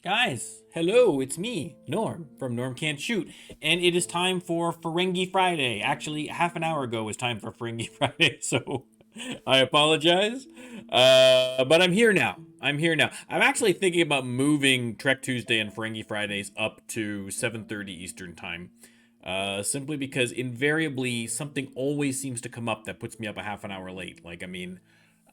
Guys, hello, it's me, Norm, from Norm Can't Shoot, and it is time for Ferengi Friday. Actually, half an hour ago was time for Ferengi Friday, so I apologize. But I'm here now. I'm actually thinking about moving Trek Tuesday and Ferengi Fridays up to 7:30 Eastern Time. Simply because invariably something always seems to come up that puts me up a half an hour late.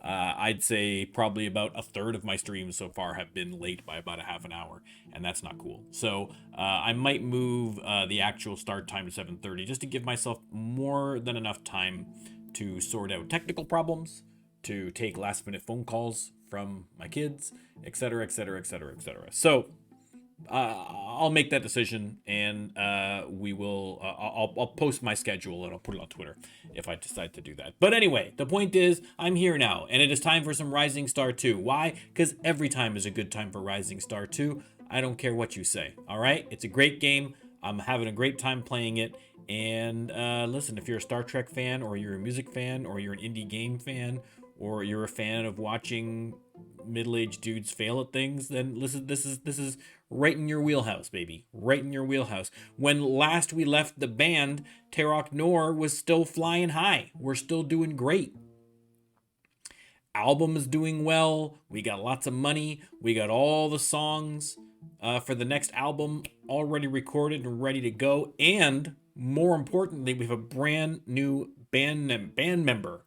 I'd say probably about a third of my streams so far have been late by about a half an hour, and that's not cool. So I might move the actual start time to 7:30 just to give myself more than enough time to sort out technical problems, to take last minute phone calls from my kids, etc., etc., etc., etc. So I'll make that decision, and we will. I'll post my schedule and I'll put it on Twitter if I decide to do that. But anyway, the point is, I'm here now, and it is time for some Rising Star 2. Why? Because every time is a good time for Rising Star 2. I don't care what you say. All right, it's a great game. I'm having a great time playing it. And listen, if you're a Star Trek fan, or you're a music fan, or you're an indie game fan, or you're a fan of watching middle-aged dudes fail at things, then listen, this is right in your wheelhouse, baby. Right in your wheelhouse. When last we left the band, Tarok Nor was still flying high. We're still doing great. Album is doing well. We got lots of money. We got all the songs for the next album already recorded and ready to go. And more importantly, we have a brand new band member.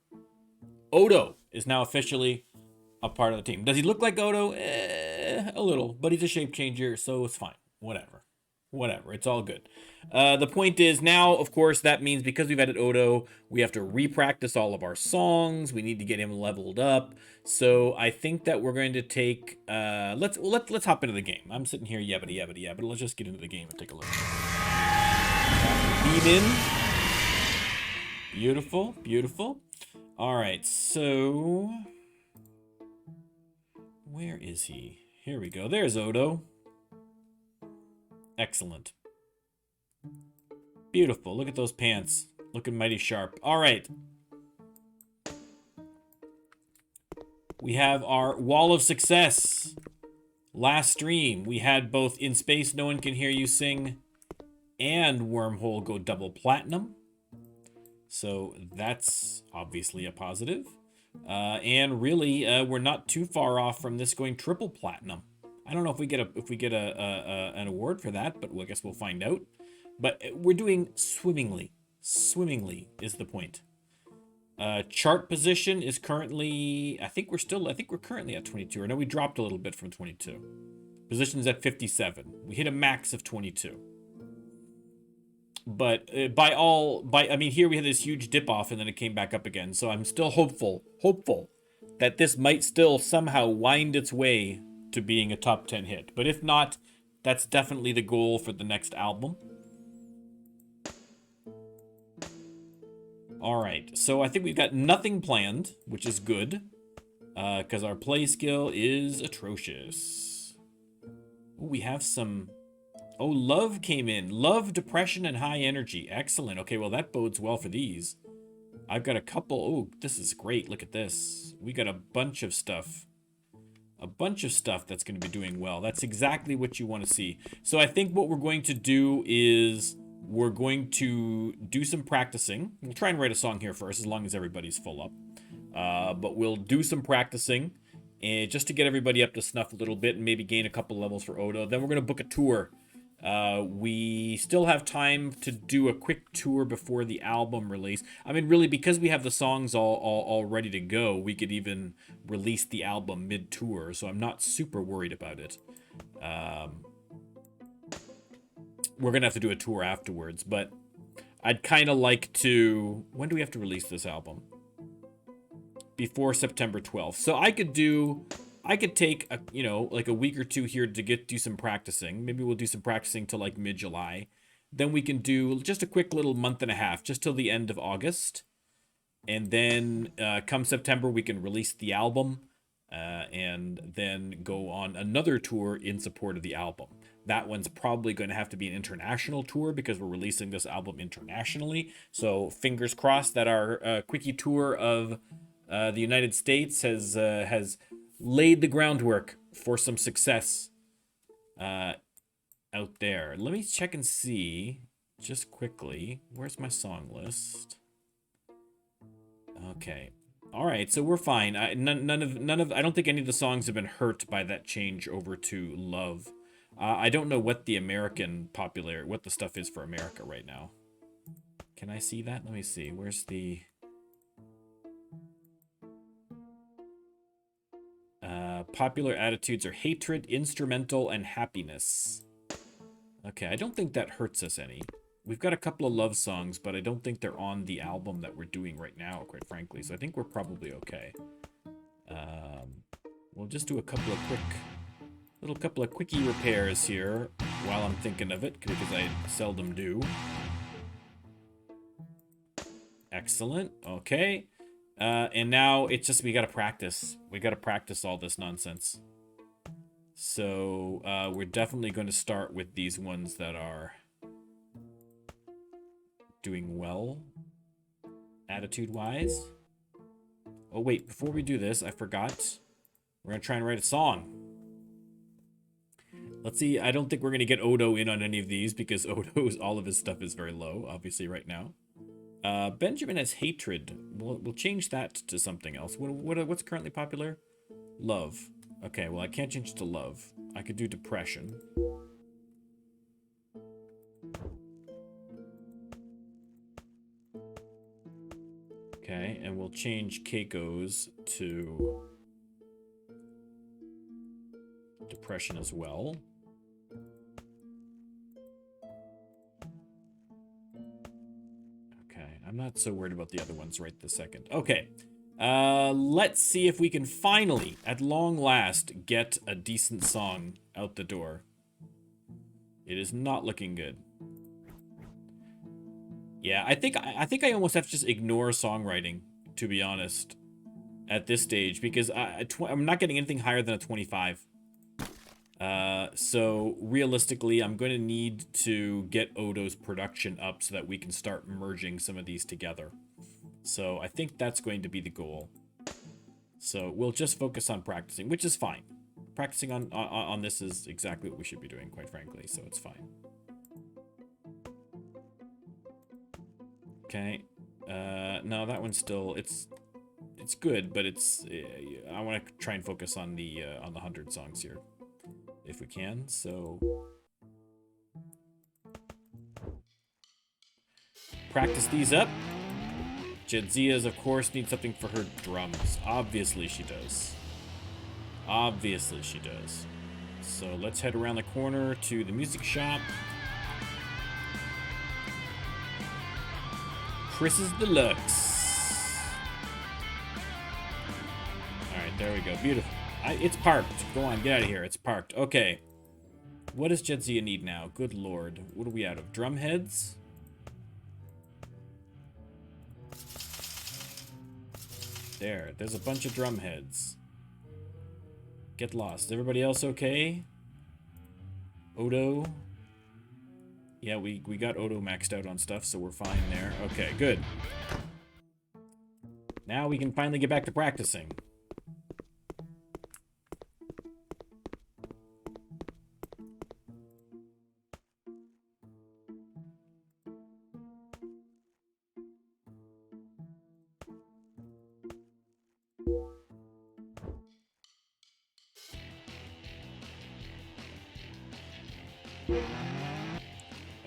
Odo is now officially a part of the team. Does he look like Odo? A little, but he's a shape changer, so it's fine. Whatever. It's all good. The point is now, of course, that means because we've added Odo, we have to re-practice all of our songs. We need to get him leveled up. So I think that we're going to take. Let's hop into the game. I'm sitting here yabbity yabbity yabbity. Let's just get into the game and take a look. Beam in. Beautiful, beautiful. All right, so where is he? Here we go. There's Odo. Excellent. Beautiful. Look at those pants. Looking mighty sharp. All right. We have our Wall of Success. Last stream, we had both In Space No One Can Hear You Sing and Wormhole go double platinum. So that's obviously a positive. And really, we're not too far off from this going triple platinum. I don't know if we get an award for that, but I guess we'll find out. But we're doing swimmingly. Swimmingly is the point. Chart position is currently, I think we're currently at 22. I know we dropped a little bit from 22. Position's at 57. We hit a max of 22. But I mean, here we had this huge dip off and then it came back up again. So I'm still hopeful that this might still somehow wind its way to being a top 10 hit. But if not, that's definitely the goal for the next album. All right, so I think we've got nothing planned, which is good, because our play skill is atrocious. Ooh, we have some. Oh, love came in. Love, depression, and high energy. Excellent. Okay, well, that bodes well for these. I've got a couple. Oh, this is great. Look at this. We got a bunch of stuff. A bunch of stuff that's going to be doing well. That's exactly what you want to see. So I think what we're going to do is we're going to do some practicing. We'll try and write a song here first, as long as everybody's full up. But we'll do some practicing, and just to get everybody up to snuff a little bit and maybe gain a couple levels for Odo. Then we're going to book a tour. We still have time to do a quick tour before the album release. I mean, really, because we have the songs all ready to go, we could even release the album mid-tour, so I'm not super worried about it. We're going to have to do a tour afterwards, but I'd kind of like to... When do we have to release this album? Before September 12th. So I could take like a week or two here to do some practicing. Maybe we'll do some practicing till like mid-July. Then we can do just a quick little month and a half, just till the end of August. And then come September, we can release the album and then go on another tour in support of the album. That one's probably going to have to be an international tour because we're releasing this album internationally. So fingers crossed that our quickie tour of the United States has laid the groundwork for some success out there. Let me check and see just quickly. Where's my song list? Okay. All right, so we're fine. None of I don't think any of the songs have been hurt by that change over to Love. I don't know what the what the stuff is for America right now. Can I see that? Let me see. Where's the popular attitudes are hatred, instrumental, and happiness. Okay, I don't think that hurts us any. We've got a couple of love songs, but I don't think they're on the album that we're doing right now, quite frankly. So I think we're probably okay. We'll just do a couple of quickie repairs here while I'm thinking of it, because I seldom do. Excellent. Okay. And now it's just we gotta practice. We gotta practice all this nonsense. So we're definitely going to start with these ones that are doing well, attitude-wise. Oh wait, before we do this, I forgot. We're gonna try and write a song. Let's see. I don't think we're gonna get Odo in on any of these because Odo's all of his stuff is very low, obviously right now. Benjamin has hatred. We'll change that to something else. What's currently popular? Love. Okay, well I can't change it to love. I could do depression. Okay, and we'll change Keiko's to depression as well. Okay, I'm not so worried about the other ones right this second. Okay, let's see if we can finally, at long last, get a decent song out the door. It is not looking good. Yeah, I think I almost have to just ignore songwriting, to be honest, at this stage, because I'm not getting anything higher than a 25. So realistically, I'm going to need to get Odo's production up so that we can start merging some of these together. So I think that's going to be the goal. So we'll just focus on practicing, which is fine. Practicing on this is exactly what we should be doing, quite frankly, so it's fine. Okay. No, that one's still, it's good, but it's, I want to try and focus on the 100 songs here, if we can, so. Practice these up. Jadzia's, of course, needs something for her drums. Obviously she does. Obviously she does. So let's head around the corner to the music shop. Chris's Deluxe. Alright, there we go. Beautiful. It's parked. Go on, get out of here. It's parked. Okay. What does Jadzia need now? Good lord. What are we out of? Drum heads? There's a bunch of drum heads. Get lost. Everybody else okay? Odo? Yeah, we got Odo maxed out on stuff, so we're fine there. Okay, good. Now we can finally get back to practicing.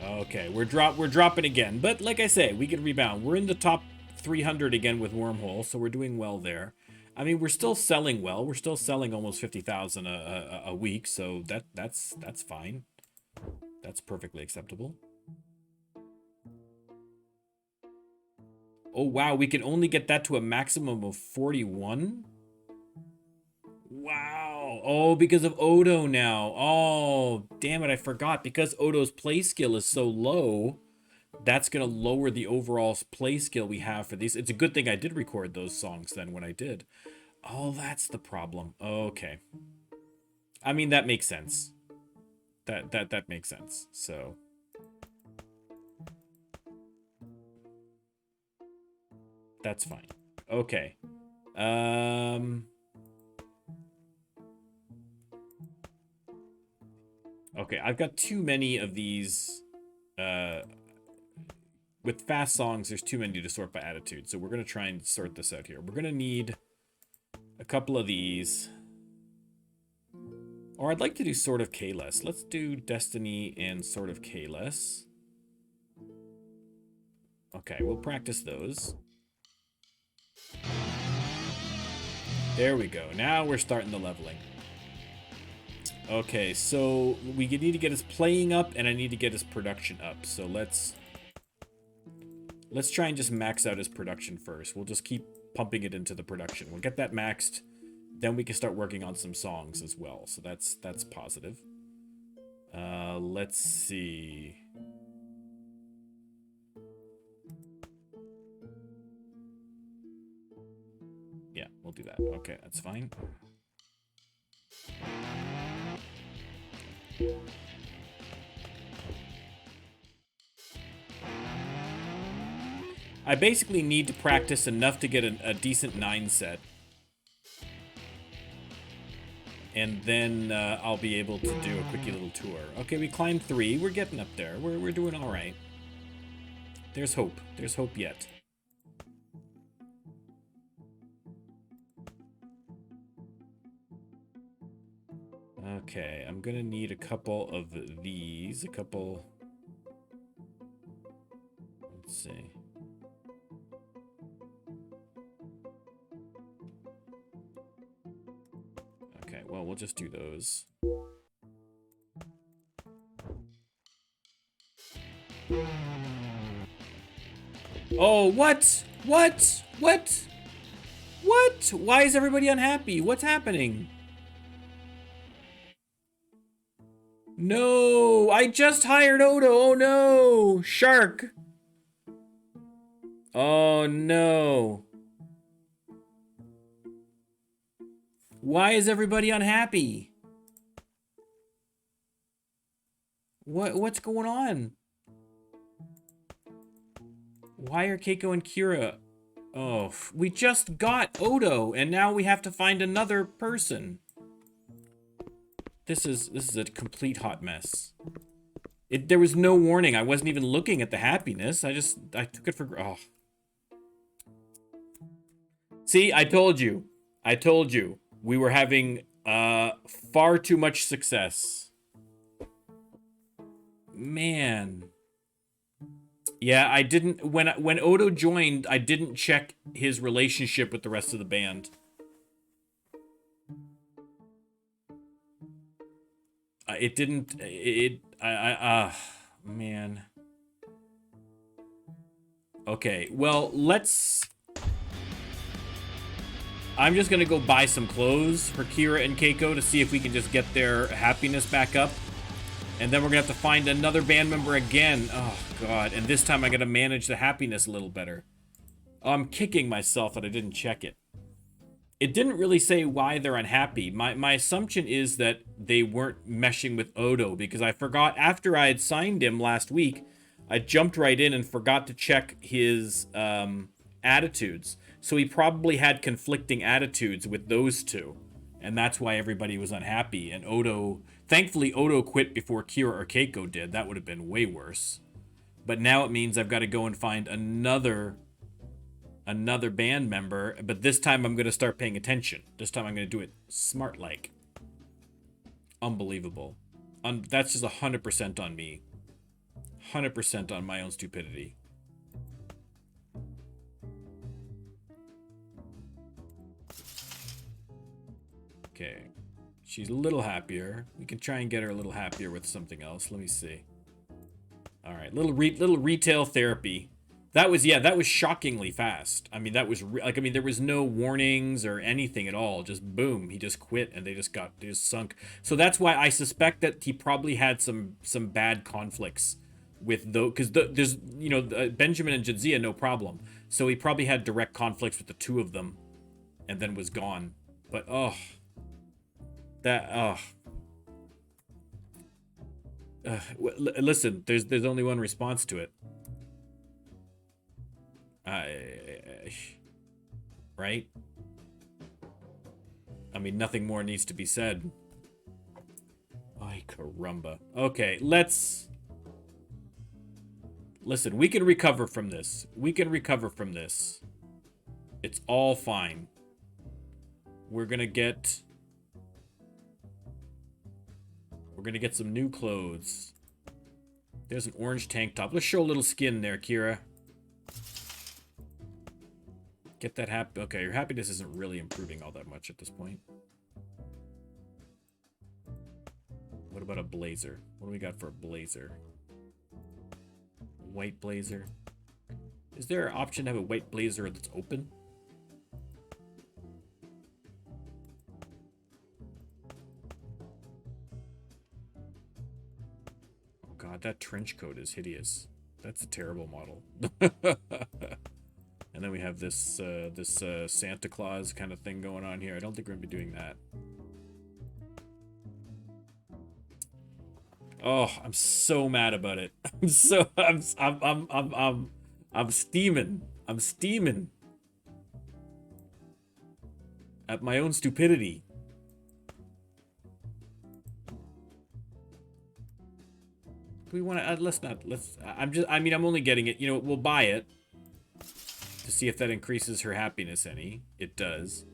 Okay, we're dropping again, but like I say, we can rebound. We're in the top 300 again with Wormhole, so we're doing well there. I mean, we're still selling well. We're still selling almost 50,000 a week, so that's fine. That's perfectly acceptable. Oh wow, we can only get that to a maximum of 41. Wow. Oh, because of Odo now. Oh, damn it, I forgot. Because Odo's play skill is so low, that's going to lower the overall play skill we have for these. It's a good thing I did record those songs then when I did. Oh, that's the problem. Okay. I mean, that makes sense. That makes sense. So that's fine. Okay. Okay, I've got too many of these. With fast songs, there's too many to sort by attitude. So we're going to try and sort this out here. We're going to need a couple of these. Or I'd like to do Sort of K-less. Let's do Destiny and Sort of K-less. Okay, we'll practice those. There we go. Now we're starting the leveling. Okay, so we need to get his playing up, and I need to get his production up. So let's try and just max out his production first. We'll just keep pumping it into the production. We'll get that maxed. Then we can start working on some songs as well. So that's positive. Let's see. Yeah, we'll do that. Okay, that's fine. I basically need to practice enough to get a decent 9 set. And then I'll be able to do a quickie little tour. Okay, we climbed 3. We're getting up there. We're doing all right. There's hope. There's hope yet. Okay, I'm gonna need a couple of these. A couple... Let's see. Okay, well, we'll just do those. Oh, what? What? What? What? Why is everybody unhappy? What's happening? No, I just hired Odo. Oh no, Shark. Oh no. Why is everybody unhappy? What's going on? Why are Keiko and Kira? Oh, we just got Odo, and now we have to find another person. This is a complete hot mess. There was no warning. I wasn't even looking at the happiness. I took it for... Oh. See, I told you. I told you. We were having far too much success. Man. Yeah, I didn't... When Odo joined, I didn't check his relationship with the rest of the band. It didn't... man. Okay, well, let's... I'm just gonna go buy some clothes for Kira and Keiko to see if we can just get their happiness back up. And then we're gonna have to find another band member again. Oh, God. And this time I gotta manage the happiness a little better. Oh, I'm kicking myself that I didn't check it. It didn't really say why they're unhappy. My assumption is that they weren't meshing with Odo because I forgot after I had signed him last week, I jumped right in and forgot to check his attitudes. So he probably had conflicting attitudes with those two. And that's why everybody was unhappy. And Odo... Thankfully, Odo quit before Kira or Keiko did. That would have been way worse. But now it means I've got to go and find another band member. But this time I'm going to start paying attention. This time I'm going to do it smart-like. Unbelievable. That's just 100% on me. 100% on my own stupidity. Okay. She's a little happier. We can try and get her a little happier with something else. Let me see. All right, little retail therapy. That was shockingly fast. I mean, that was there was no warnings or anything at all. Just boom, he just quit and they just sunk. So that's why I suspect that he probably had some bad conflicts with those, because there's Benjamin and Jadzia, no problem. So he probably had direct conflicts with the two of them, and then was gone. But listen, there's only one response to it. Right? I mean, nothing more needs to be said. My Caramba. Okay, let's... Listen, we can recover from this. We can recover from this. It's all fine. We're gonna get... We're gonna get some new clothes. There's an orange tank top. Let's show a little skin there, Kira. Get that happy. Okay, your happiness isn't really improving all that much at this point. What about a blazer? What do we got for a blazer? White blazer. Is there an option to have a white blazer that's open? Oh god, that trench coat is hideous. That's a terrible model. And then we have this Santa Claus kind of thing going on here. I don't think we're gonna be doing that. Oh, I'm so mad about it. I'm steaming. I'm steaming at my own stupidity. We want to I'm only getting it, you know, we'll buy it to see if that increases her happiness any. It does.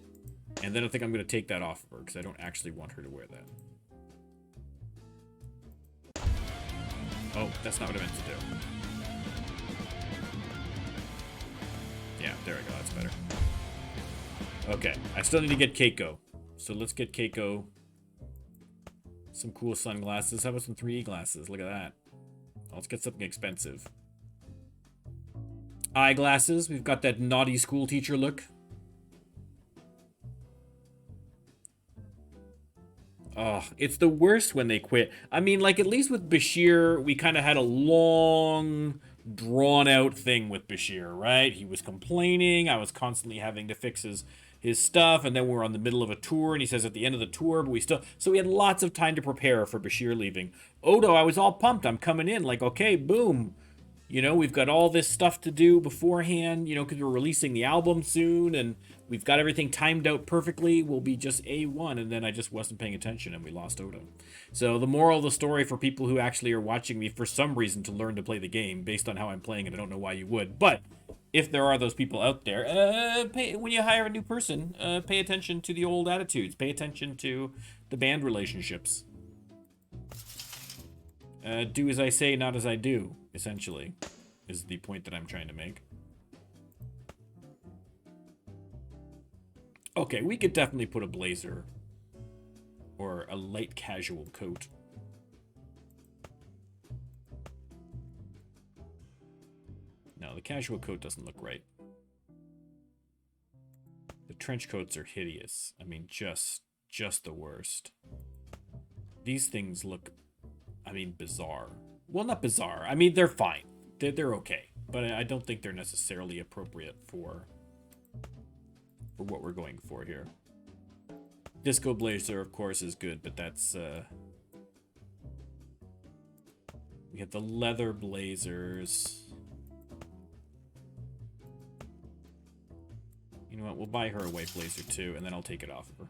And then I think I'm going to take that off of her because I don't actually want her to wear that. Oh, that's not what I meant to do. Yeah, there we go. That's better. Okay, I still need to get Keiko. So let's get Keiko some cool sunglasses. How about some 3D glasses? Look at that. Let's get something expensive. Eyeglasses. We've got that naughty school teacher look. Oh, it's the worst when they quit. I mean, like, at least with Bashir, we kind of had a long, drawn-out thing with Bashir, right? He was complaining. I was constantly having to fix his stuff, and then we're on the middle of a tour, and he says at the end of the tour, but we still... So we had lots of time to prepare for Bashir leaving. Odo, I was all pumped. I'm coming in, like, okay, boom. You know, we've got all this stuff to do beforehand, you know, because we're releasing the album soon, and we've got everything timed out perfectly. We'll be just A1, and then I just wasn't paying attention, and we lost Odo. So the moral of the story for people who actually are watching me for some reason to learn to play the game, based on how I'm playing it, I don't know why you would, but if there are those people out there, when you hire a new person, pay attention to the old attitudes. Pay attention to the band relationships. Do as I say, not as I do, essentially, is the point that I'm trying to make. Okay, we could definitely put a blazer or a light casual coat. No, the casual coat doesn't look right. The trench coats are hideous. I mean, just the worst. These things look, I mean, bizarre. Well, not bizarre. I mean, they're fine. They're okay. But I don't think they're necessarily appropriate for what we're going for here. Disco Blazer, of course, is good, but that's... We have the leather blazers. You know what? We'll buy her a white blazer, too, and then I'll take it off of her.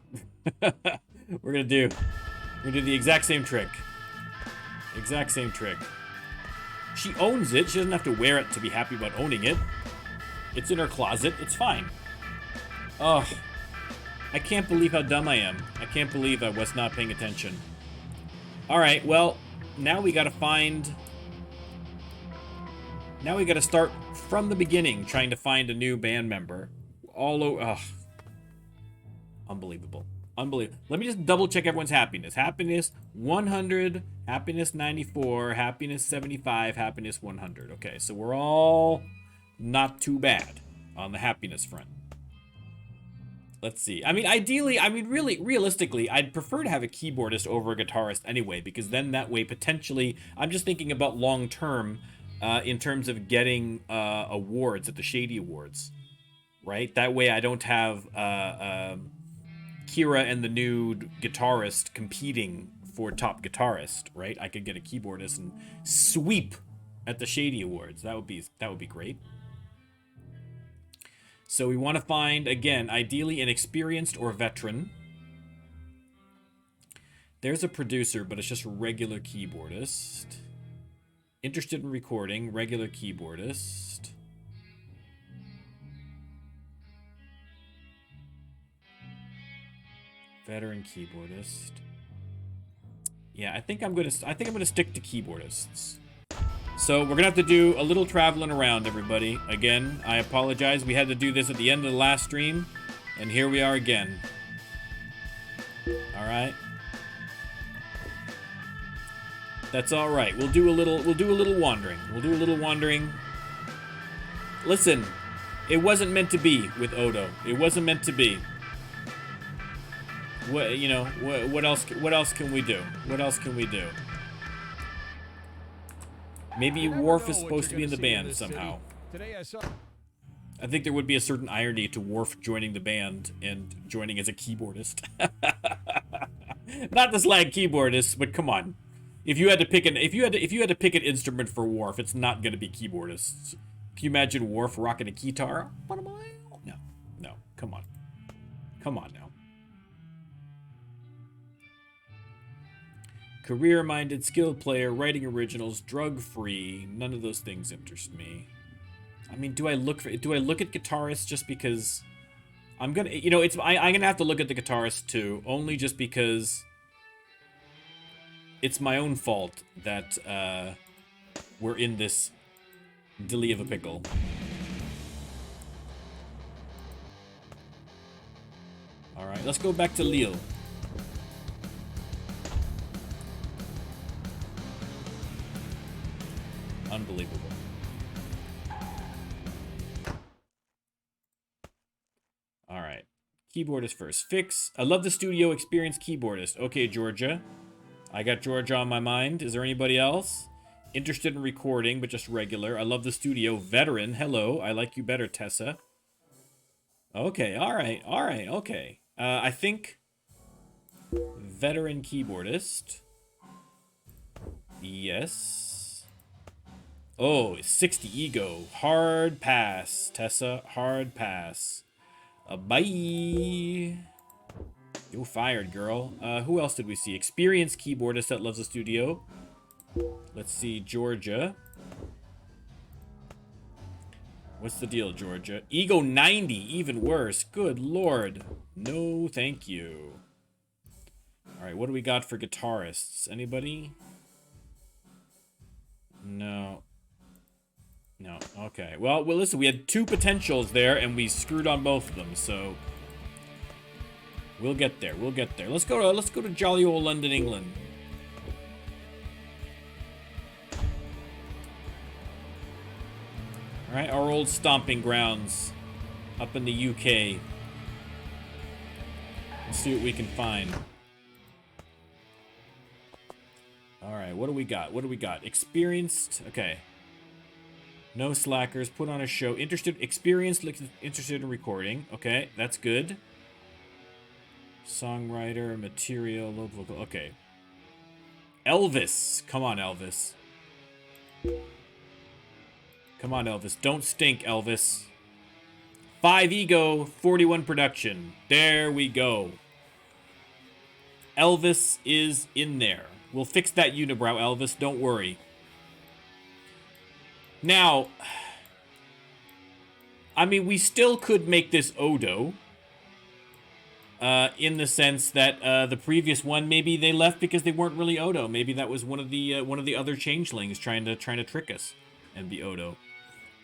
We're gonna do the exact same trick. Exact same trick. She owns it. She doesn't have to wear it to be happy about owning it. It's in her closet. It's fine. Oh, I can't believe how dumb I am. I can't believe I was not paying attention. Alright, well, now we gotta find... Now we gotta start from the beginning, trying to find a new band member. All over... Oh. Unbelievable. Unbelievable. Let me just double check everyone's happiness. Happiness 100, happiness 94, happiness 75, happiness 100. Okay, so we're all not too bad on the happiness front. Let's see. I mean, ideally, really, realistically, I'd prefer to have a keyboardist over a guitarist anyway, because then that way, potentially, I'm just thinking about long-term in terms of getting awards at the Shady Awards, right? That way I don't have Kira and the new guitarist competing for top guitarist, right? I could get a keyboardist and sweep at the Shady Awards. That would be great. So we want to find, again, ideally an experienced or veteran. There's a producer, but it's just regular keyboardist. Interested in recording, regular keyboardist. Veteran keyboardist. Yeah, I think I'm gonna stick to keyboardists. So we're gonna have to do a little traveling around, everybody. Again, I apologize. We had to do this at the end of the last stream, and here we are again. All right. That's all right. We'll do a little wandering. We'll do a little wandering. Listen, it wasn't meant to be with Odo. It wasn't meant to be. What, you know, what else can we do? What else can we do? Maybe Worf is supposed to be in the band somehow. Today I think there would be a certain irony to Worf joining the band and joining as a keyboardist. Not the slag keyboardist, but come on. If you had to pick an instrument for Worf, it's not going to be keyboardists. Can you imagine Worf rocking a guitar? No, come on. Come on now. Career-minded, skilled player, writing originals, drug-free. None of those things interest me. I mean, do I look at guitarists just because I'm gonna, you know, I'm gonna have to look at the guitarists too, only just because it's my own fault that we're in this dilly of a pickle. All right, let's go back to Lille. Unbelievable. All right. Keyboardist first. Fix. I love the studio experience keyboardist. Okay, Georgia. I got Georgia on my mind. Is there anybody else? Interested in recording, but just regular. I love the studio. Veteran. Hello. I like you better, Tessa. Okay. All right. All right. Okay. I think veteran keyboardist. Yes. Oh, 60 ego. Hard pass, Tessa. Hard pass. Bye. You're fired, girl. Who else did we see? Experienced keyboardist that loves the studio. Let's see, Georgia. What's the deal, Georgia? Ego 90, even worse. Good lord. No, thank you. All right, what do we got for guitarists? Anybody? No. No. Okay. Well, listen, we had two potentials there, and we screwed on both of them, so we'll get there. We'll get there. Let's go to jolly old London, England. All right, our old stomping grounds up in the UK. Let's see what we can find. All right, what do we got? What do we got? Experienced. Okay. No slackers, put on a show. Experienced, interested in recording. Okay, that's good. Songwriter, material, low vocal. Okay. Elvis. Come on, Elvis. Come on, Elvis. Don't stink, Elvis. 5 ego, 41 production. There we go. Elvis is in there. We'll fix that unibrow, Elvis. Don't worry. Now, I mean, we still could make this Odo, in the sense that the previous one, maybe they left because they weren't really Odo. Maybe that was one of the other changelings trying to trick us and be Odo.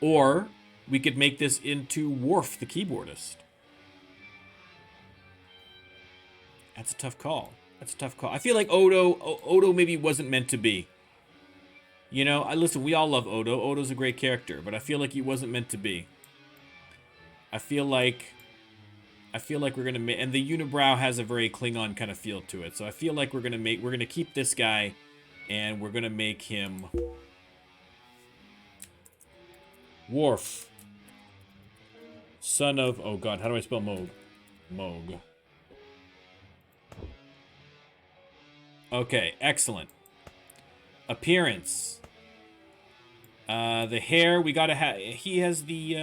Or we could make this into Worf, the keyboardist. That's a tough call. That's a tough call. I feel like Odo maybe wasn't meant to be. You know, listen, we all love Odo. Odo's a great character, but I feel like he wasn't meant to be. I feel like we're gonna make, and the unibrow has a very Klingon kind of feel to it. So I feel like we're gonna keep this guy, and we're gonna make him Worf, son of, oh god, how do I spell Moog? Moog. Okay, excellent. Appearance. The hair, we gotta have, he has the,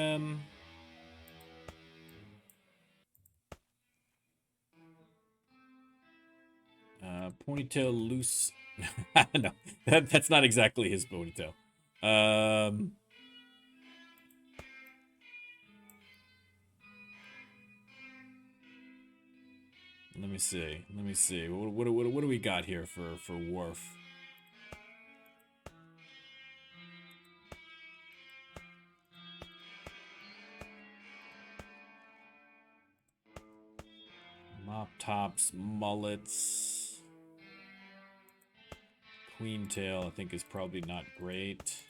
Ponytail loose. No, that's not exactly his ponytail. Let me see. Let me see. What do we got here for Worf? Mop tops, mullets. Queen tail, I think, is probably not great.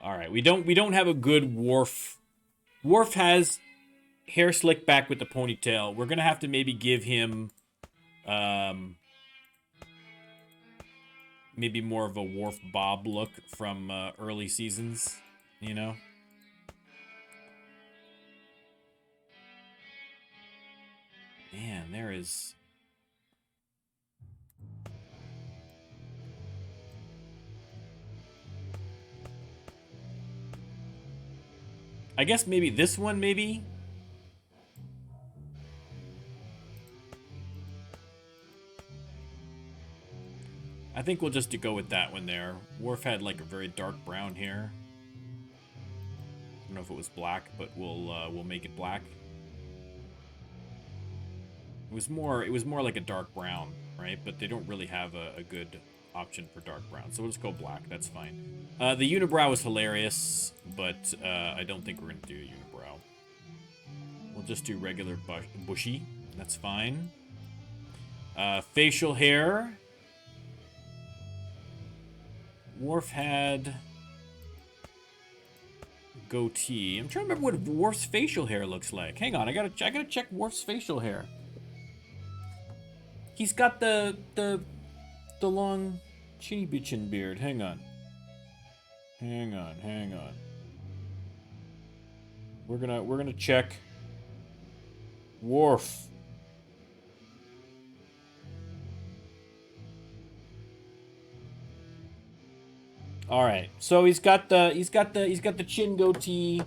All right, we don't have a good Worf. Worf has hair slicked back with the ponytail. We're gonna have to maybe give him, maybe more of a Worf Bob look from early seasons. You know. Man, there is. I guess maybe this one, maybe? I think we'll just go with that one there. Worf had like a very dark brown hair. I don't know if it was black, but we'll make it black. It was more like a dark brown, right? But they don't really have a good option for dark brown, so we'll just go black. That's fine. The unibrow is hilarious, but I don't think we're gonna do a unibrow. We'll just do regular bushy. That's fine. Facial hair. Worf had goatee. I'm trying to remember what Worf's facial hair looks like. Hang on, I gotta check Worf's facial hair. He's got the long chinny bitchin beard. Hang on. Hang on. We're gonna check Worf. All right. So he's got the chin goatee.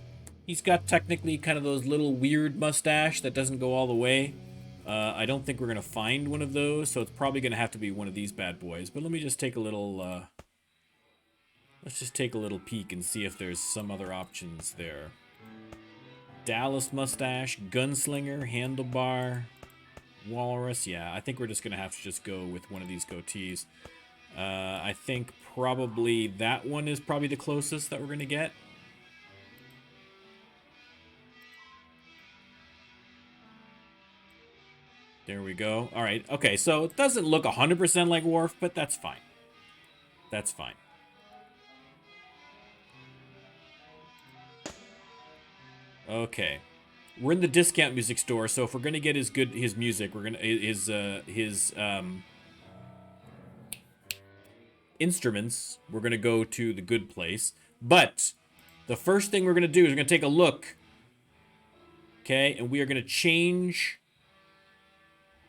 He's got technically kind of those little weird mustache that doesn't go all the way. I don't think we're gonna find one of those, so it's probably gonna have to be one of these bad boys. But let me just take a little. Let's just take a little peek and see if there's some other options there. Dallas mustache, gunslinger, handlebar, walrus. Yeah, I think we're just gonna have to just go with one of these goatees. I think probably that one is probably the closest that we're gonna get. There we go. All right. Okay, so it doesn't look 100% like Worf, but that's fine. That's fine. Okay. We're in the discount music store, so if we're gonna get his music, we're gonna his instruments, we're gonna go to the good place. But the first thing we're gonna do is we're gonna take a look. Okay, and we are gonna change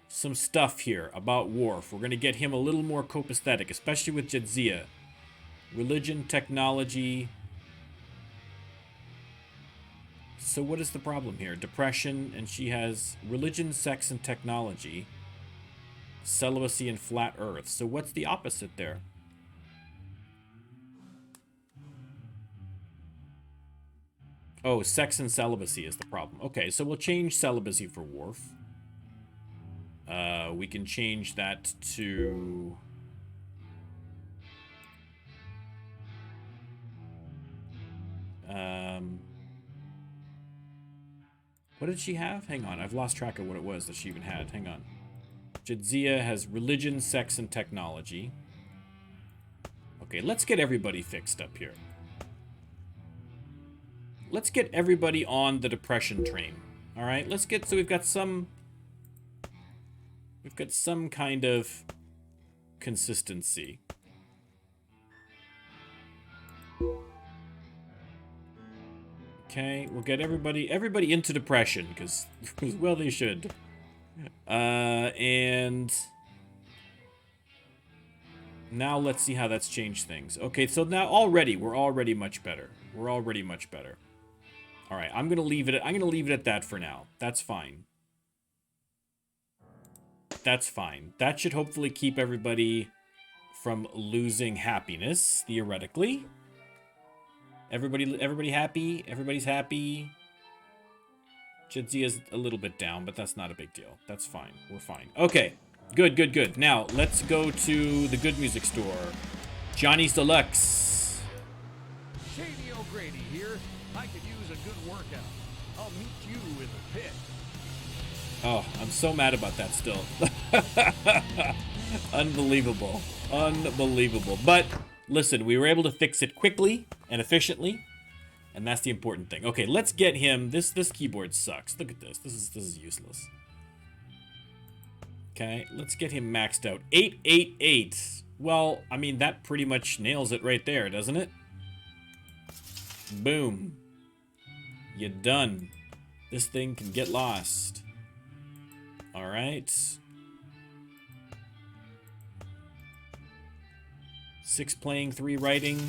some stuff here about Worf. We're gonna get him a little more copacetic, especially with Jadzia. Religion, technology. So what is the problem here? Depression, and she has religion, sex, and technology. Celibacy and flat earth. So what's the opposite there? Oh, sex and celibacy is the problem. Okay, so we'll change celibacy for Worf. We can change that to... What did she have? Hang on, I've lost track of what it was that she even had. Hang on. Jadzia has religion, sex, and technology. Okay, let's get everybody fixed up here. Let's get everybody on the depression train. All right, let's get... So we've got some kind of consistency. Okay, we'll get everybody into depression, because, well, they should. And now let's see how that's changed things. Okay, so now we're already much better. We're already much better. All right, I'm gonna leave it at that for now. That's fine. That's fine. That should hopefully keep everybody from losing happiness, theoretically. Everybody happy? Everybody's happy. Jidzia's a little bit down, but that's not a big deal. That's fine. We're fine. Okay. Good, good, good. Now, let's go to the good music store. Johnny's Deluxe. Shady O'Grady here. I could use a good workout. I'll meet you in the pit. Oh, I'm so mad about that still. Unbelievable. Unbelievable. But, listen, we were able to fix it quickly and efficiently. And that's the important thing. Okay, let's get him. This keyboard sucks. Look at this. This is useless. Okay, let's get him maxed out. 888. Well, I mean, that pretty much nails it right there, doesn't it? Boom. You're done. This thing can get lost. All right. 6 playing, 3 writing.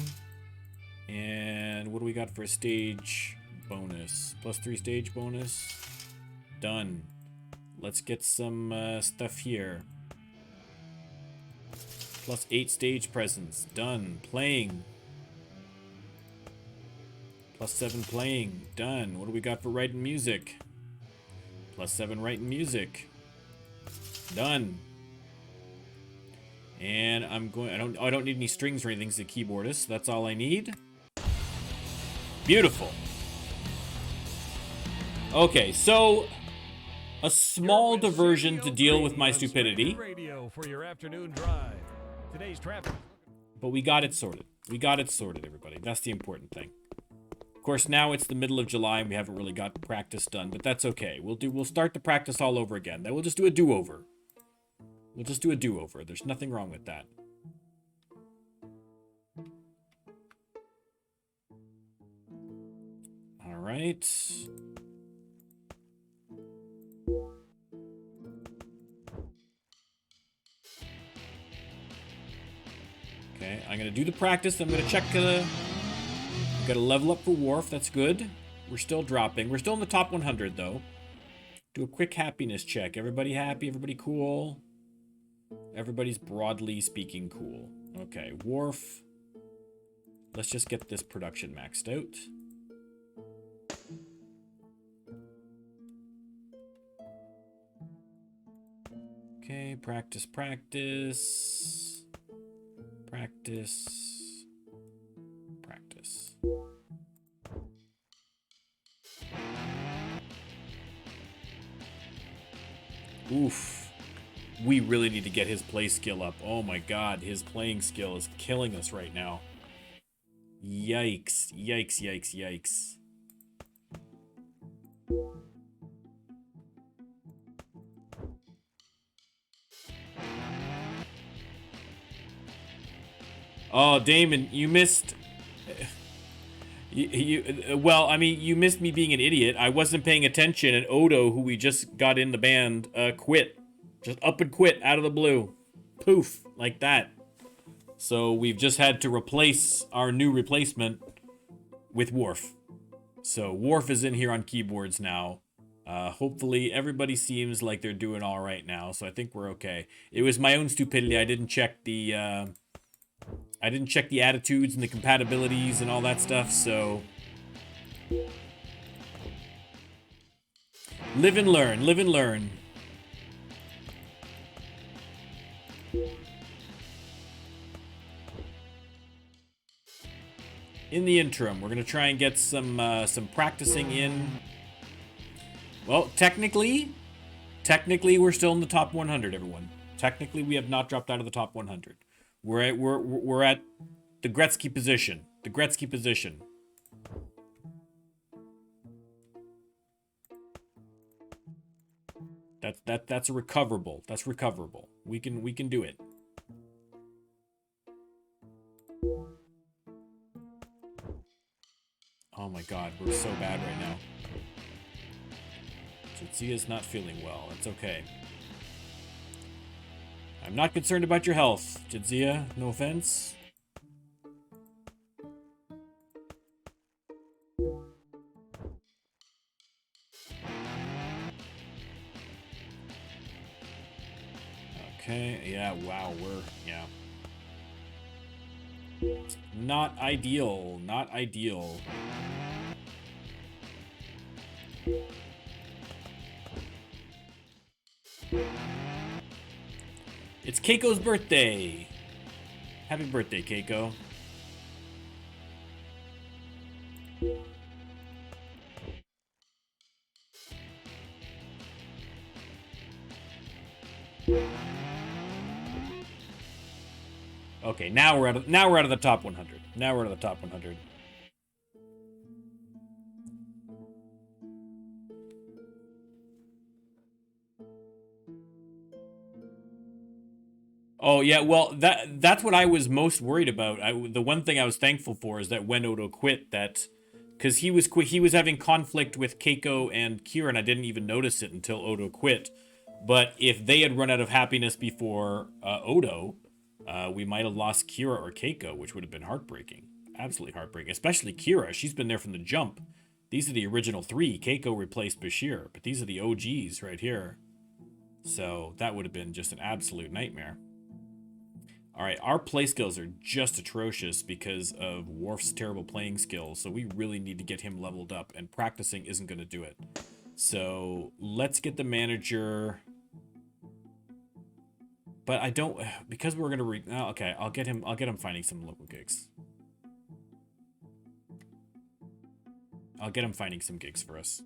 And what do we got for a stage bonus? +3 stage bonus. Done. Let's get some stuff here. +8 stage presence. Done. Playing. +7 playing. Done. What do we got for writing music? +7 writing music. Done. And I'm going. I don't need any strings or anything as a keyboardist. That's all I need. Beautiful. Okay, so a small diversion to deal with my stupidity. Radio for your afternoon drive. Today's traffic. But we got it sorted. We got it sorted, everybody. That's the important thing. Of course, now it's the middle of July and we haven't really got practice done, but that's okay. We'll start the practice all over again. Then we'll just do a do-over. We'll just do a do-over. There's nothing wrong with that. All right. Okay, I'm going to do the practice. I'm going to check got a level up for Worf. That's good. We're still dropping. We're still in the top 100, though. Do a quick happiness check. Everybody happy? Everybody cool? Everybody's broadly speaking cool. Okay, Worf. Let's just get this production maxed out. Okay, practice, practice. Practice. Practice. Oof. We really need to get his play skill up. Oh my god, his playing skill is killing us right now. Yikes. Yikes, yikes, yikes. Oh, Damon, you missed... Well, I mean, you missed me being an idiot. I wasn't paying attention, and Odo, who we just got in the band, quit. Just up and quit out of the blue. Poof, like that. So we've just had to replace our new replacement with Worf. So Worf is in here on keyboards now. Hopefully everybody seems like they're doing all right now, so I think we're okay. It was my own stupidity. I didn't check the attitudes and the compatibilities and all that stuff, so... Live and learn, live and learn. In the interim, we're gonna try and get some practicing in. Well, technically, we're still in the top 100, everyone. Technically, we have not dropped out of the top 100. We're at the Gretzky position. The Gretzky position. That's a recoverable. That's recoverable. We can do it. Oh my god, we're so bad right now. Jidzia's not feeling well. It's okay. I'm not concerned about your health, Jidzia. No offense. Okay, yeah, wow, yeah. Not ideal, not ideal. It's Keiko's birthday. Happy birthday, Keiko. Okay, now we're out of the top 100. Now we're out of the top 100. Oh yeah, well that's what I was most worried about. The one thing I was thankful for is that when Odo quit, that because he was having conflict with Keiko and Kira, and I didn't even notice it until Odo quit. But if they had run out of happiness before Odo, we might have lost Kira or Keiko, which would have been heartbreaking. Absolutely heartbreaking, especially Kira. She's been there from the jump. These are the original three. Keiko replaced Bashir, but these are the OGs right here. So that would have been just an absolute nightmare. All right, our play skills are just atrocious because of Worf's terrible playing skills, so we really need to get him leveled up, and practicing isn't going to do it. So let's get the manager. But I don't, because we're going to okay, I'll get him finding some local gigs. I'll get him finding some gigs for us.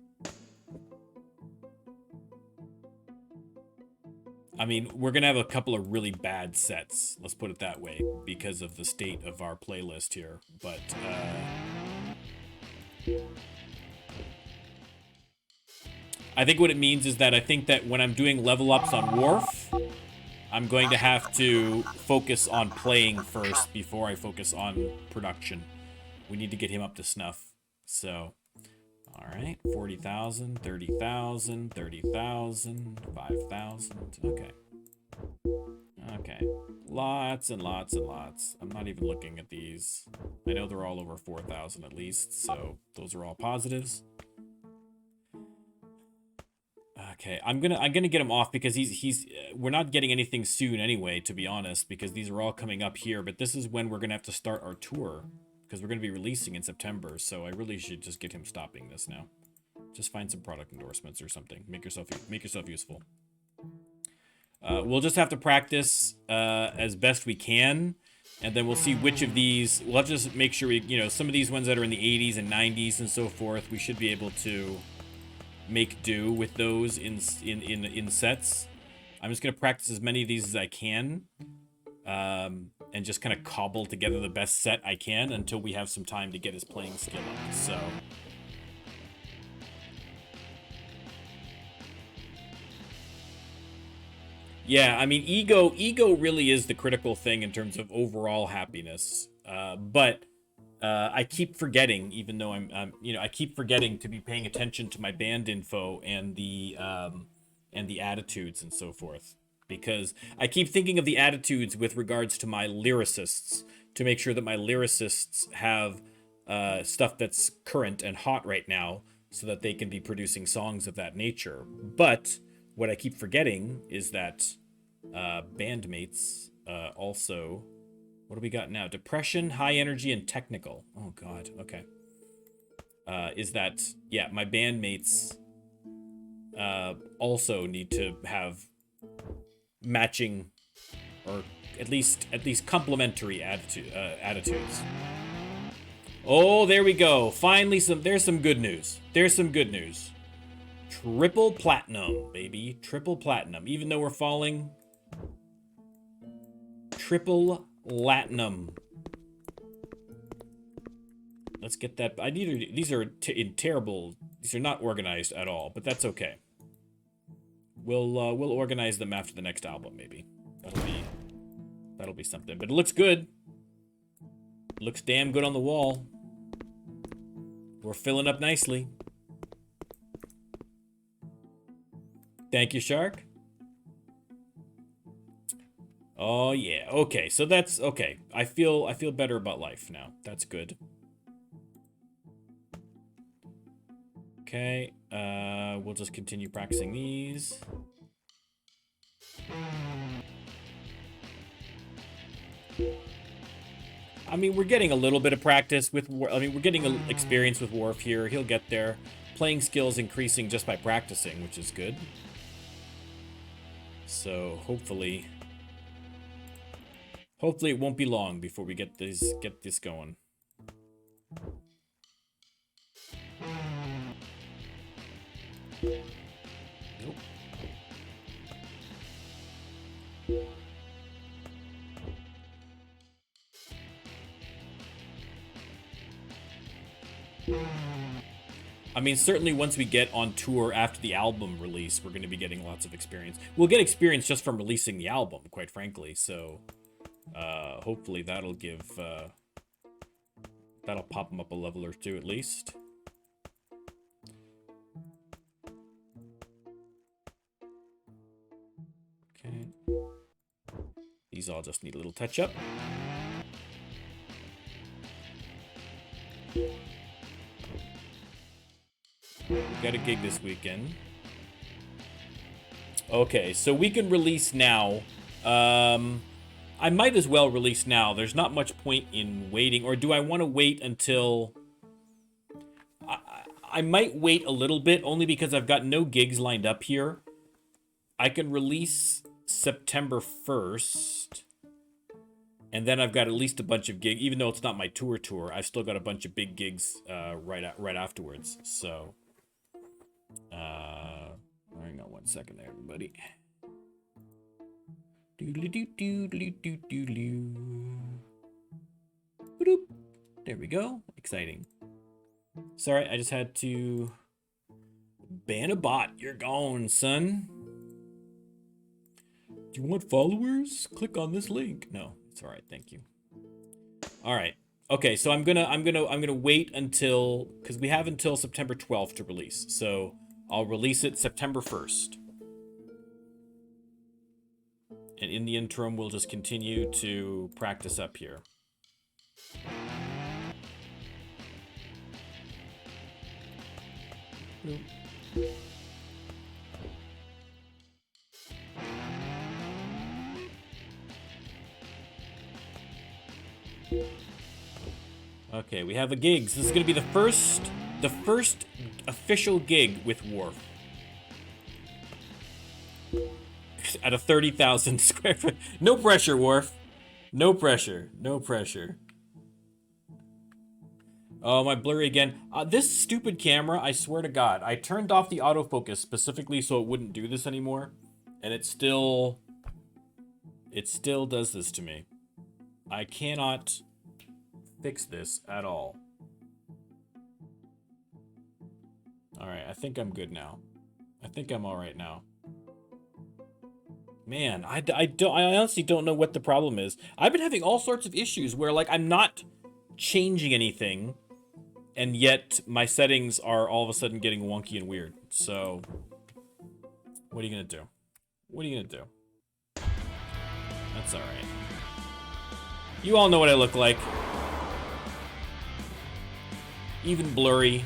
I mean, we're going to have a couple of really bad sets, let's put it that way, because of the state of our playlist here. But, I think what it means is that I think that when I'm doing level ups on Worf, I'm going to have to focus on playing first before I focus on production. We need to get him up to snuff. So, all right, 40,000, 30,000, 30,000, 5,000. Okay. Okay. Lots and lots and lots. I'm not even looking at these. I know they're all over 4,000 at least, so those are all positives. Okay, I'm gonna get him off because we're not getting anything soon anyway, to be honest, because these are all coming up here. But this is when we're gonna have to start our tour because we're gonna be releasing in September. So I really should just get him stopping this now. Just find some product endorsements or something. Make yourself useful. We'll just have to practice as best we can, and then we'll see which of these. We'll have to just make sure some of these ones that are in the 80s and 90s and so forth, we should be able to make do with those in sets. I'm just gonna practice as many of these as I can, and just kind of cobble together the best set I can until we have some time to get his playing skill up. So. Yeah, I mean, ego really is the critical thing in terms of overall happiness. But I keep forgetting, even though I keep forgetting to be paying attention to my band info and the attitudes and so forth, because I keep thinking of the attitudes with regards to my lyricists to make sure that my lyricists have stuff that's current and hot right now, so that they can be producing songs of that nature. But what I keep forgetting is that bandmates also. What do we got now? Depression, high energy, and technical. Oh, God. Okay. Is that... Yeah, my bandmates also need to have matching or at least complementary attitudes. Oh, there we go. Finally, there's some good news. There's some good news. Triple platinum, baby. Triple platinum. Even though we're falling... Triple platinum. Let's get that. These are in terrible. These are not organized at all, but that's okay. We'll organize them after the next album, maybe. That'll be something. But it looks good. It looks damn good on the wall. We're filling up nicely. Thank you, Shark. Oh yeah. Okay, so that's okay. I feel better about life now. That's good. Okay, we'll just continue practicing these. I mean, we're getting a little bit of practice with I mean, we're getting experience with Worf here. He'll get there. Playing skills increasing just by practicing, which is good. So hopefully it won't be long before we get this going. Nope. I mean, certainly once we get on tour after the album release, we're going to be getting lots of experience. We'll get experience just from releasing the album, quite frankly. So hopefully that'll give that'll pop them up a level or two at least. Okay. These all just need a little touch up. We got a gig this weekend. Okay, so we can release now. I might as well release now. There's not much point in waiting. Or do I want to wait until... I might wait a little bit, only because I've got no gigs lined up here. I can release September 1st. And then I've got at least a bunch of gigs. Even though it's not my tour, I've still got a bunch of big gigs right afterwards. So... hang on one second there, everybody. There we go. Exciting. Sorry, I just had to ban a bot. You're gone, son. Do you want followers? Click on this link. No, it's all right. Thank you. All right. Okay, so I'm gonna wait until, because we have until September 12th to release. So I'll release it September 1st. And in the interim, we'll just continue to practice up here. Okay, we have a gigs. This is gonna be the first official gig with Worf. At a 30,000 square foot. No pressure, Worf. No pressure. No pressure. Oh, my blurry again. This stupid camera, I swear to God, I turned off the autofocus specifically so it wouldn't do this anymore. And it still does this to me. I cannot fix this at all. Alright, I think I'm good now. I think I'm alright now. Man, I honestly don't know what the problem is. I've been having all sorts of issues where, like, I'm not changing anything, and yet my settings are all of a sudden getting wonky and weird. So, what are you gonna do? What are you gonna do? That's alright. You all know what I look like. Even blurry.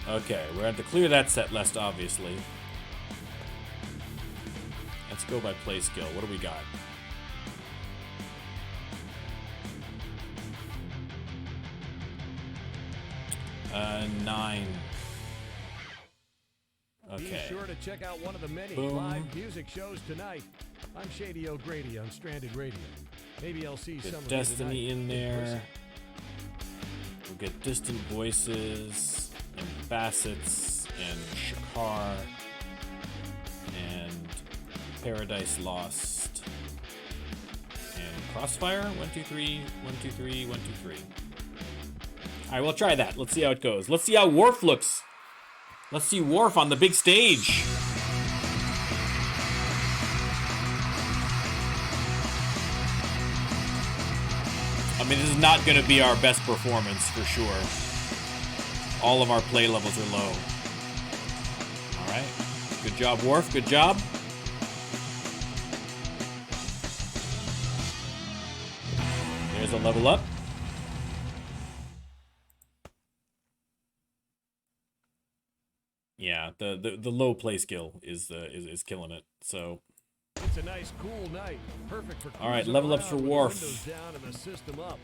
Okay, we're going to clear that set list, obviously. Let's go by play skill. What do we got? Nine. Okay. Be sure to check out one of the many Boom. live music shows tonight. I'm Shady O'Grady on Stranded Radio. Maybe I'll see some of you Destiny tonight in there. We'll get Distant Voices and Facets and Shakar and Paradise Lost and Crossfire. 1, 2, 3, 1, 2, 3, 1, 2, 3. All right, we'll try that. Let's see how it goes. Let's see how Worf looks. Let's see Worf on the big stage. I mean, this is not going to be our best performance for sure. All of our play levels are low. All right. Good job, Worf. Good job. There's a level up. Yeah, the low play skill is killing it. So It's a nice, cool night. Perfect for All right, cruising level ups around for with the Worf. windows down and the system up.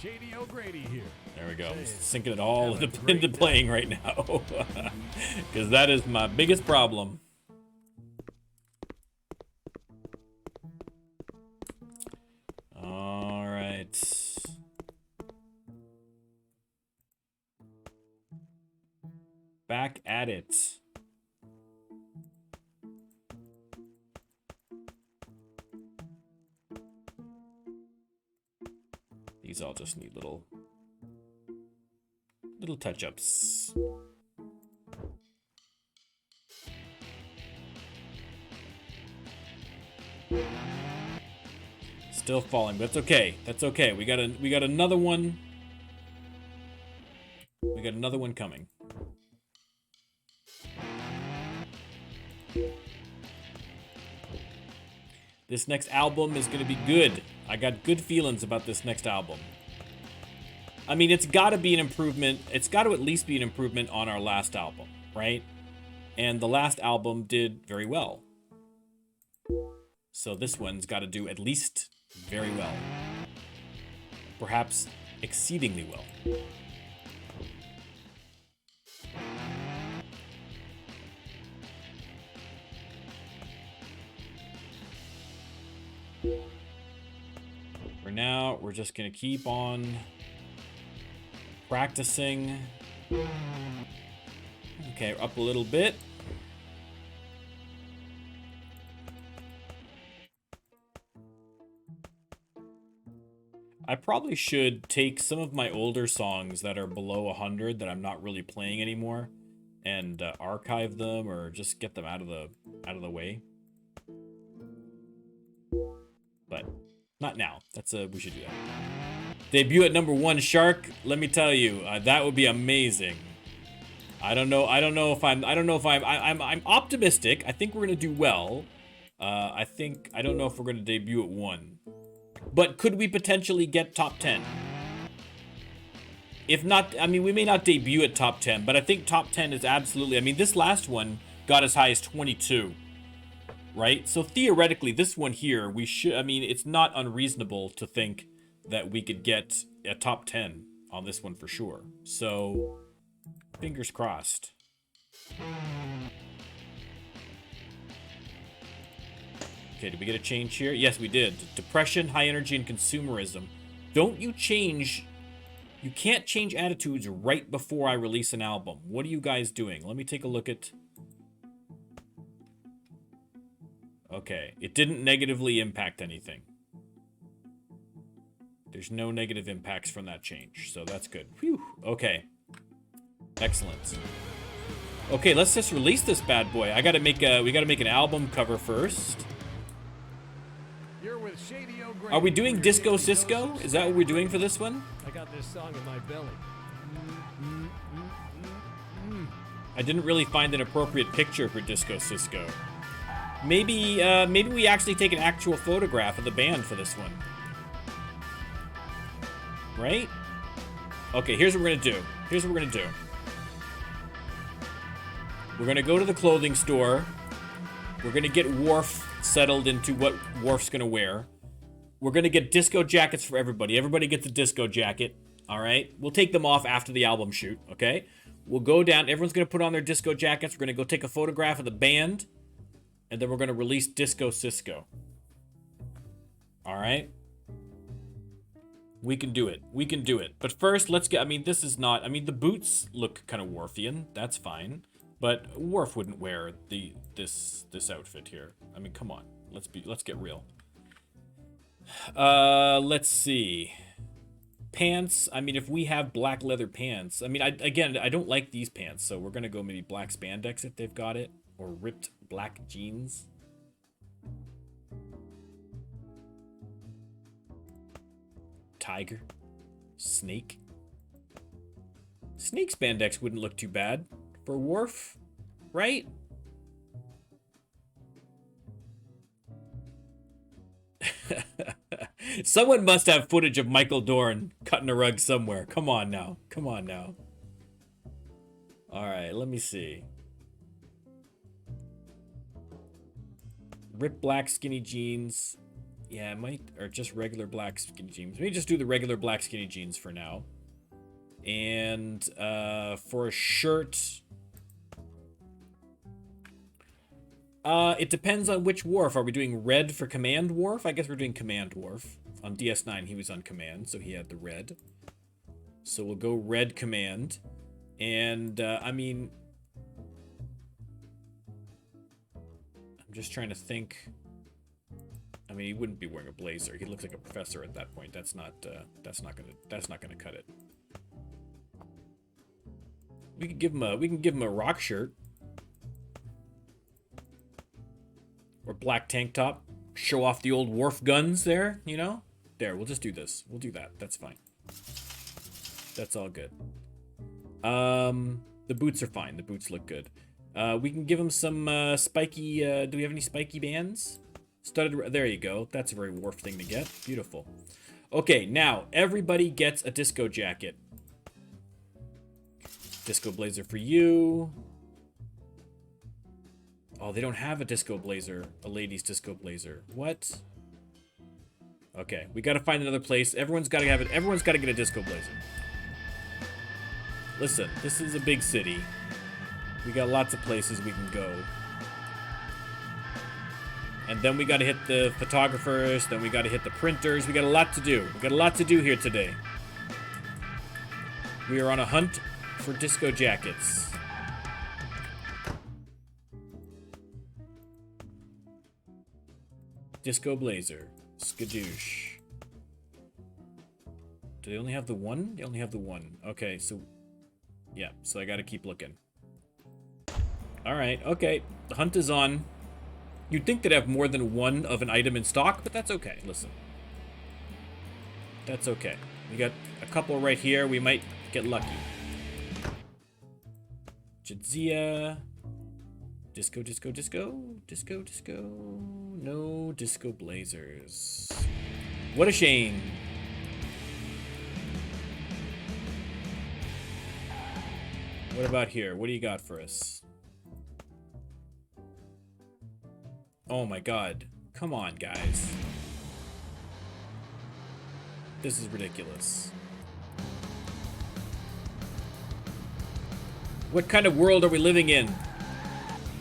Shady O'Grady here. There we go. I'm Saying, sinking it all have a into great playing right now. Because that is my biggest problem. All right. Back at it. These all just need little touch-ups. Still falling, but that's okay. That's okay. We got another one. We got another one coming. This next album is going to be good. I got good feelings about this next album. I mean, it's got to be an improvement. It's got to at least be an improvement on our last album, right? And the last album did very well. So this one's got to do at least very well. Perhaps exceedingly well. For now, we're just going to keep on practicing. Okay, up a little bit. I probably should take some of my older songs that are below 100 that I'm not really playing anymore and archive them or just get them out of the way. But not now. We should do that. Debut at #1, Shark. Let me tell you, that would be amazing. I don't know if I'm optimistic. I think we're gonna do well. I don't know if we're gonna debut at 1. But could we potentially get top 10? If not, I mean, we may not debut at top 10, but I think top 10 is absolutely, I mean, this last one got as high as 22, right? So theoretically, this one here, we should, I mean, it's not unreasonable to think that we could get a top 10 on this one for sure. So, fingers crossed. Okay, did we get a change here? Yes, we did. Depression, high energy, and consumerism. Don't you change... You can't change attitudes right before I release an album. What are you guys doing? Let me take a look at... Okay, it didn't negatively impact anything. There's no negative impacts from that change, so that's good. Whew, okay. Excellent. Okay, let's just release this bad boy. We gotta make an album cover first. Are we doing Disco Cisco? Is that what we're doing for this one? I got this song in my belly. I didn't really find an appropriate picture for Disco Cisco. Maybe we actually take an actual photograph of the band for this one. Right? Okay, here's what we're gonna do. We're gonna go to the clothing store. We're gonna get Worf settled into what Worf's gonna wear. We're gonna get disco jackets for everybody. Everybody gets a disco jacket. All right. We'll take them off after the album shoot. Okay. We'll go down. Everyone's gonna put on their disco jackets. We're gonna go take a photograph of the band, and then we're gonna release Disco Cisco. All right. We can do it. We can do it. But first, let's get. I mean, this is not. I mean, the boots look kind of Worfian. That's fine. But Worf wouldn't wear this outfit here. I mean, come on. Let's get real. Let's see. Pants. I mean, if we have black leather pants. I mean, I don't like these pants, so we're gonna go maybe black spandex if they've got it, or ripped black jeans. Tiger. Snake. Snake spandex wouldn't look too bad for Worf, right? Someone must have footage of Michael Dorn cutting a rug somewhere. Come on now. Come on now. All right, let me see. Rip black skinny jeans. Yeah, it might, or just regular black skinny jeans. Let me just do the regular black skinny jeans for now. And for a shirt, it depends on which wharf. Are we doing red for command wharf? I guess we're doing command wharf. On DS9, he was on command, so he had the red. So we'll go red command. And, I mean, I'm just trying to think. I mean, he wouldn't be wearing a blazer. He looks like a professor at that point. That's not gonna cut it. We can give him a rock shirt. Or black tank top. Show off the old wharf guns there, you know? There, we'll just do this. We'll do that. That's fine. That's all good. The boots are fine. The boots look good. We can give him some spiky, do we have any spiky bands? Studded, there you go. That's a very wharf thing to get. Beautiful. Okay, now, everybody gets a disco jacket. Disco blazer for you. Oh, they don't have a disco blazer. A ladies' disco blazer. What? Okay, we gotta find another place. Everyone's gotta have it. Everyone's gotta get a disco blazer. Listen, this is a big city. We got lots of places we can go. And then we gotta hit the photographers. Then we gotta hit the printers. We got a lot to do. We got a lot to do here today. We are on a hunt for disco jackets. Disco blazer. Skadoosh. Do they only have the one? They only have the one. Okay, so... yeah, so I gotta keep looking. Alright, okay. The hunt is on. You'd think they'd have more than one of an item in stock, but that's okay. Listen. That's okay. We got a couple right here. We might get lucky. Jadzia. Disco, disco, disco. Disco, disco. No disco blazers. What a shame. What about here? What do you got for us? Oh my god. Come on, guys. This is ridiculous. What kind of world are we living in?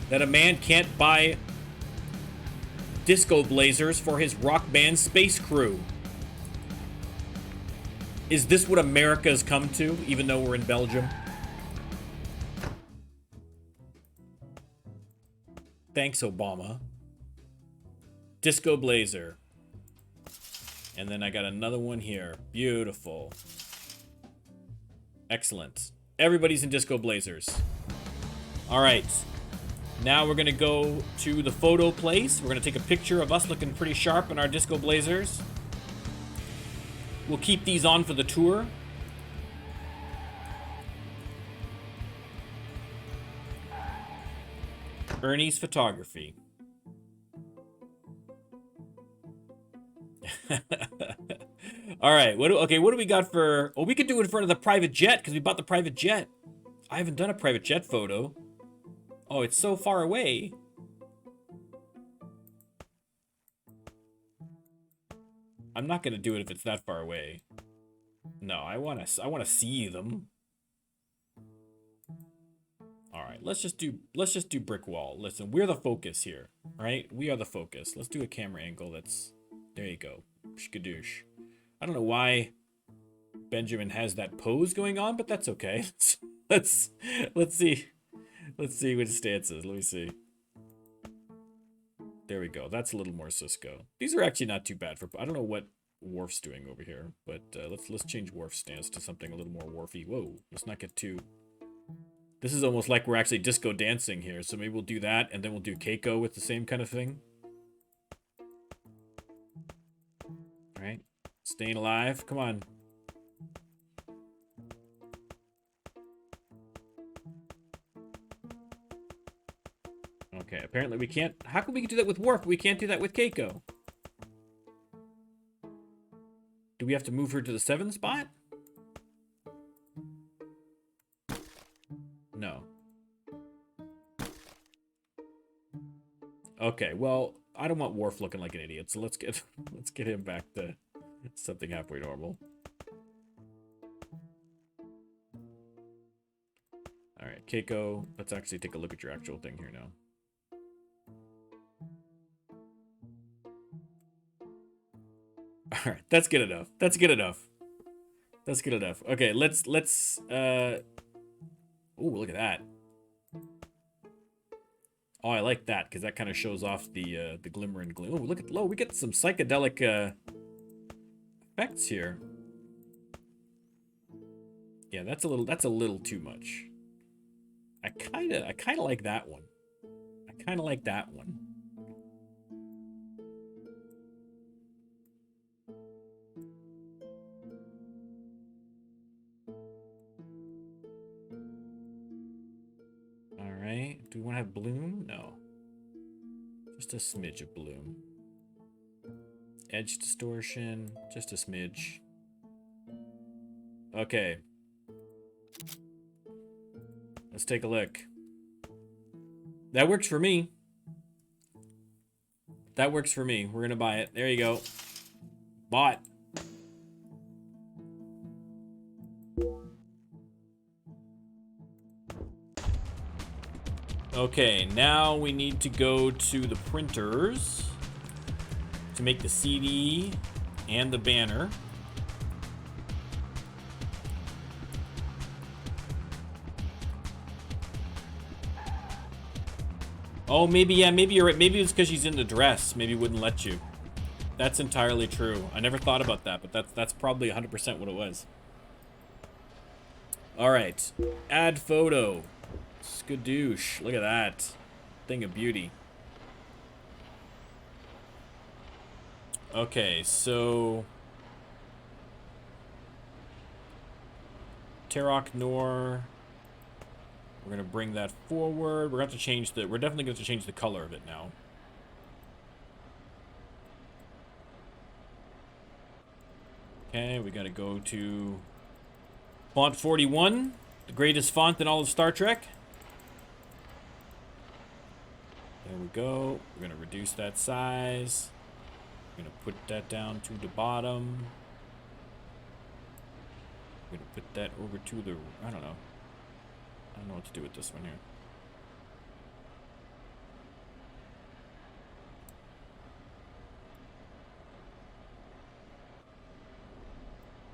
That a man can't buy disco blazers for his rock band Space Crew. Is this what America's come to, even though we're in Belgium? Thanks, Obama. Disco blazer. And then I got another one here. Beautiful. Excellent. Everybody's in disco blazers. All right. Now we're going to go to the photo place. We're going to take a picture of us looking pretty sharp in our disco blazers. We'll keep these on for the tour. Ernie's photography. All right. What do we got for... oh, we could do it in front of the private jet because we bought the private jet. I haven't done a private jet photo. Oh, it's so far away. I'm not gonna do it if it's that far away. No, I wanna see them. All right, let's just do brick wall. Listen, we're the focus here, right? We are the focus. Let's do a camera angle that's... there you go. Skadoosh. I don't know why Benjamin has that pose going on, but that's okay. Let's see. Let's see what his stance is. Let me see. There we go. That's a little more Cisco. These are actually not too bad for... I don't know what Worf's doing over here, but let's change Worf's stance to something a little more Worfy. Whoa, let's not get too... this is almost like we're actually disco dancing here, so maybe we'll do that, and then we'll do Keiko with the same kind of thing. All right. Staying alive. Come on. Okay, apparently we can't... how come we can do that with Worf, but we can't do that with Keiko? Do we have to move her to the 7 spot? No. Okay, well, I don't want Worf looking like an idiot, so let's get let's get him back to something halfway normal. All right, Keiko, let's actually take a look at your actual thing here now. All right, that's good enough. That's good enough. That's good enough. Okay, let's oh, look at that. Oh, I like that because that kind of shows off the glimmer and gleam. Oh, look at we get some psychedelic effects here. Yeah, that's a little too much. I kind of like that one. I kind of like that one. All right. Do we want to have bloom? No. Just a smidge of bloom. Edge distortion, just a smidge. Okay. Let's take a look. That works for me. That works for me. We're gonna buy it. There you go. Bought. Okay, now we need to go to the printers to make the CD and the banner. Oh, maybe, yeah, maybe you're right. Maybe it's because she's in the dress. Maybe it wouldn't let you. That's entirely true. I never thought about that, but that's probably 100% what it was. All right, add photo. Skadoosh, look at that. Thing of beauty. Okay, so Tarok Nor. We're gonna bring that forward. We're gonna have to change the. We're definitely gonna have to change the color of it now. Okay, we gotta go to font 41, the greatest font in all of Star Trek. There we go. We're gonna reduce that size. We're gonna put that down to the bottom. We're gonna put that over to the. I don't know what to do with this one here.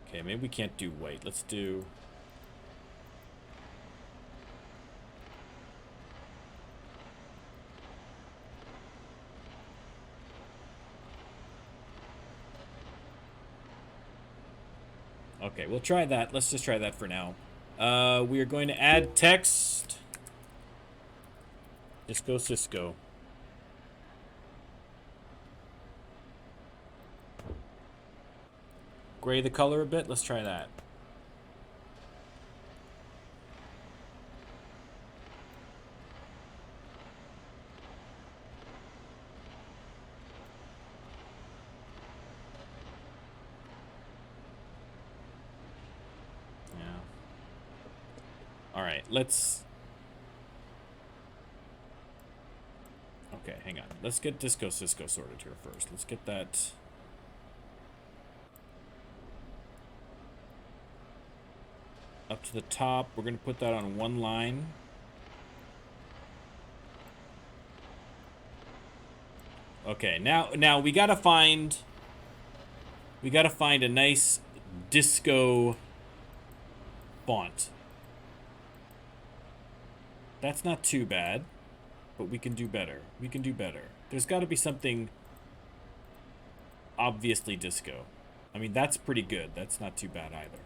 Okay, maybe we can't do white. Let's do... Okay, we'll try that. Let's just try that for now. We are going to add text. Disco Cisco. Gray the color a bit. Let's try that. Yeah. All right, let's... Okay, hang on. Let's get Disco Cisco sorted here first. Let's get that... up to the top. We're going to put that on one line. Okay, now we got to find a nice disco font. That's not too bad, but we can do better. We can do better. There's got to be something obviously disco. I mean, that's pretty good. That's not too bad either.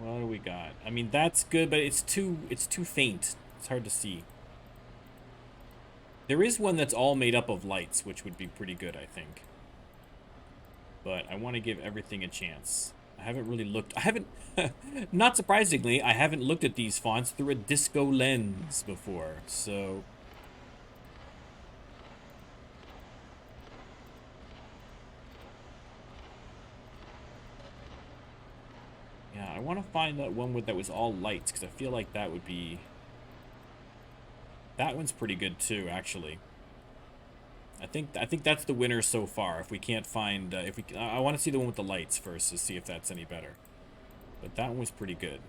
What do we got? I mean, that's good, but it's too faint. It's hard to see. There is one that's all made up of lights, which would be pretty good, I think. But I want to give everything a chance. I haven't really looked... I haven't... Not surprisingly, I haven't looked at these fonts through a disco lens before, so... I want to find that one that was all lights, because I feel like that would be... That one's pretty good too, actually. I think that's the winner so far. If we can't find, I want to see the one with the lights first to see if that's any better. But that one was pretty good.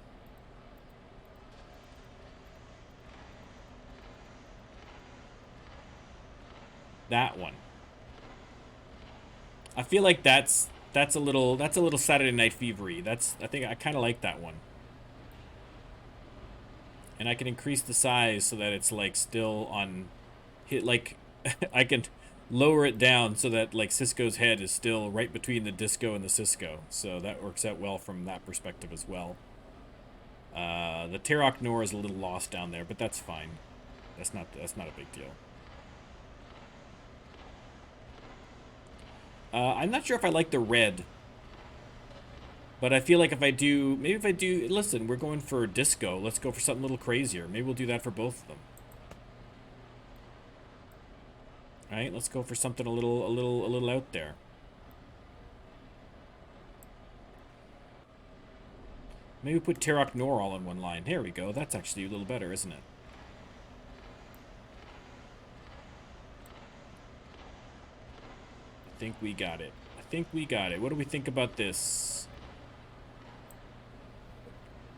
That one. I feel like that's a little Saturday Night Fever-y. I think I kind of like that one. And I can increase the size so that it's like still on hit, like I can lower it down so that like Cisco's head is still right between the disco and the Cisco. So that works out well from that perspective as well. The Tarok Nor is a little lost down there, but that's fine. That's not a big deal. I'm not sure if I like the red. But I feel like if I do, maybe if I do, listen, we're going for disco. Let's go for something a little crazier. Maybe we'll do that for both of them. All right, let's go for something a little out there. Maybe put Tarok Nor all in one line. Here we go. That's actually a little better, isn't it? I think we got it. I think we got it. What do we think about this?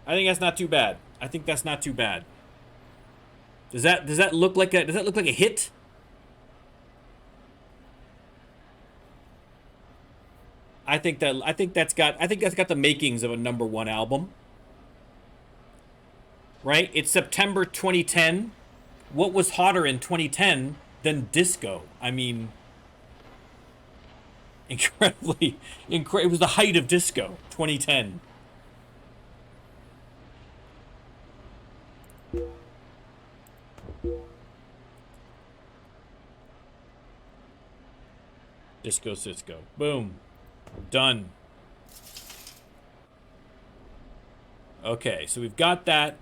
I think that's not too bad. I think that's not too bad. Does that look like a hit? I think that's got the makings of a #1 album. Right? It's September 2010. What was hotter in 2010 than disco? I mean, incredibly, it was the height of disco, 2010. Disco Cisco. Boom. Done. Okay, so we've got that.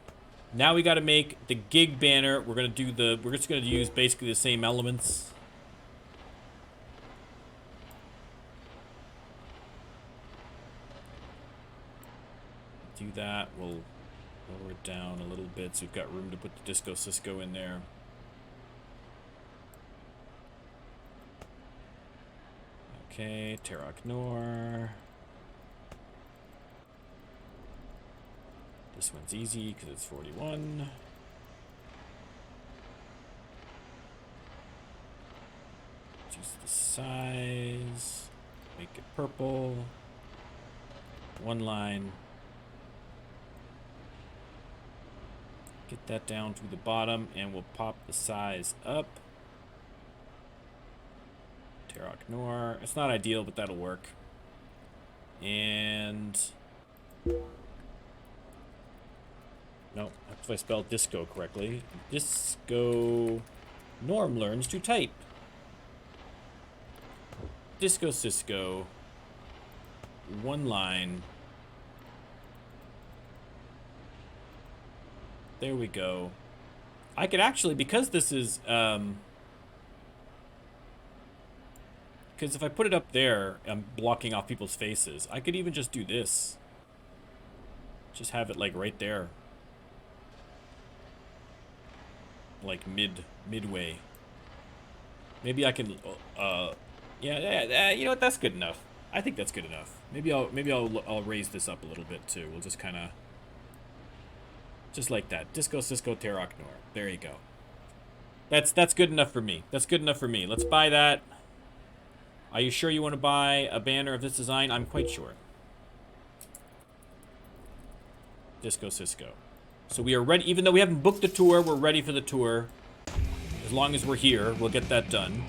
Now we got to make the gig banner. We're just gonna use basically the same elements. Do that. We'll lower it down a little bit so we've got room to put the Disco Cisco in there. Okay, Tarok Nor. This one's easy because it's 41. Choose the size. Make it purple. One line. Get that down to the bottom and we'll pop the size up. Tarok Nor. It's not ideal, but that'll work. And no, if I spelled disco correctly. Disco. Norm learns to type. Disco Cisco. One line. There we go. I could actually, because this is, because if I put it up there, I'm blocking off people's faces. I could even just do this. Just have it like right there. Like midway. Maybe I can, yeah, you know what? That's good enough. I think that's good enough. Maybe I'll raise this up a little bit too. We'll just kind of, just like that. Disco Cisco Tarok Nor. There you go. That's good enough for me. That's good enough for me. Let's buy that. Are you sure you want to buy a banner of this design? I'm quite sure. Disco Cisco. So we are ready. Even though we haven't booked the tour, we're ready for the tour. As long as we're here, we'll get that done.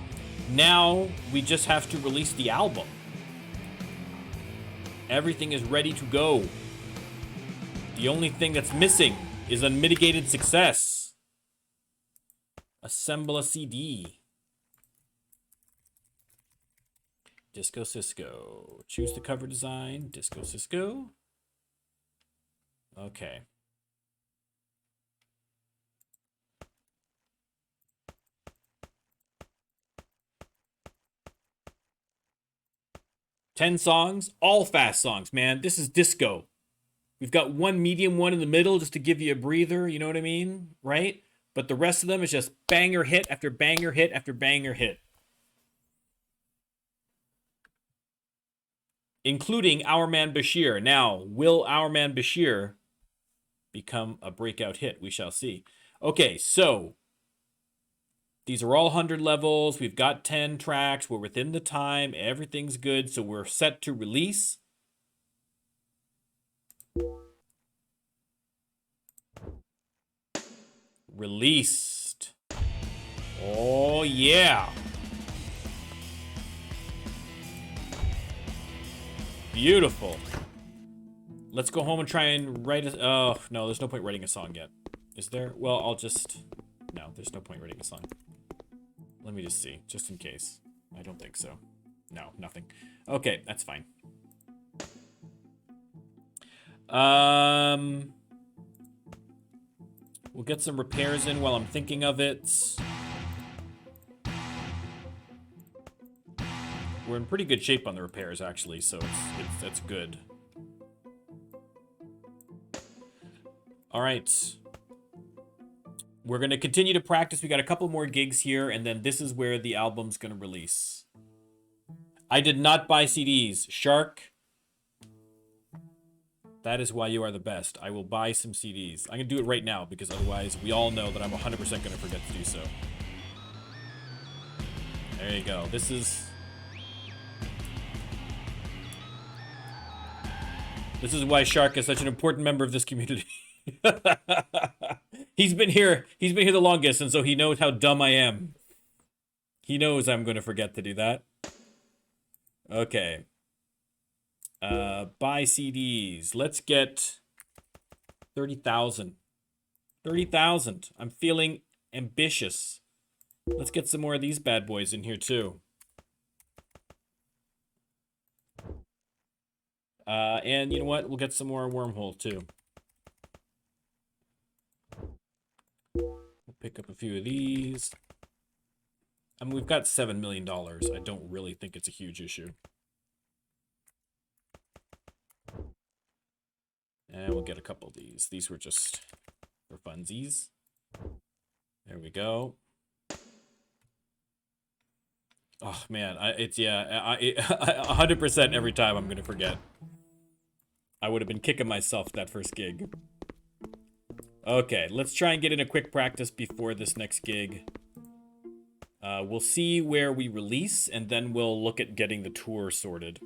Now, we just have to release the album. Everything is ready to go. The only thing that's missing is unmitigated success. Assemble a CD. Disco Cisco. Choose the cover design. Disco Cisco. Okay. Ten songs, all fast songs, man. This is disco. We've got one medium one in the middle just to give you a breather, you know what I mean? Right? But the rest of them is just banger hit after banger hit after banger hit. Including Our Man Bashir. Now, will Our Man Bashir become a breakout hit? We shall see. Okay, so these are all 100 levels. We've got 10 tracks. We're within the time. Everything's good. So we're set to release. Released. Oh, yeah. Beautiful. Let's go home and try and write a... Oh, no, there's no point writing a song yet. Is there? Well, I'll just... No, there's no point writing a song. Let me just see, just in case. I don't think so. No, nothing. Okay, that's fine. We'll get some repairs in while I'm thinking of it. We're in pretty good shape on the repairs, actually, so that's good. All right. We're going to continue to practice. We got a couple more gigs here, and then this is where the album's going to release. I did not buy CDs. Shark, that is why you are the best. I will buy some CDs. I'm going to do it right now, because otherwise we all know that I'm 100% going to forget to do so. There you go. This is why Shark is such an important member of this community. He's been here the longest, and so he knows how dumb I am. He knows I'm going to forget to do that. Okay. Buy CDs. Let's get 30,000. 30,000. I'm feeling ambitious. Let's get some more of these bad boys in here too. And you know what? We'll get some more Wormhole too. We'll pick up a few of these. I mean, we've got $7 million. I don't really think it's a huge issue. And we'll get a couple of these. These were just for funsies. There we go. Oh, man. It's 100% every time I'm going to forget. I would have been kicking myself that first gig. Okay, let's try and get in a quick practice before this next gig. We'll see where we release, and then we'll look at getting the tour sorted.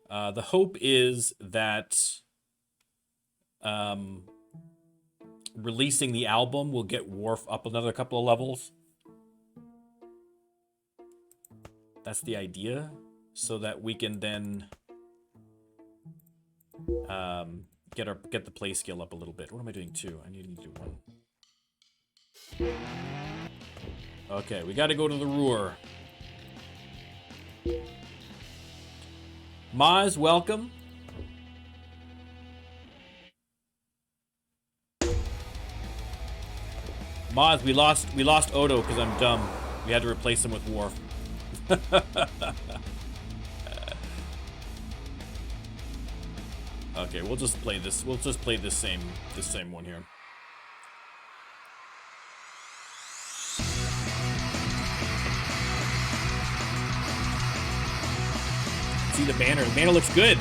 The hope is that releasing the album will get Worf up another couple of levels. That's the idea, so that we can then get the play skill up a little bit. What am I doing? 2. I need to do 1. Okay, we got to go to the Ruhr. Maz, welcome. Maz, we lost Odo because I'm dumb. We had to replace him with Worf. Okay, we'll just play this. We'll just play this same one here. See the banner. The banner looks good.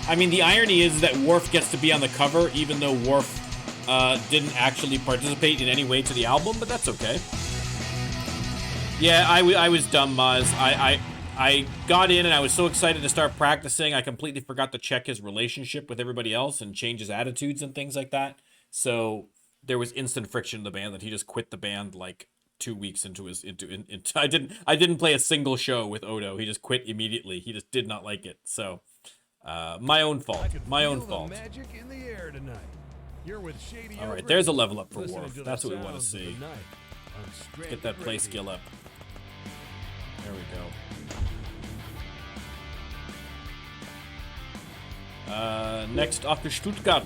I mean, the irony is that Worf gets to be on the cover, even though Worf didn't actually participate in any way to the album, but that's okay. Yeah, I was dumb, Maz. I got in and I was so excited to start practicing, I completely forgot to check his relationship with everybody else and change his attitudes and things like that. So there was instant friction in the band that he just quit the band like 2 weeks into his I didn't play a single show with Odo. He just quit immediately. He just did not like it. So my own fault. My own fault. Magic in the air tonight. You're with Shady. All right, there's a level up for Worf. That's what we want to see. Get that play skill up. There we go. Next off to Stuttgart.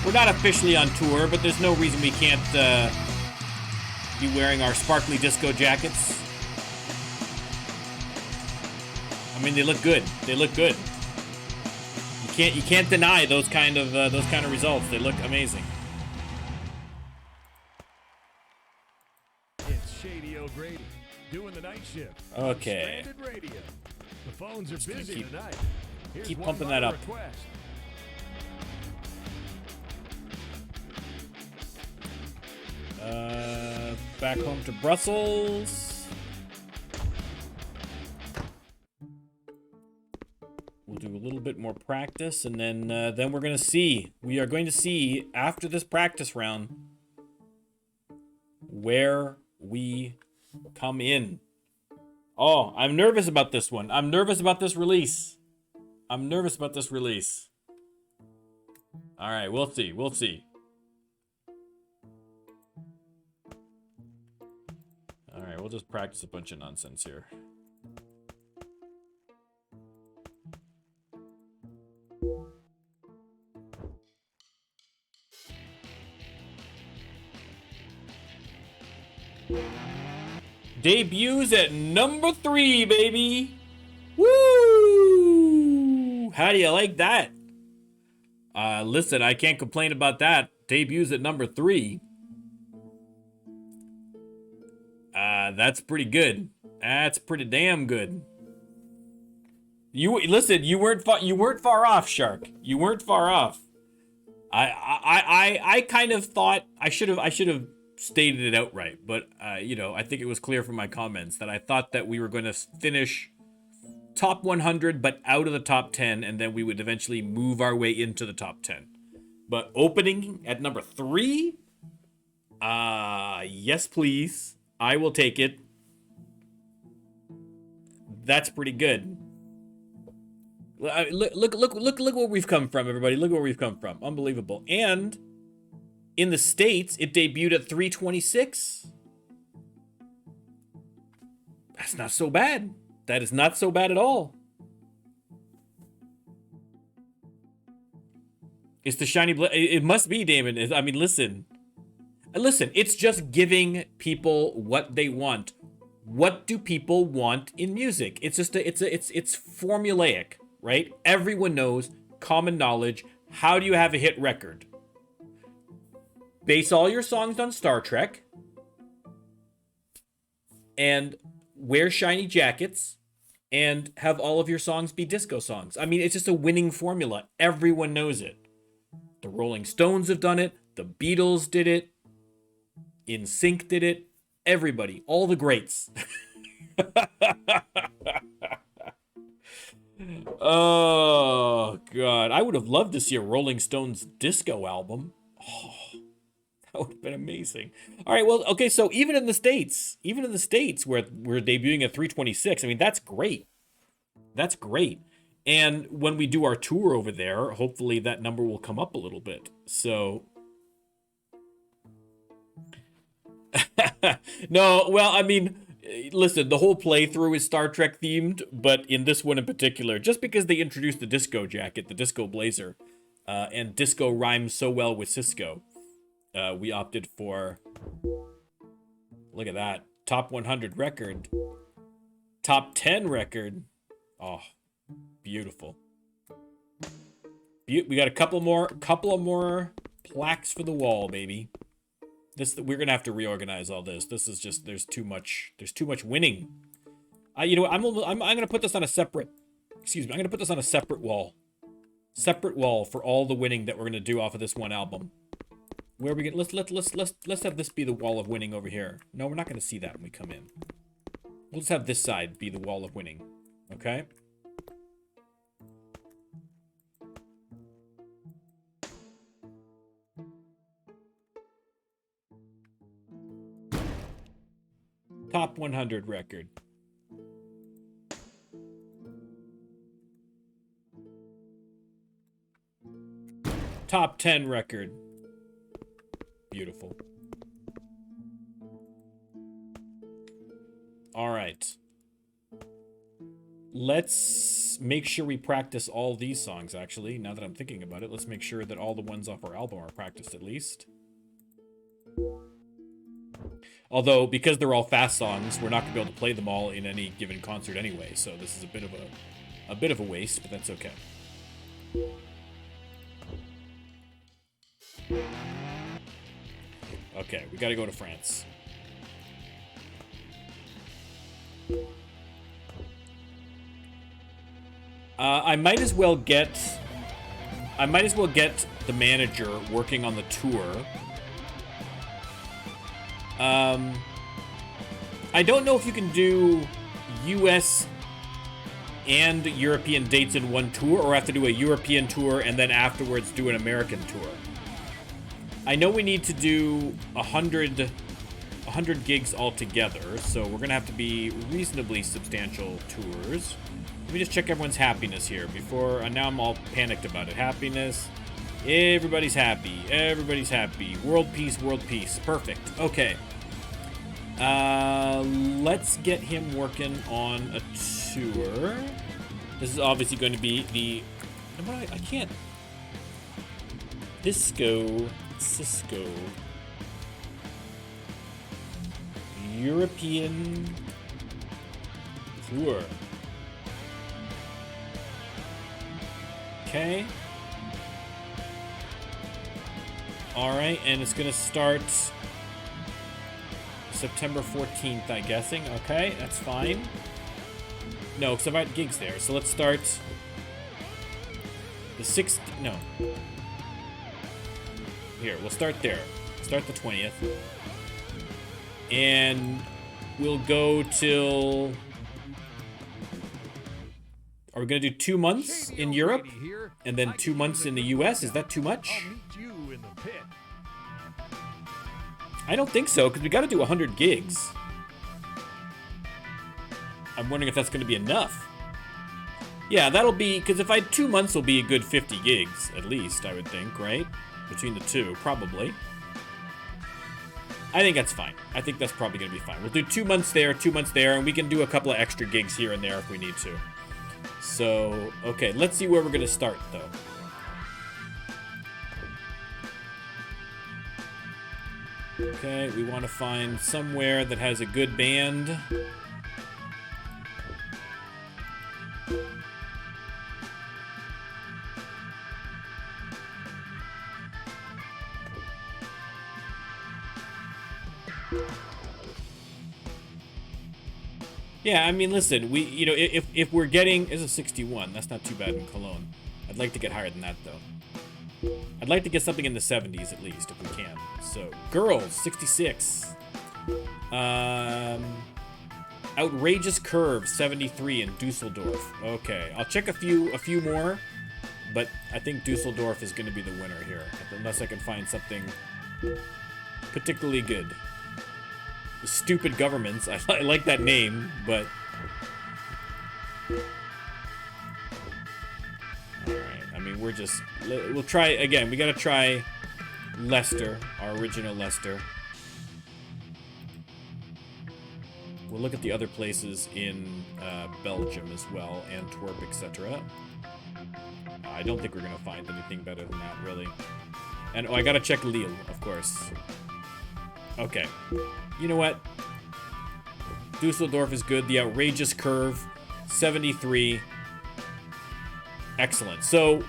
We're not officially on tour, but there's no reason we can't be wearing our sparkly disco jackets. I mean, they look good. They look good. You can't deny those kind of results. They look amazing. It's Shady O'Grady doing the night shift. Okay. Stranded Radio. The phones are busy tonight. Here's Keep one pumping that up. request. Back home to Brussels. We'll do a little bit more practice, and then we're gonna see. We are going to see after this practice round where we come in. Oh, I'm nervous about this one. I'm nervous about this release. I'm nervous about this release. All right, we'll see. We'll see. All right, we'll just practice a bunch of nonsense here. Debuts at number 3, baby. Woo! How do you like that? Listen, I can't complain about that. Debuts at number 3. That's pretty good. That's pretty damn good. You listen. You weren't far off, Shark. You weren't far off. I kind of thought I should have stated it outright, but you know, I think it was clear from my comments that I thought that we were going to finish top 100, but out of the top 10, and then we would eventually move our way into the top 10. But opening at number 3, yes, please. I will take it. That's pretty good. Look where we've come from, everybody. Look where we've come from. Unbelievable. And in the States, it debuted at 326. That's not so bad. That is not so bad at all. It's the shiny it must be, Damon. I mean, listen, it's just giving people what they want. What do people want in music? It's just it's formulaic, right? Everyone knows, common knowledge. How do you have a hit record? Base all your songs on Star Trek and wear shiny jackets and have all of your songs be disco songs. I mean, it's just a winning formula. Everyone knows it. The Rolling Stones have done it. The Beatles did it. NSYNC did it. Everybody, all the greats. Oh, God. I would have loved to see a Rolling Stones disco album. Oh, that would have been amazing. All right, well, okay, so even in the States where we're debuting at 326, I mean, that's great. That's great. And when we do our tour over there, hopefully that number will come up a little bit. So... No, well, I mean, listen, the whole playthrough is Star Trek themed, but in this one in particular, just because they introduced the disco jacket, the disco blazer, and disco rhymes so well with Cisco, we opted for, look at that, top 100 record, top 10 record. Oh, beautiful. We got a couple of more plaques for the wall, baby. We're gonna have to reorganize all this. This is just there's too much winning. You know what, I'm gonna put this on a separate. Excuse me. I'm gonna put this on a separate wall. Separate wall for all the winning that we're gonna do off of this one album. Where we get let's have this be the wall of winning over here. No, we're not gonna see that when we come in. We'll just have this side be the wall of winning. Okay. Top 100 record. Top 10 record. Beautiful. All right. Let's make sure we practice all these songs, actually. Now that I'm thinking about it, let's make sure that all the ones off our album are practiced at least. Although, because they're all fast songs, we're not going to be able to play them all in any given concert anyway, so this is a bit of a waste, but that's okay. Okay, we got to go to France. I might as well get the manager working on the tour. I don't know if you can do US and European dates in one tour, or have to do a European tour and then afterwards do an American tour. I know we need to do 100 gigs altogether, so we're gonna have to be reasonably substantial tours. Let me just check everyone's happiness here before. Now I'm all panicked about it. Happiness. Everybody's happy. Everybody's happy. World peace. World peace. Perfect. Okay. Let's get him working on a tour. This is obviously going to be the. I can't. Cisco. European tour. Okay. Alright, and it's gonna start September 14th, I'm guessing. Okay, that's fine. No, because I've got gigs there. So let's start the 6th. No. Here, we'll start there. Start the 20th. And we'll go till. Are we going to do 2 months in Europe and then 2 months in the US? Is that too much? I don't think so, because we got to do 100 gigs. I'm wondering if that's going to be enough. Yeah, that'll be, because if I had 2 months, will be a good 50 gigs, at least, I would think, right? Between the two, probably. I think that's fine. I think that's probably going to be fine. We'll do 2 months there, 2 months there, and we can do a couple of extra gigs here and there if we need to. So, okay, let's see where we're going to start, though. Okay, we want to find somewhere that has a good band. Yeah, I mean, listen, if we're getting, it's a 61, that's not too bad in Cologne. I'd like to get higher than that, though. I'd like to get something in the 70s at least, if we can. So, girls, 66. Outrageous Curve, 73 in Dusseldorf. Okay, I'll check a few more, but I think Dusseldorf is going to be the winner here, unless I can find something particularly good. Stupid Governments. I like that name, but alright, I mean, we'll try again. We gotta try Leicester, our original Leicester. We'll look at the other places in Belgium as well, Antwerp, etc. I don't think we're gonna find anything better than that, really. And I gotta check Lille, of course. Okay. You know what? Dusseldorf is good. The Outrageous Curve, 73. Excellent. So,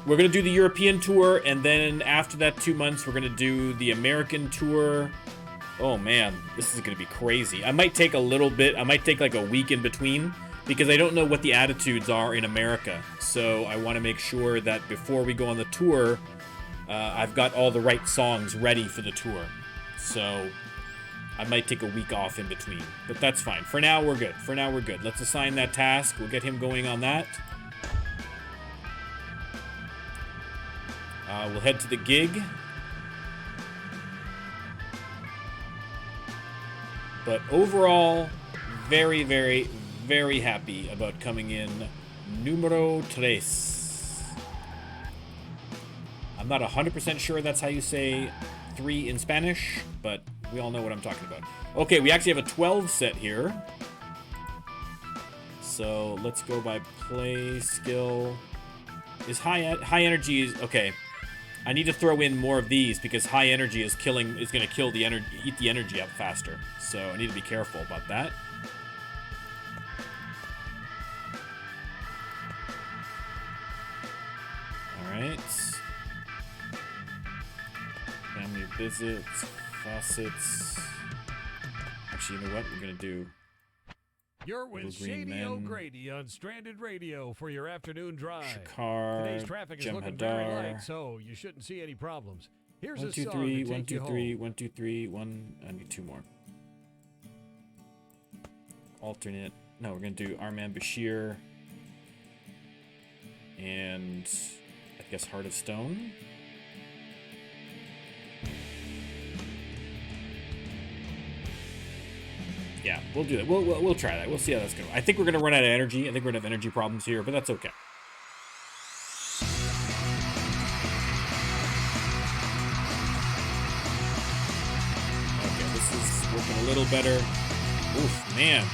we're going to do the European tour, and then after that 2 months, we're going to do the American tour. Oh, man. This is going to be crazy. I might take a little bit. I might take like a week in between, because I don't know what the attitudes are in America. So, I want to make sure that before we go on the tour, I've got all the right songs ready for the tour. So, I might take a week off in between, but that's fine. For now, we're good. For now, we're good. Let's assign that task. We'll get him going on that. We'll head to the gig. But overall, very, very, very happy about coming in numero tres. I'm not 100% sure that's how you say 3 in Spanish, but we all know what I'm talking about. Okay, we actually have a 12 set here. So let's go by play skill. Is high energy is okay. I need to throw in more of these because high energy is gonna kill the energy, eat the energy up faster. So I need to be careful about that. All right. Family visits, faucets. Actually, you know what? We're gonna do. You're with Shady O'Grady on Stranded Radio for your afternoon drive. Shakar, Today's traffic is looking very light, so you shouldn't see any problems. Here's a song to take you home. 1, 2, 3, 1. I need 2 more. Alternate. No, we're gonna do Arman Bashir and I guess Heart of Stone. Yeah, we'll do that. We'll try that. We'll see how that's going. I think we're gonna run out of energy. I think we're gonna have energy problems here, but that's okay. Okay, this is working a little better. Oof, man.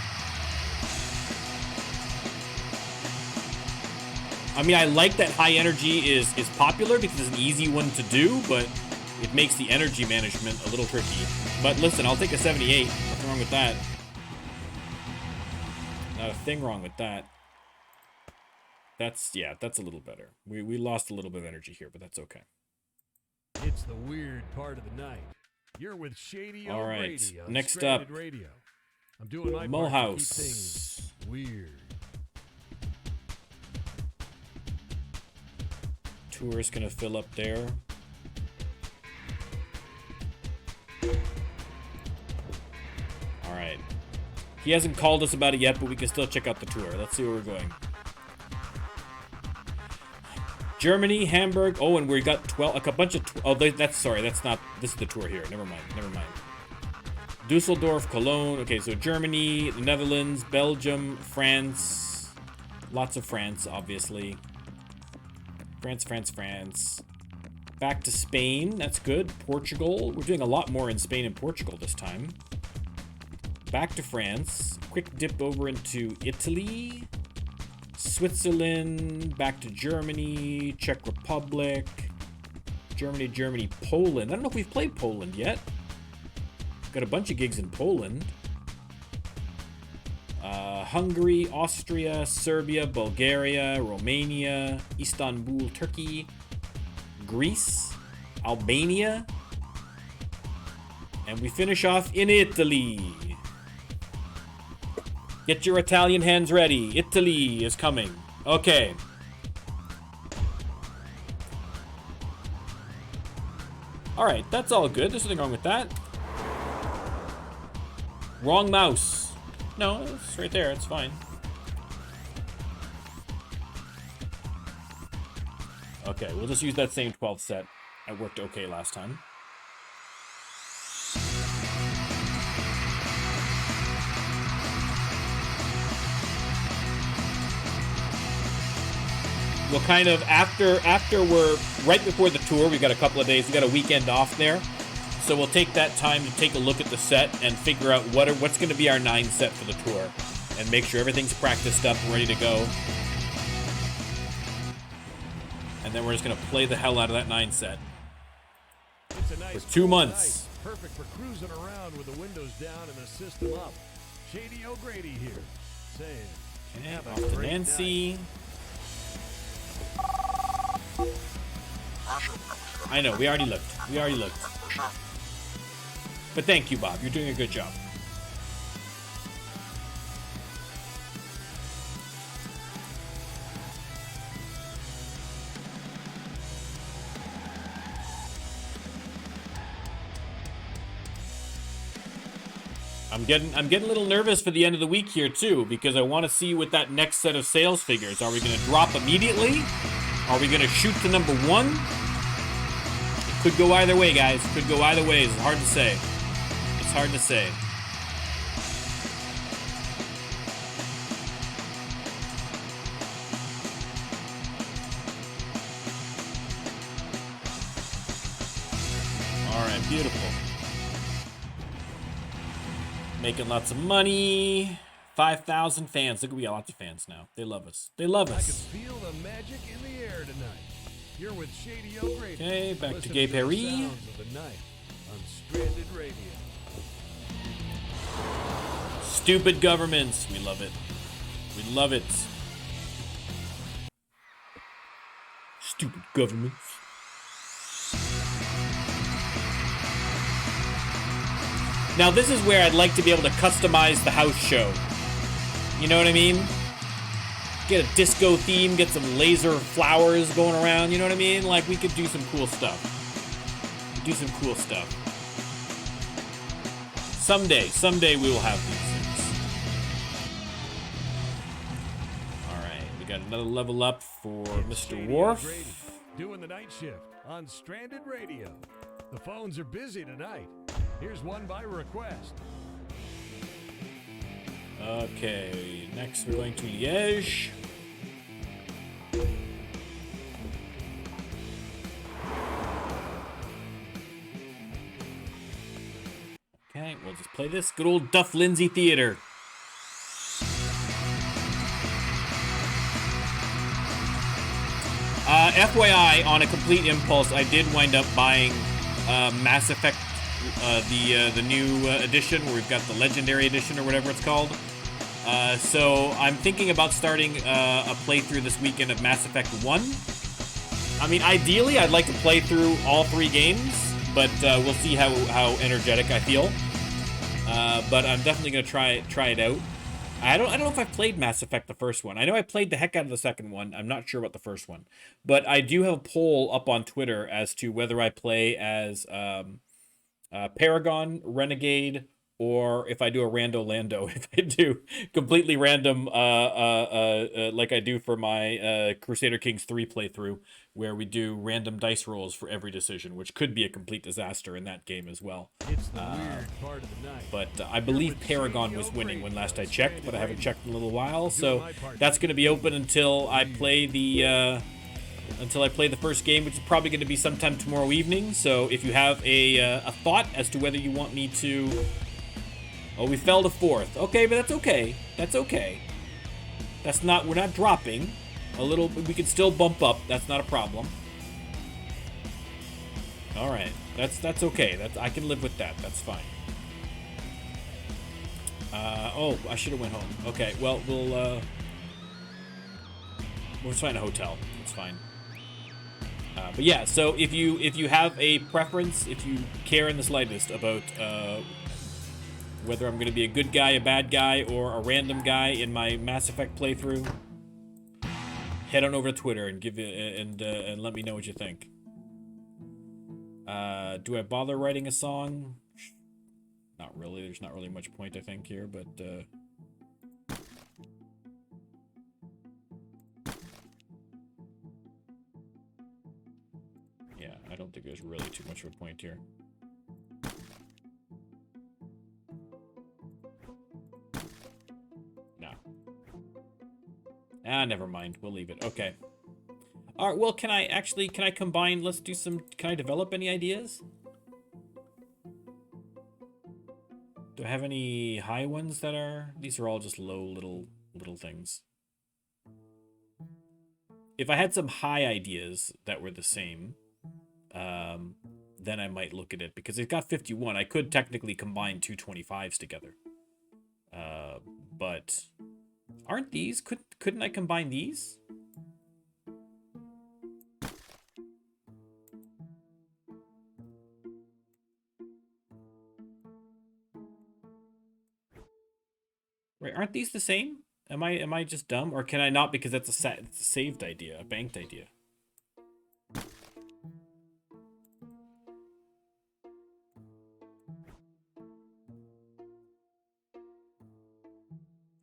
I mean, I like that high energy is popular because it's an easy one to do, but it makes the energy management a little tricky. But listen, I'll take a 78. Nothing wrong with that. Not a thing wrong with that. That's a little better. We lost a little bit of energy here, but that's okay. It's the weird part of the night. You're with Shady All right, O'Grady on next Stranded up, Radio. I'm doing my part to keep Mulhouse. things weird. Tourist gonna fill up there. All right. He hasn't called us about it yet, but we can still check out the tour. Let's see where we're going. Germany, Hamburg. Oh, and we got 12. A bunch of. That's not. This is the tour here. Never mind. Dusseldorf, Cologne. Okay, so Germany, the Netherlands, Belgium, France. Lots of France, obviously. France. Back to Spain. That's good. Portugal. We're doing a lot more in Spain and Portugal this time. Back to France. Quick dip over into Italy. Switzerland. Back to Germany. Czech Republic. Germany, Poland. I don't know if we've played Poland yet. Got a bunch of gigs in Poland. Hungary, Austria, Serbia, Bulgaria, Romania, Istanbul, Turkey, Greece, Albania, and we finish off in Italy. Get your Italian hands ready. Italy is coming. Okay. All right, that's all good. There's nothing wrong with that. Wrong mouse. No, it's right there. It's fine. Okay, we'll just use that same 12 set. It worked okay last time. We'll kind of, after we're right before the tour, we've got a couple of days, we got a weekend off there. So we'll take that time to take a look at the set and figure out what's going to be our 9 set for the tour. And make sure everything's practiced up, ready to go. And then we're just going to play the hell out of that 9 set. It's a nice for 2 months. Night. Perfect for cruising around with the windows down and the system up. Shady O'Grady here, saying, Okay, have a off to great Nancy. night. I know, we already looked. But thank you, Bob. You're doing a good job. I'm getting a little nervous for the end of the week here too, because I want to see what that next set of sales figures. Are we going to drop immediately? Are we going to shoot to number 1? It could go either way, guys. It could go either way. It's hard to say. It's hard to say. All right, beautiful. Making lots of money. 5,000 fans. Look, we got lots of fans now. They love us. They love I can us. feel the magic in the air tonight. You're with Shady O'Grady. Okay, back to Listen Gay the Perry. sounds of the night on Stranded Radio. Stupid governments. We love it. We love it. Stupid governments. Now this is where I'd like to be able to customize the house show. You know what I mean? Get a disco theme, get some laser flowers going around, you know what I mean? Like, we could do some cool stuff. Do some cool stuff. Someday we will have these things. Alright, we got another level up for Mr. Shady Worf. O'Grady, doing the night shift on Stranded Radio. The phones are busy tonight. Here's one by request. Okay, next we're going to Liège. Okay, we'll just play this. Good old Duff Lindsay Theater. FYI, on a complete impulse, I did wind up buying Mass Effect, the new edition, where we've got the Legendary Edition or whatever it's called. So I'm thinking about starting a playthrough this weekend of Mass Effect 1. I mean, ideally, I'd like to play through all 3 games, but we'll see how energetic I feel. But I'm definitely gonna try it out. I don't know if I've played Mass Effect the first one. I know I played the heck out of the second one. I'm not sure about the first one, but I do have a poll up on Twitter as to whether I play as Paragon, Renegade, or if I do a Rando Lando. If I do completely random, like I do for my Crusader Kings 3 playthrough, where we do random dice rolls for every decision, which could be a complete disaster in that game as well. It's the weird part of the night. But I believe Paragon was winning when last I checked, but I haven't checked in a little while, so that's going to be open until I play the first game, which is probably going to be sometime tomorrow evening. So if you have a thought as to whether you want me to... Oh, we fell to 4th. Okay, but that's okay. That's okay. That's not... We're not dropping. A little... We can still bump up. That's not a problem. Alright. That's okay. I can live with that. That's fine. Oh, I should have went home. Okay, well, we'll just find a hotel. It's fine. But yeah, so if you have a preference, if you care in the slightest about whether I'm going to be a good guy, a bad guy, or a random guy in my Mass Effect playthrough, head on over to Twitter and and let me know what you think. Do I bother writing a song? Not really. There's not really much point, I think, here, but yeah, I don't think there's really too much of a point here. No. Never mind. We'll leave it. Okay. All right, well, can I combine, let's do some, can I develop any ideas? Do I have any high ones that are, these are all just low little things. If I had some high ideas that were the same, then I might look at it, because it's got 51. I could technically combine two 25s together. But aren't these, couldn't I combine these? Right, aren't these the same? Am I just dumb, or can I not, because that's it's a saved idea, a banked idea?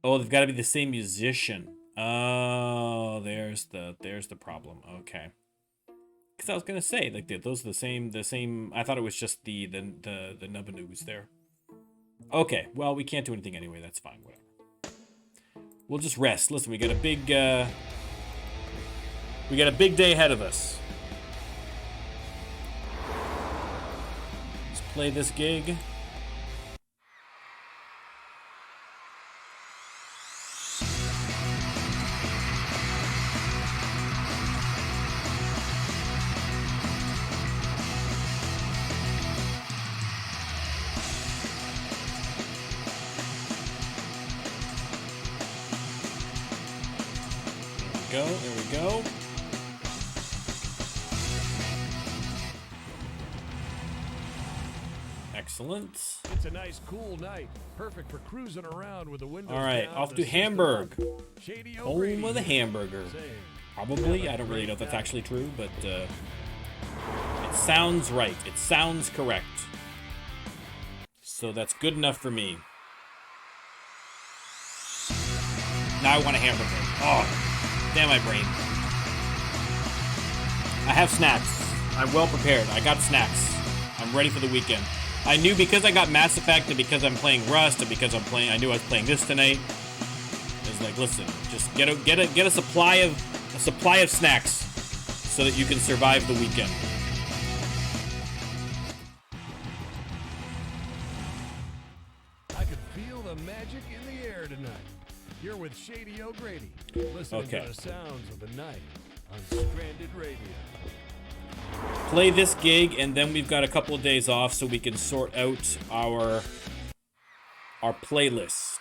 Oh, they've got to be the same musician. Oh, there's the problem. Okay. Because I was gonna say, like, those are the same. I thought it was just the Nubanoos there. Okay, well, we can't do anything anyway. That's fine. Whatever. We'll just rest. Listen, we got a big day ahead of us. Let's play this gig. go. There we go. Excellent. It's a nice, cool night. Perfect for cruising around with the windows All right, down off and to the system Hamburg. up. Shady Home O'Grady of the here. hamburger. Saying, Probably. have a I don't really great know if that's night. actually true, but it sounds right. It sounds correct. So that's good enough for me. Now I want a hamburger. Oh, damn my brain. I have snacks. I'm well prepared. I got snacks. I'm ready for the weekend. I knew because I got Mass Effect and because I'm playing Rust and because I knew I was playing this tonight. It's like, listen, just get a supply of snacks so that you can survive the weekend. I could feel the magic in the air tonight. You're with Shady O'Grady, listening Okay. to the sounds of the night on Stranded Radio. Play this gig, and then we've got a couple of days off so we can sort out our playlist.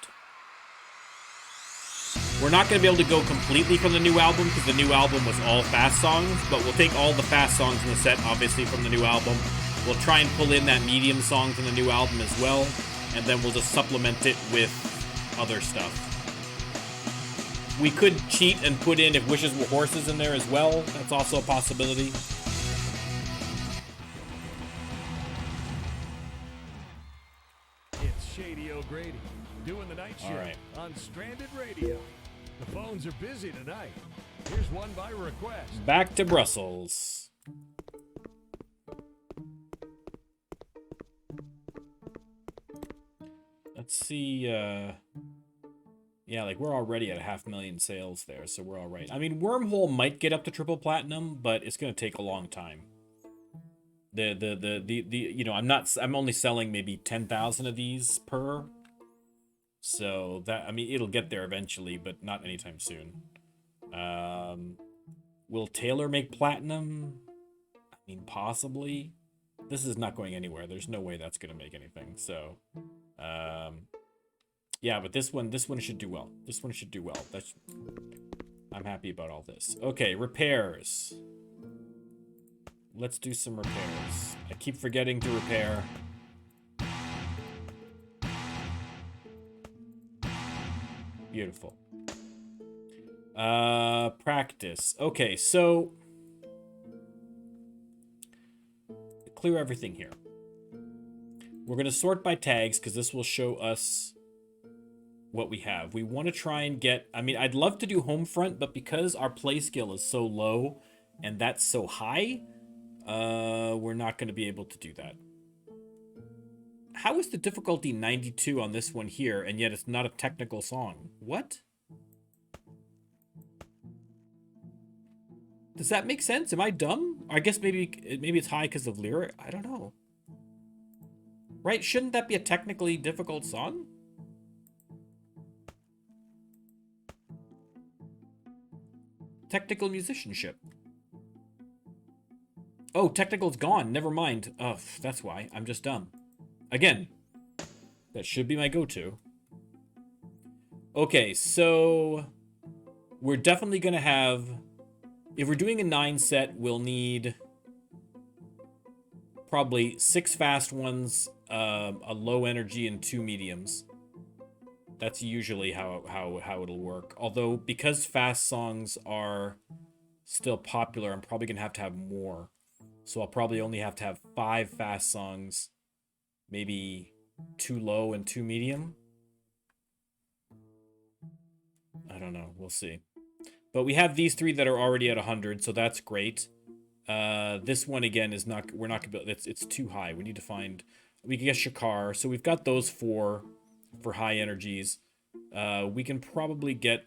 We're not going to be able to go completely from the new album because the new album was all fast songs, but we'll take all the fast songs in the set, obviously, from the new album. We'll try and pull in that medium song from the new album as well, and then we'll just supplement it with other stuff. We could cheat and put in If Wishes Were Horses in there as well. That's also a possibility. It's Shady O'Grady doing the night shift All right. on Stranded Radio. The phones are busy tonight. Here's one by request. Back to Brussels. Let's see, yeah, like we're already at 500,000 sales there, so we're all right. I mean, Wormhole might get up to triple platinum, but it's going to take a long time. You know, I'm only selling maybe 10,000 of these per. So that, I mean, it'll get there eventually, but not anytime soon. Will Taylor make platinum? I mean, possibly. This is not going anywhere. There's no way that's going to make anything. So, yeah, but this one should do well. This one should do well. I'm happy about all this. Okay, repairs. Let's do some repairs. I keep forgetting to repair. Beautiful. Practice. Okay, so clear everything here. We're going to sort by tags because this will show us what we have. We want to try and get, I mean, I'd love to do Homefront, but because our play skill is so low and that's so high, we're not going to be able to do that. How is the difficulty 92 on this one here, and yet it's not a technical song? What? Does that make sense? Am I dumb? I guess maybe it's high because of lyric. I don't know. Right? Shouldn't that be a technically difficult song? Technical musicianship. Oh, technical's gone. Never mind. Oh, that's why. I'm just dumb. Again, that should be my go-to. Okay, so we're definitely going to have... If we're doing a 9 set, we'll need probably 6 fast ones, a low energy, and 2 mediums. That's usually how it'll work. Although, because fast songs are still popular, I'm probably going to have more. So I'll probably only have to have 5 fast songs, maybe 2 low and 2 medium. I don't know. We'll see. But we have these 3 that are already at 100, so that's great. This one, again, is not... We're not going to... It's too high. We need to find... We can get Shakar. So we've got those 4 for high energies. We can probably get...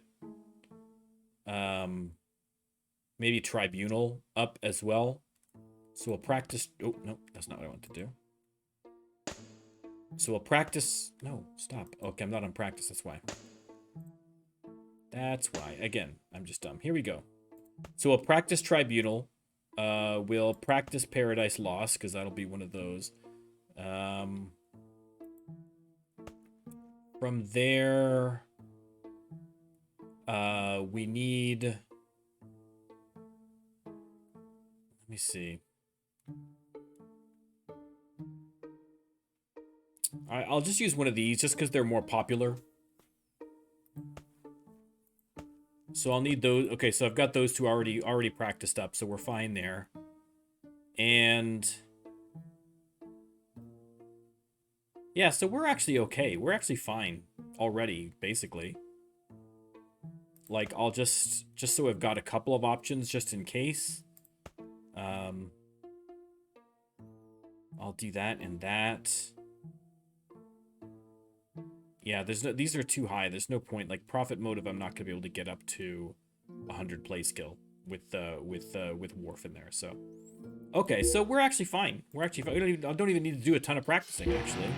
maybe Tribunal up as well. So we'll practice... Oh, no. That's not what I want to do. So we'll practice... No, stop. Okay, I'm not on practice. That's why. That's why. Again, I'm just dumb. Here we go. So we'll practice Tribunal. We'll practice Paradise Lost, because that'll be one of those. From there, we need me see. I'll just use one of these just because they're more popular. So I'll need those. Okay, so I've got those two already practiced up, so we're fine there. And yeah, so we're actually okay. We're actually fine already, basically. Like, I'll just so I've got a couple of options just in case. I'll do that and that. Yeah, these are too high. There's no point. Like, profit motive, I'm not gonna be able to get up to 100 play skill with Worf in there. So, okay, so we're actually fine. We're actually fine. I don't even need to do a ton of practicing, actually.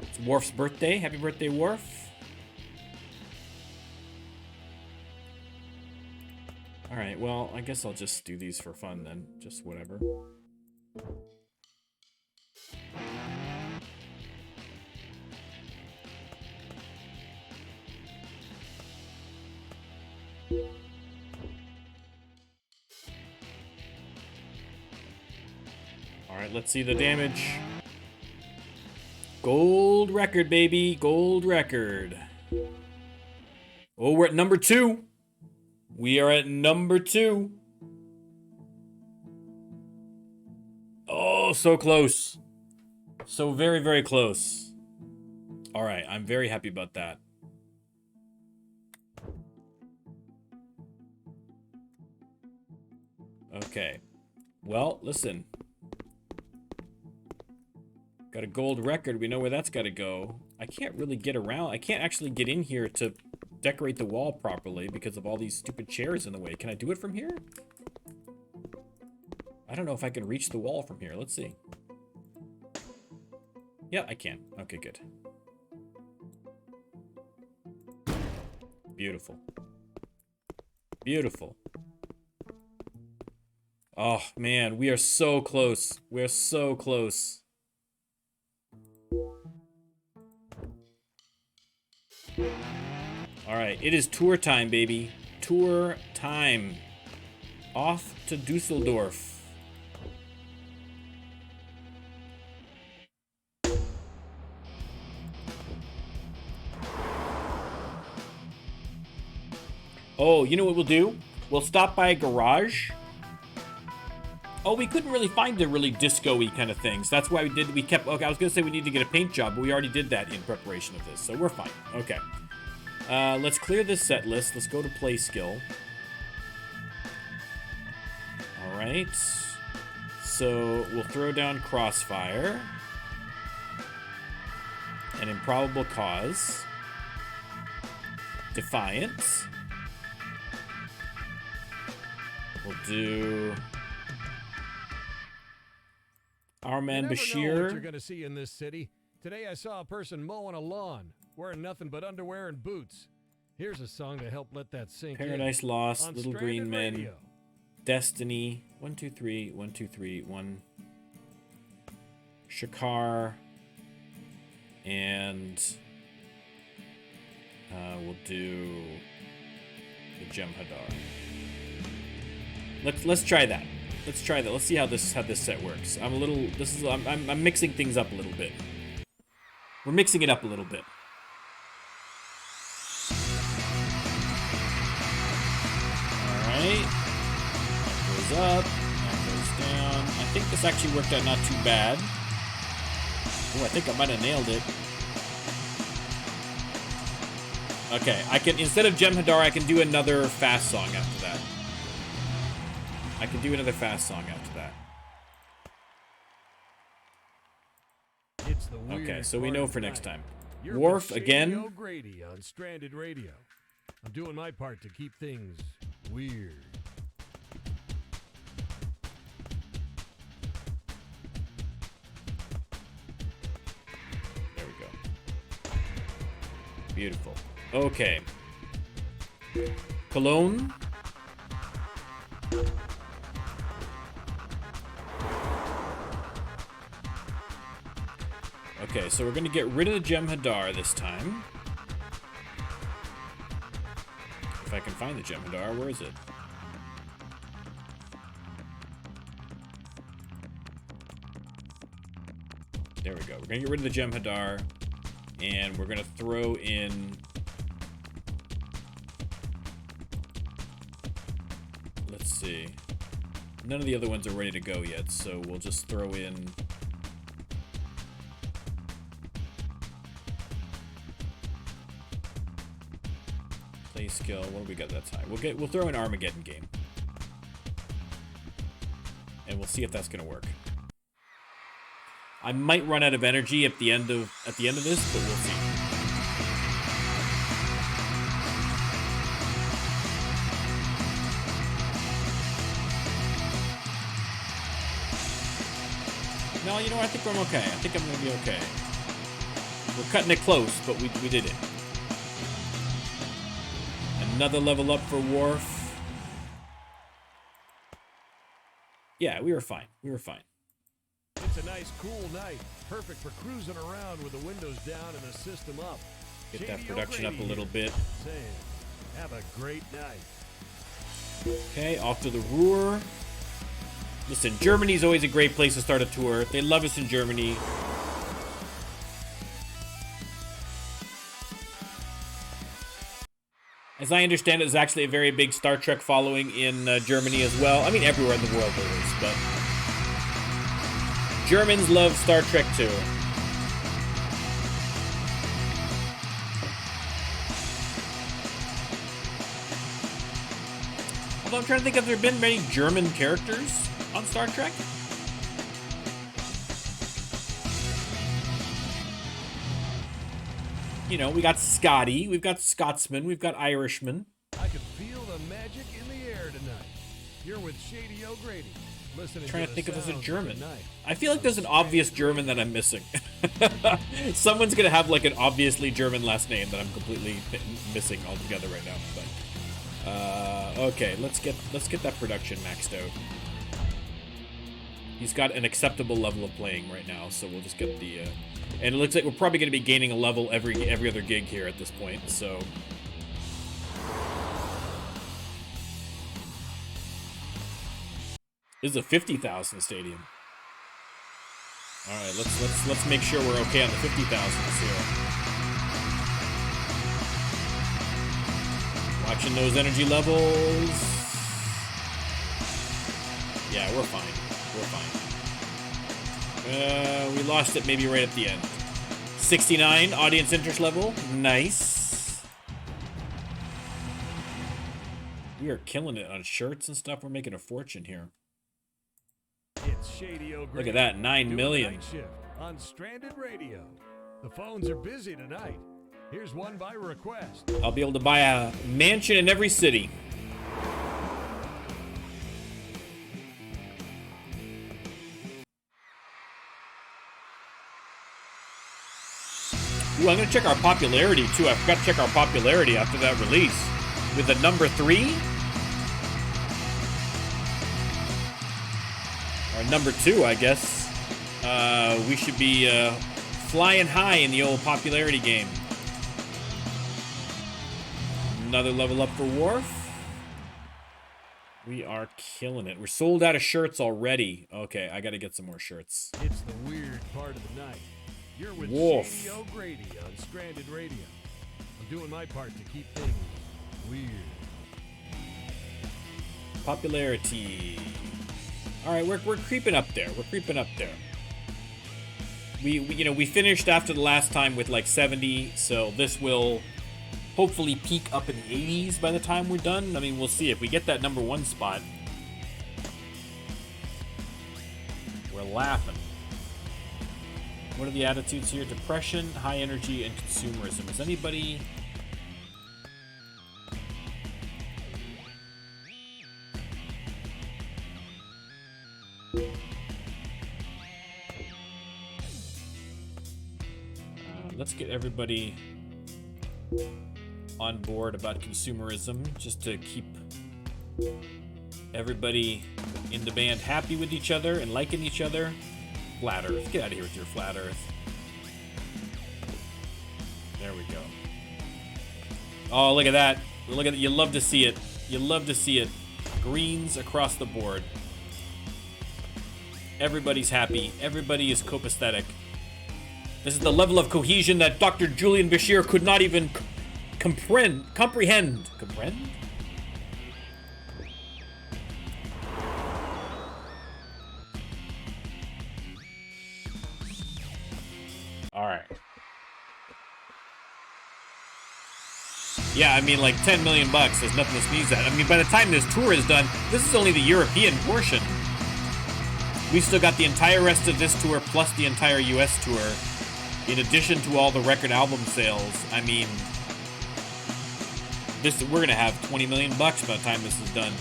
It's Worf's birthday. Happy birthday, Worf. All right, well, I guess I'll just do these for fun then. Just whatever. All right, let's see the damage. Gold record, baby. Gold record. Oh, we're at number 2. We are at number 2. Oh, so close. So very, very close. All right, I'm very happy about that. Okay. Well, listen. Got a gold record. We know where that's got to go. I can't really get around. I can't actually get in here to decorate the wall properly because of all these stupid chairs in the way. Can I do it from here? I don't know if I can reach the wall from here. Let's see. Yeah, I can. Okay, good. Beautiful. Beautiful. Oh, man, we are so close. We're so close. All right, it is tour time, baby. Tour time. Off to Dusseldorf. Oh, you know what we'll do? We'll stop by a garage. Oh, we couldn't really find the really disco-y kind of things. That's why we kept, okay, I was gonna say we need to get a paint job, but we already did that in preparation of this, so we're fine. Okay. Let's clear this set list. Let's go to play skill. All right. So we'll throw down Crossfire. An Improbable Cause. Defiance. We'll do our man Bashir. You never know what you're gonna see in this city. Today I saw a person mowing a lawn, wearing nothing but underwear and boots. Here's a song to help let that sink in. Paradise Lost, On Little Stranded Green Men, Radio. Destiny, 1, 2, 3, 1, 2, 3, 1. Shakar, and we'll do the Jem'Hadar. Let's try that. Let's try that. Let's see how this set works. I'm mixing things up a little bit. We're mixing it up a little bit. Alright. That goes up. That goes down. I think this actually worked out not too bad. Oh, I think I might have nailed it. Okay, I can, instead of Jem'Hadar, I can do another fast song after that. I can do another fast song after that. It's the weird Okay, so we part know of for the next night. time. You're Worf with again. Shady O'Grady on Stranded Radio. I'm doing my part to keep things weird. There we go. Beautiful. Okay. Cologne. Okay, so we're going to get rid of the Jem'Hadar this time. If I can find the Jem'Hadar, where is it? There we go. We're gonna get rid of the Jem'Hadar, and we're gonna throw in. Let's see. None of the other ones are ready to go yet, so we'll just throw in. Play skill. What do we got that time? We'll throw in Armageddon game, and we'll see if that's gonna work. I might run out of energy at the end of this, but we'll see. No, you know what? I think I'm okay. I think I'm gonna be okay. We're cutting it close, but we did it. Another level up for Worf. Yeah, we were fine. We were fine. It's a nice, cool night. Perfect for cruising around with the windows down and the system up. Get that production up a little bit. Saying, have a great night. Okay, off to the Ruhr. Listen, Germany's always a great place to start a tour. They love us in Germany. As I understand it, there's actually a very big Star Trek following in Germany as well. I mean, everywhere in the world there is, but Germans love Star Trek too. Although I'm trying to think, have there been many German characters on Star Trek? You know, we got Scotty, we've got Scotsman, we've got Irishman. I can feel the magic in the air tonight. You're with Shady O'Grady. Listening Trying to think of as a German. Night. I feel like there's an obvious German that I'm missing. Someone's gonna have like an obviously German last name that I'm completely missing altogether right now. But okay, let's get that production maxed out. He's got an acceptable level of playing right now, so we'll just get the. And it looks like we're probably going to be gaining a level every other gig here at this point. So. This is a 50,000 stadium. All right, let's make sure we're okay on the 50,000s here. Watching those energy levels. Yeah, we're fine. We're fine. We lost it maybe right at the end. 69 audience interest level. Nice. We are killing it on shirts and stuff. We're making a fortune here. It's Shady O'Grady. Look at that, 9 million. Night shift on Stranded Radio. The phones are busy tonight. Here's one by request. I'll be able to buy a mansion in every city. Ooh, I'm going to check our popularity, too. I forgot to check our popularity after that release. With the number 3? Or number 2, I guess. We should be flying high in the old popularity game. Another level up for Worf. We are killing it. We're sold out of shirts already. Okay, I got to get some more shirts. It's the weird part of the night. You're with Wolf. Shady O'Grady on Stranded Radio. I'm doing my part to keep things weird. Popularity. All right, we're creeping up there. We're creeping up there. We finished after the last time with like 70, so this will hopefully peak up in the 80s by the time we're done. I mean, we'll see if we get that number 1 spot. We're laughing. What are the attitudes here? Depression, high energy, and consumerism. Is anybody... let's get everybody on board about consumerism, just to keep everybody in the band happy with each other and liking each other. Flat Earth. Get out of here with your Flat Earth. There we go. Oh, look at that. Look at it. You love to see it. You love to see it. Greens across the board. Everybody's happy. Everybody is copacetic. This is the level of cohesion that Dr. Julian Bashir could not even comprehend. Comprehend? All right. Yeah, I mean, like 10 million bucks. There's nothing to sneeze at. I mean, by the time this tour is done, this is only the European portion. We've still got the entire rest of this tour plus the entire US tour, in addition to all the record album sales. I mean, we're gonna have 20 million bucks by the time this is done.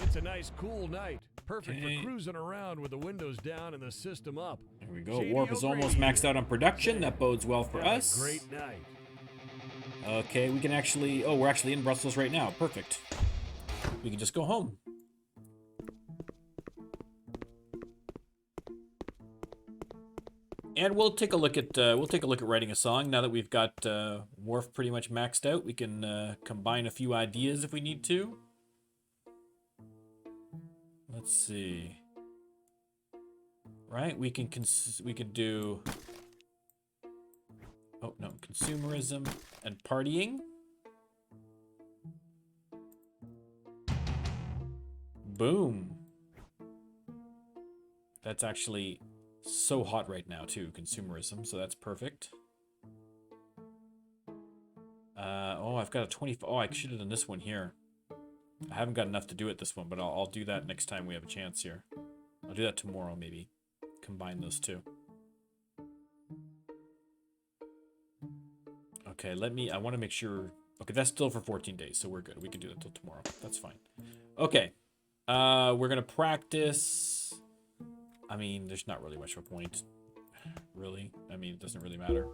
It's a nice, cool night. Perfect for cruising around with the windows down and the system up. There we go. Warp is almost maxed out on production. That bodes well for us. Great night. Okay, we can actually... Oh, we're actually in Brussels right now. Perfect. We can just go home. And we'll take a look at writing a song now that we've got Worf pretty much maxed out. We can combine a few ideas if we need to. Let's see. Right, we can do. Oh no, consumerism and partying. Boom. That's actually so hot right now too, consumerism, so that's perfect. Oh, I've got a 20. Oh, I should have done this one here. I haven't got enough to do it this one, but I'll do that next time we have a chance here. I'll do that tomorrow, maybe. Combine those two. Okay, I want to make sure... Okay, that's still for 14 days, so we're good. We can do that till tomorrow. That's fine. Okay. We're going to practice... I mean, there's not really much of a point. Really. I mean, it doesn't really matter.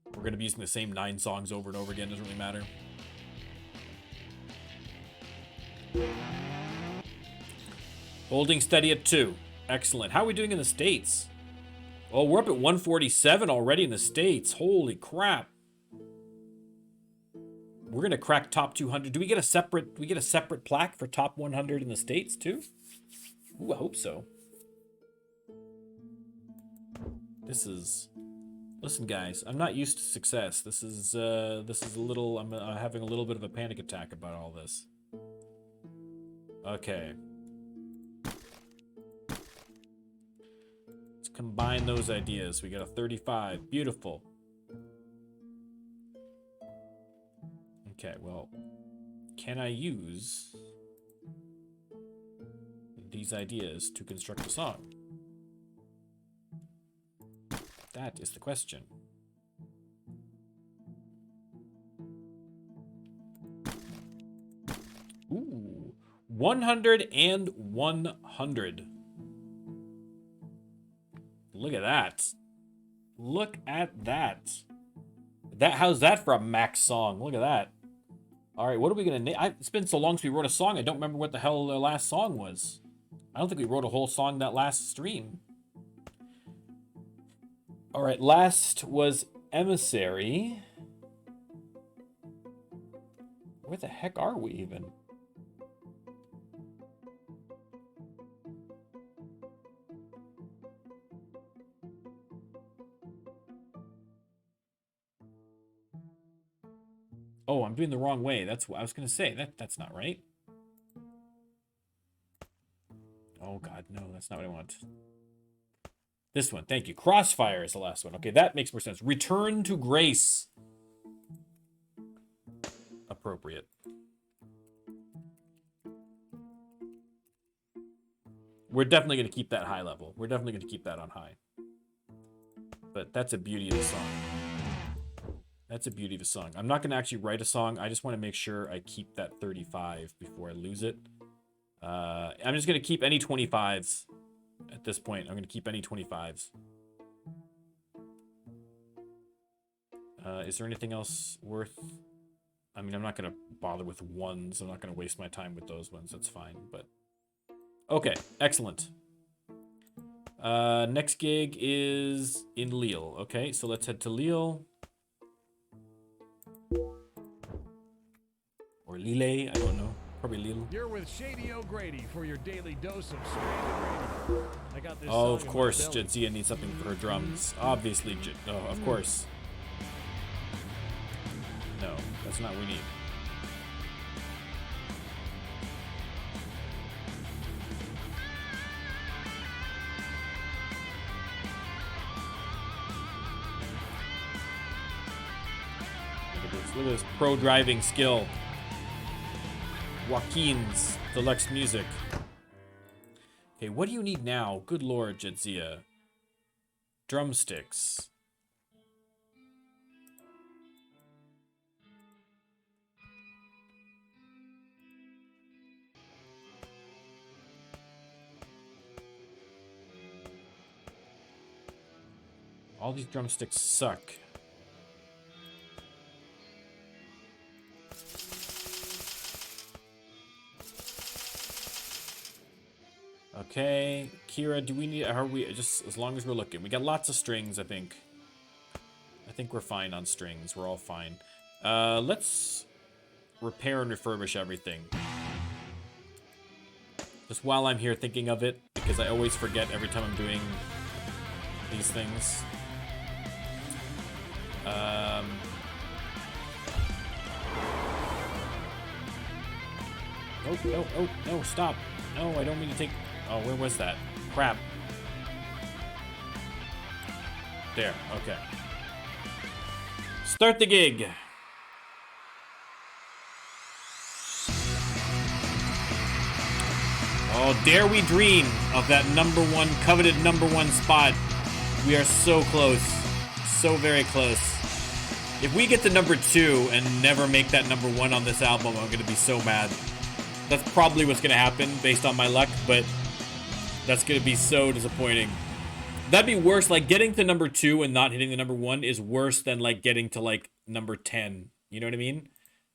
We're going to be using the same 9 songs over and over again. It doesn't really matter. Holding steady at 2. Excellent. How are we doing in the States? Oh, we're up at 147 already in the States. Holy crap. We're going to crack top 200. Do we get a separate plaque for top 100 in the States too? Ooh, I hope so. Listen guys, I'm not used to success. This is a little, I'm having a little bit of a panic attack about all this. Okay. Let's combine those ideas. We got a 35. Beautiful. Okay, well, can I use these ideas to construct a song? That is the question. Ooh. 100 and 100. Look at that. Look at that. How's that for a max song? Look at that. All right, what are we gonna name? It's been so long since we wrote a song. I don't remember what the hell the last song was. I don't think we wrote a whole song that last stream. All right, last was Emissary. Where the heck are we even? Oh, I'm doing the wrong way. That's what I was going to say. That's not right. Oh, God, no. That's not what I want. This one. Thank you. Crossfire is the last one. Okay, that makes more sense. Return to Grace. Appropriate. We're definitely going to keep that high level. We're definitely going to keep that on high. But that's a beauty of the song. That's a beauty of a song. I'm not going to actually write a song. I just want to make sure I keep that 35 before I lose it. I'm just going to keep any 25s at this point. I'm going to keep any 25s. Is there anything else worth... I mean, I'm not going to bother with ones. I'm not going to waste my time with those ones. That's fine, but... Okay, excellent. Next gig is in Lille. Okay, so let's head to Lille. Or Lille, I don't know. Probably little. You're with Shady O'Grady for your daily dose of Stranded Radio. I got this Oh, song of in my course, belly. Jadzia needs something for her drums. Obviously, oh, of course. No, that's not what we need. Look at this pro driving skill. Joaquin's Deluxe Music. Okay, what do you need now? Good lord, Jadzia. Drumsticks. All these drumsticks suck. Okay, Kira, do we need, are we, just as long as we're looking. We got lots of strings, I think. I think we're fine on strings. We're all fine. Let's repair and refurbish everything. Just while I'm here thinking of it, because I always forget every time I'm doing these things. Oh, no, oh, no, stop. No, I don't mean to take... Oh, where was that? Crap. There, okay. Start the gig. Oh, dare we dream of that #1, coveted #1 spot. We are so close. So very close. If we get to #2 and never make that #1 on this album, I'm going to be so mad. That's probably what's going to happen based on my luck, but that's going to be so disappointing. That'd be worse. Like, getting to #2 and not hitting the #1 is worse than, like, getting to, like, #10. You know what I mean?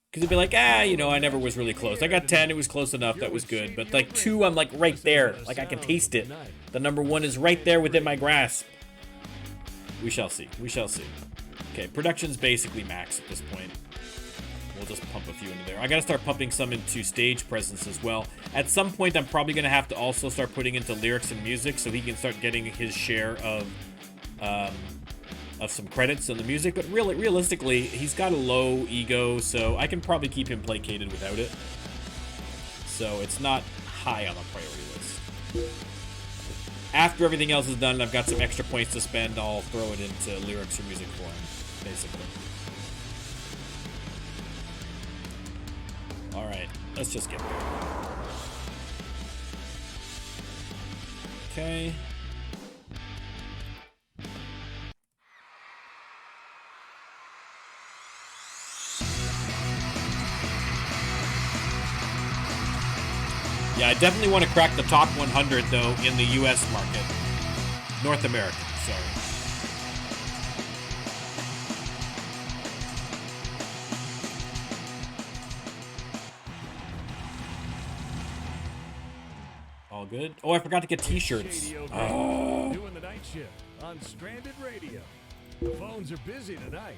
Because it'd be like, you know, I never was really close. I got 10, it was close enough, that was good. But, like, 2, I'm, like, right there. Like, I can taste it. The #1 is right there within my grasp. We shall see. We shall see. Okay, production's basically max at this point. We'll just pump a few into there. I gotta start pumping some into stage presence as well. At some point, I'm probably gonna have to also start putting into lyrics and music so he can start getting his share of some credits on the music. But realistically, he's got a low ego, so I can probably keep him placated without it. So it's not high on the priority list. After everything else is done, I've got some extra points to spend. I'll throw it into lyrics or music for him, basically. All right, let's just get there. Okay. Yeah, I definitely want to crack the top 100, though, in the U.S. market. North America, sorry. All good. Oh, I forgot to get t-shirts. Oh. Doing the night shift on Stranded Radio. The phones are busy tonight.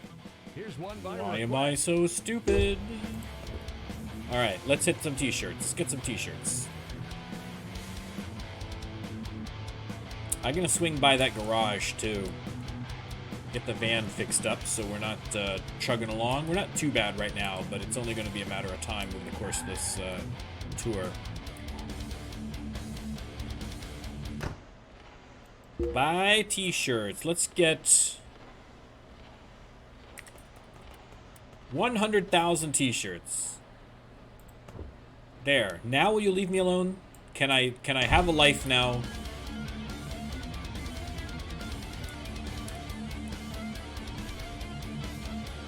Here's one by Why am I so stupid? All right, let's hit some t-shirts. Let's get some t-shirts. I'm gonna swing by that garage too. Get the van fixed up so we're not chugging along. We're not too bad right now, but it's only gonna be a matter of time over the course of this tour. Buy t-shirts. Let's get 100,000 t-shirts. There. Now will you leave me alone? Can I have a life now?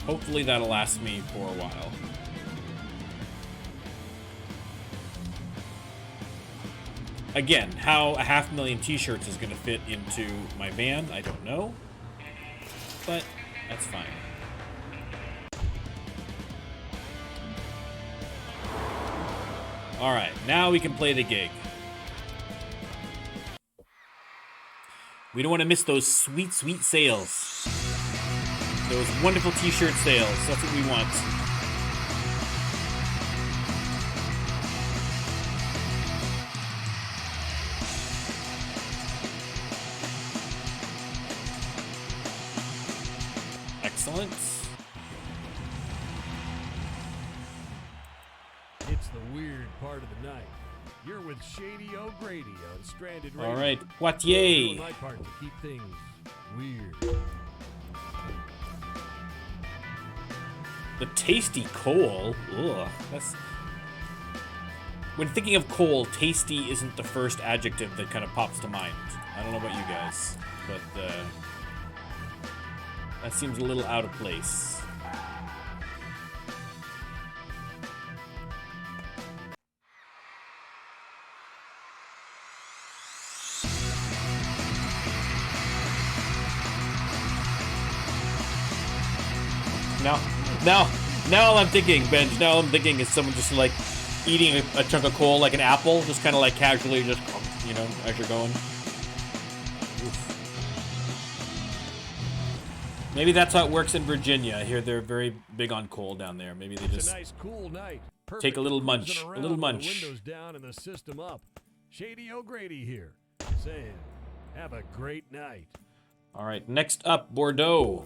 Hopefully that'll last me for a while. Again, how 500,000 t-shirts is going to fit into my van, I don't know. But that's fine. Alright, now we can play the gig. We don't want to miss those sweet, sweet sales. Those wonderful t-shirt sales. That's what we want. It's the weird part of the night. You're with Shady O'Grady on Stranded Radio. All right, Doing Poitiers. my part to keep things weird. The tasty coal. Ugh, that's... When thinking of coal, tasty isn't the first adjective that kind of pops to mind. I don't know about you guys, but that seems a little out of place. Now all I'm thinking, Benj, now all I'm thinking is someone just like eating a chunk of coal like an apple, just kind of like casually just, you know, as you're going. Oof. Maybe that's how it works in Virginia. I hear they're very big on coal down there. Maybe they just It's a nice, cool night. take a little munch. A little munch. The windows down and the system up. Shady O'Grady here, saying, have a great night. All right, next up, Bordeaux.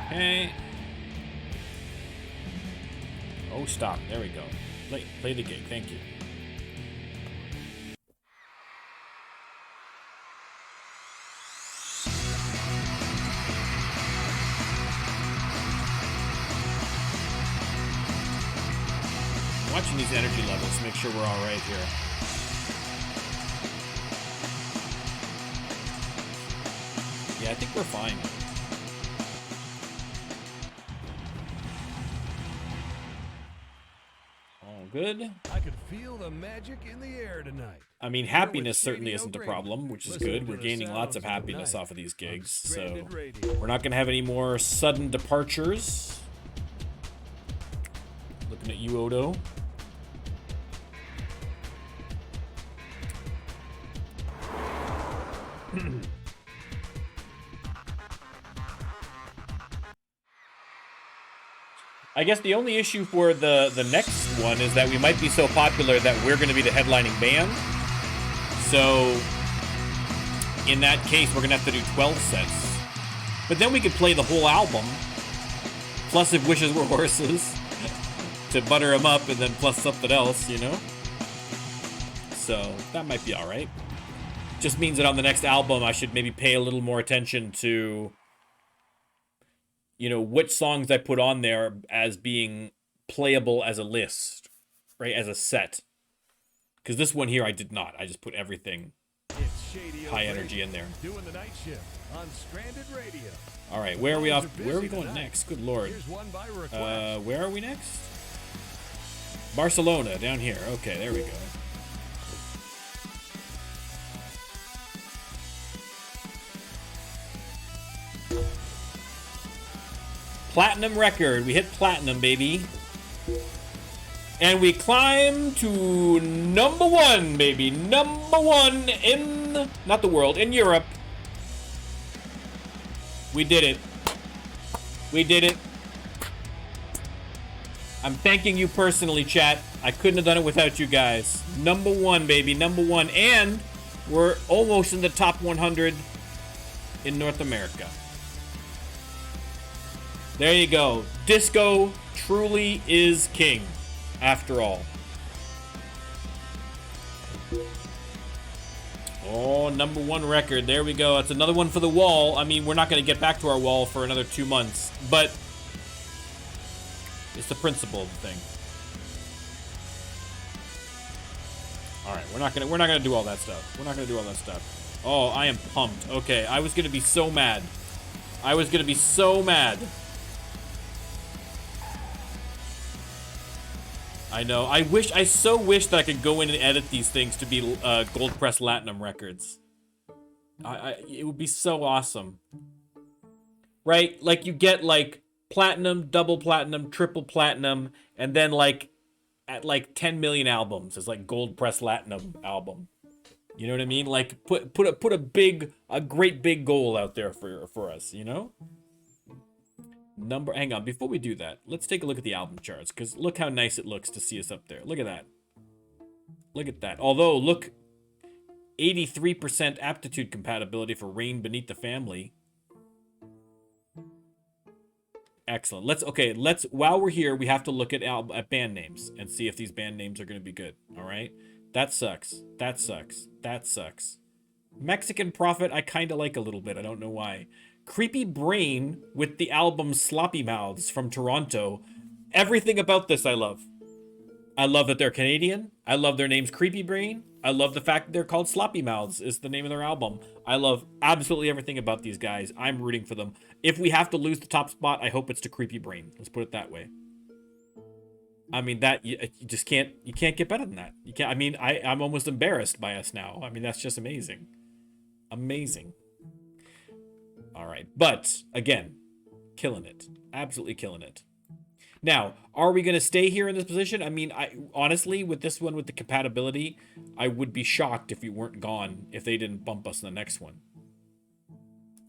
Okay. Oh, stop. There we go. Play the gig. Thank you. Watching these energy levels to make sure we're all right here. Yeah, I think we're fine. All good. I could feel the magic in the air tonight. I mean, happiness certainly isn't a problem, which is good. We're gaining lots of happiness off of these gigs, so we're not going to have any more sudden departures. Looking at you, Odo. I guess the only issue for the next one is that we might be so popular that we're going to be the headlining band. So, in that case, we're going to have to do 12 sets. But then we could play the whole album, plus If Wishes Were Horses, to butter them up, and then plus something else, you know? So, that might be alright. Just means that on the next album, I should maybe pay a little more attention to, you know, which songs I put on there as being playable as a list, right? As a set. Because this one here, I did not. I just put everything high energy in there. Doing the night shift on Stranded Radio. All right, where are we off? Where are we going next? Good Lord. Here's one by request. Where are we next? Barcelona, down here. Okay, there we go. Platinum record. We hit platinum, baby. And we climb to number one, baby. Number one in, not the world, in Europe. We did it. We did it. I'm thanking you personally, chat. I couldn't have done it without you guys. Number one, baby. Number one. And we're almost in the top 100 in North America. There you go. Disco truly is king, after all. Oh, number one record. There we go. That's another one for the wall. I mean, we're not going to get back to our wall for another 2 months, but it's the principle of the thing. All right, we're not gonna do all that stuff. We're not gonna do all that stuff. Oh, I am pumped. Okay, I was gonna be so mad. I was gonna be so mad. I know. I so wish that I could go in and edit these things to be gold press platinum records. It would be so awesome. Right? Like you get like platinum, double platinum, triple platinum, and then like at like 10 million albums is like gold press platinum album. You know what I mean? Like put a great big goal out there for us, you know? Hang on, before we do that, let's take a look at the album charts, because look how nice it looks to see us up there. Look at that. Look at that. Although, look, 83% aptitude compatibility for Rain Beneath the Family. Excellent. Let's while we're here, we have to look at band names and see if these band names are going to be good. All right? That sucks. That sucks. That sucks. Mexican Prophet, I kind of like a little bit. I don't know why. Creepy Brain with the album Sloppy Mouths from Toronto. Everything about this I love. I love that they're Canadian. I love their name's Creepy Brain. I love the fact that they're called Sloppy Mouths is the name of their album. I love absolutely everything about these guys. I'm rooting for them. If we have to lose the top spot, I hope it's to Creepy Brain. Let's put it that way. I mean, that you just can't get better than that. You can't. I mean, I'm almost embarrassed by us now. I mean, that's just amazing. Amazing. All right. But again, killing it. Absolutely killing it. Now, are we going to stay here in this position? I mean, honestly, with this one, with the compatibility, I would be shocked if we weren't gone, if they didn't bump us in the next one.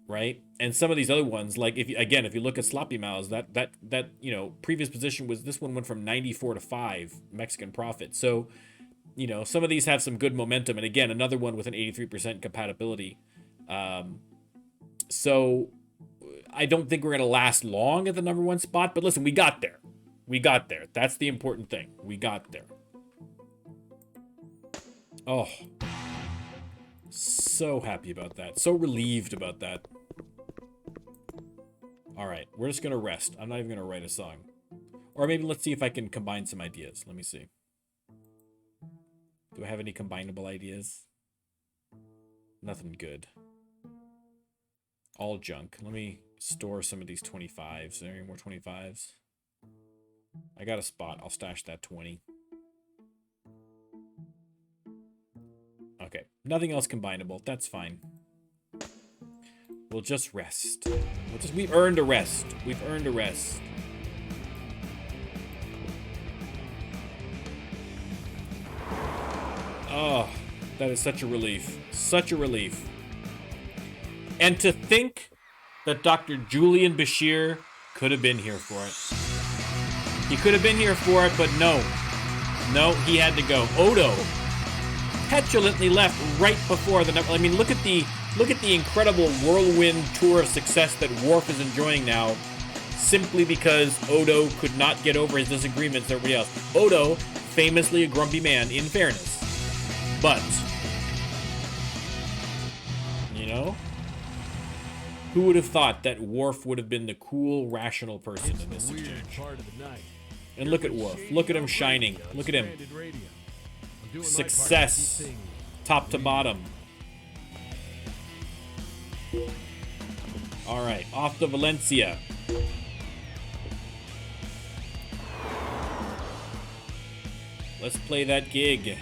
Right? And some of these other ones, like, if you look at Sloppy Mouths, that you know, previous position was, this one went from 94 to 5, Mexican Prophet. So, you know, some of these have some good momentum. And again, another one with an 83% compatibility. So I don't think we're going to last long at the number 1 spot, but listen, we got there. We got there. That's the important thing. We got there. Oh, so happy about that. So relieved about that. All right, we're just going to rest. I'm not even going to write a song. Or maybe let's see if I can combine some ideas. Let me see. Do I have any combinable ideas? Nothing good. All junk. Let me store some of these 25s. Is there any more 25s? I got a spot. I'll stash that 20. Okay. Nothing else combinable. That's fine. We'll just rest. We've earned a rest. We've earned a rest. Oh, that is such a relief. Such a relief. And to think that Dr. Julian Bashir could have been here for it. He could have been here for it, but no. No, he had to go. Odo petulantly left right before the number. I mean, look at the incredible whirlwind tour of success that Worf is enjoying now, simply because Odo could not get over his disagreements with everybody else. Odo, famously a grumpy man, in fairness. But, you know, who would have thought that Worf would have been the cool, rational person in this exchange? And look at Worf. Look at him shining. Look at him. Success. Top to bottom. All right, off to Valencia. Let's play that gig.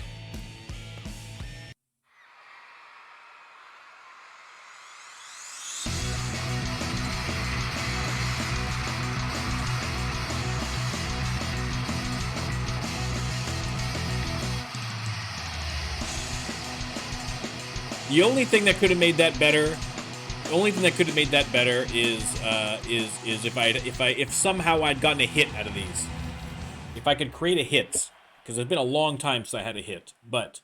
The only thing that could have made that better, is if somehow I'd gotten a hit out of these. If I could create a hit, because it's been a long time since I had a hit. But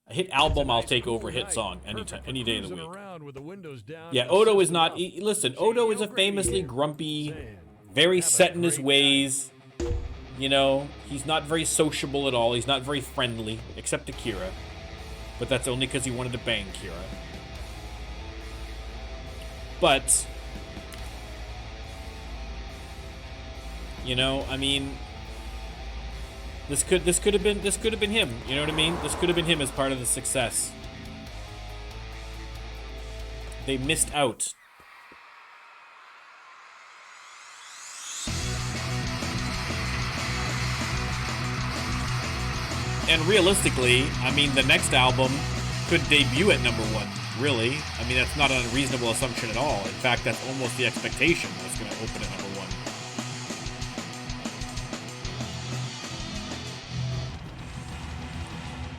a hit album, I'll take over a hit song any day of the week. Yeah, Odo is not. Listen, Odo is a famously grumpy, very set in his ways. You know, he's not very sociable at all. He's not very friendly, except to Kira. But that's only because he wanted to bang Kira. But, you know, I mean, this could have been him. You know what I mean? This could have been him as part of the success. They missed out. And realistically, I mean, the next album could debut at number 1, really. I mean, that's not an unreasonable assumption at all. In fact, that's almost the expectation that it's going to open at number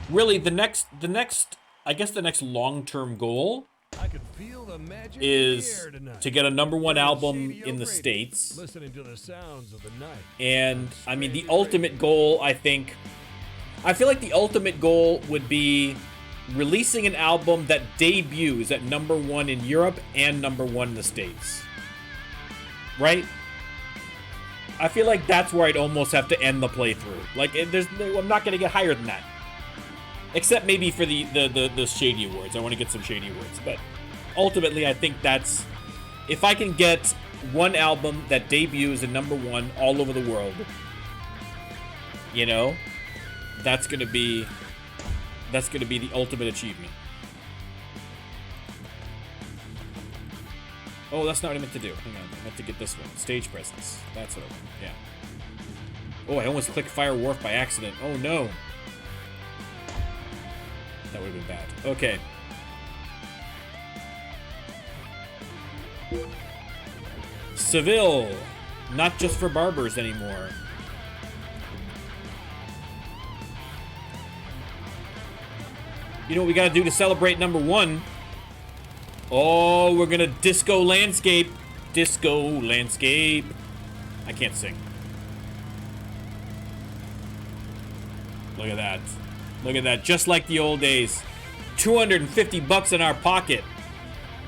1. Really, the next long-term goal is to get a number 1 album in the States. And, I mean, the ultimate goal, I think, I feel like the ultimate goal would be releasing an album that debuts at #1 in Europe and #1 in the States. Right? I feel like that's where I'd almost have to end the playthrough. Like, I'm not going to get higher than that. Except maybe for the Shady Awards. I want to get some Shady Awards. But ultimately, I think that's... If I can get one album that debuts at #1 all over the world, you know, that's gonna be the ultimate achievement. Oh, that's not what I meant to do. Hang on, I meant to get this one. Stage presence. That's what I want. Yeah. Oh, I almost clicked Fire Wharf by accident. Oh no. That would have been bad. Okay. Seville. Not just for barbers anymore. You know what we gotta do to celebrate #1? Oh, we're gonna disco landscape. Disco landscape. I can't sing. Look at that. Look at that. Just like the old days. 250 bucks in our pocket.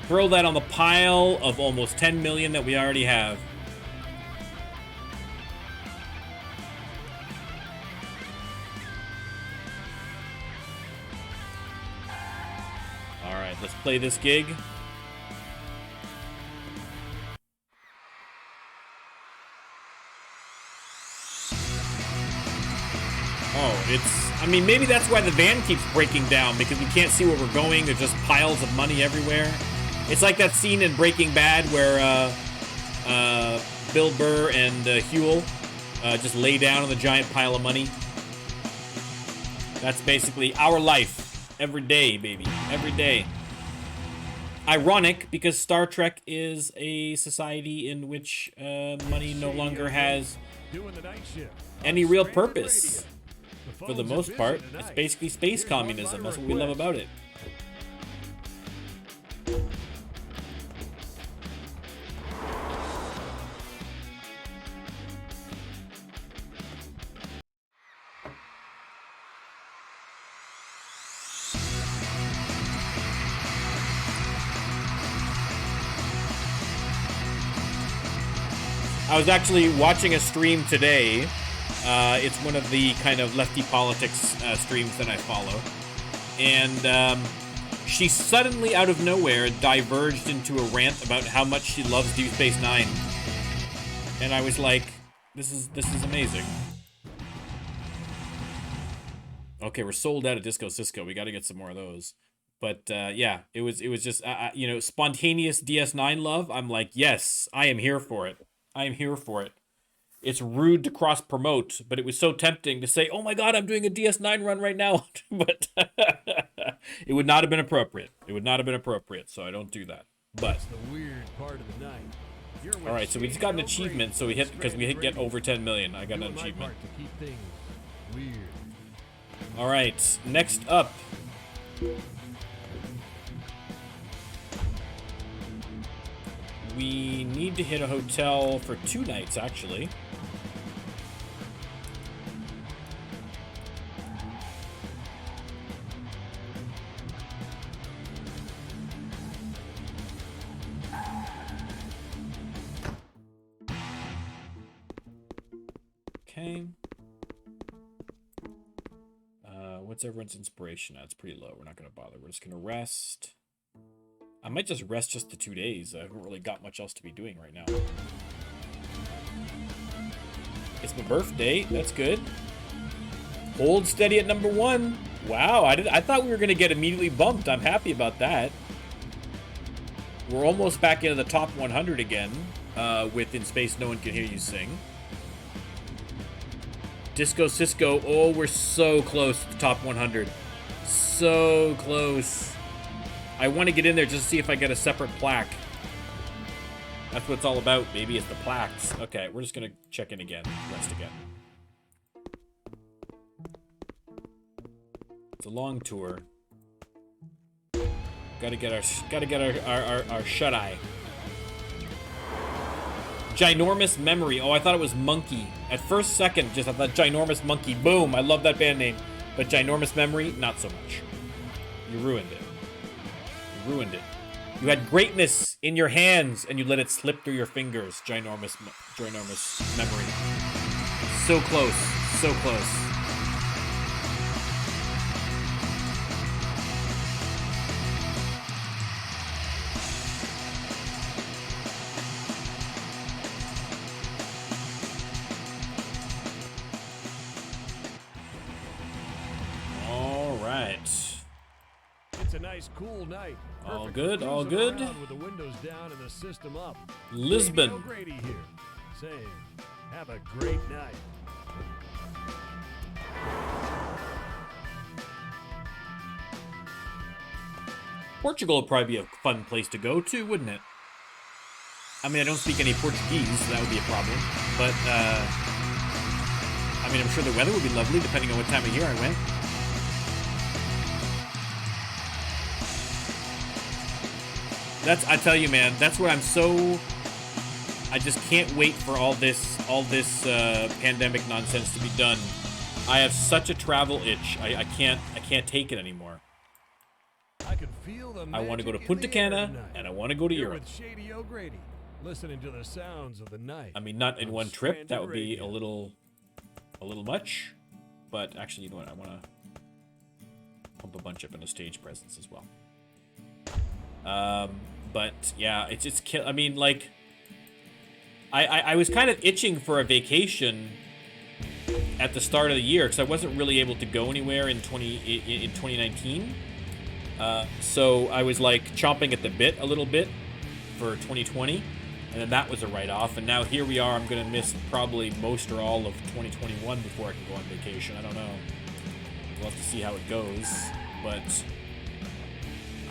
Throw that on the pile of almost 10 million that we already have. Alright, let's play this gig. I mean, maybe that's why the van keeps breaking down, because we can't see where we're going. There's just piles of money everywhere. It's like that scene in Breaking Bad where Bill Burr and Huel just lay down on the giant pile of money. That's basically our life. Every day, baby. Every day. Ironic, because Star Trek is a society in which money no longer has any real purpose. For the most part, it's basically space communism. That's what we love about it. I was actually watching a stream today. It's one of the kind of lefty politics streams that I follow. And she suddenly, out of nowhere, diverged into a rant about how much she loves Deep Space Nine. And I was like, this is amazing. Okay, we're sold out of Disco Cisco. We got to get some more of those. But yeah, it was just, you know, spontaneous DS9 love. I'm like, yes, I am here for it. I am here for it. It's rude to cross-promote, but it was so tempting to say, oh my god, I'm doing a DS9 run right now. But it would not have been appropriate. It would not have been appropriate, so I don't do that. But that's the weird part of the night. All right, so we just got an achievement, so we hit, because we hit get over 10 million. I got an achievement. To keep things weird. All right, next up. We need to hit a hotel for 2 nights, actually. Okay. What's everyone's inspiration at? It's pretty low. We're not going to bother. We're just going to rest. I might just rest just the 2 days. I haven't really got much else to be doing right now. It's my birthday. That's good. Hold steady at #1. Wow, I thought we were going to get immediately bumped. I'm happy about that. We're almost back into the top 100 again with In Space No One Can Hear You Sing. Disco Cisco. Oh, we're so close to the top 100. So close. I want to get in there just to see if I get a separate plaque. That's what it's all about, baby. It's the plaques. Okay, we're just going to check in again. Rest again. It's a long tour. Gotta get our shut-eye. Ginormous Memory. Oh, I thought it was Monkey. At first second, just I thought Ginormous Monkey. Boom. I love that band name. But ginormous memory, not so much. You ruined it. You ruined it. You had greatness in your hands, and you let it slip through your fingers. Ginormous memory. So close. So close. All right. It's a nice, cool night. All Perfect good, for all cruising good. around with the windows down and the system up. Lisbon. O'Grady here, saying, have a great night. Portugal would probably be a fun place to go to, wouldn't it? I mean, I don't speak any Portuguese, so that would be a problem. But, I mean, I'm sure the weather would be lovely depending on what time of year I went. I tell you, man, that's where I'm so... I just can't wait for all this pandemic nonsense to be done. I have such a travel itch. I can't take it anymore. I can feel the I want to go to magic in Punta the air Cana, tonight. and I want to go to Here Europe. with Shady O'Grady, listening to the sounds of the night. I mean, not in on one trip. That Stranded would be Radio. a little much. But actually, you know what? I want to pump a bunch up into stage presence as well. But yeah, it's I mean, like, I was kind of itching for a vacation at the start of the year because I wasn't really able to go anywhere in 2019. So I was like chomping at the bit a little bit for 2020, and then that was a write-off. And now here we are. I'm gonna miss probably most or all of 2021 before I can go on vacation. I don't know. We'll have to see how it goes, but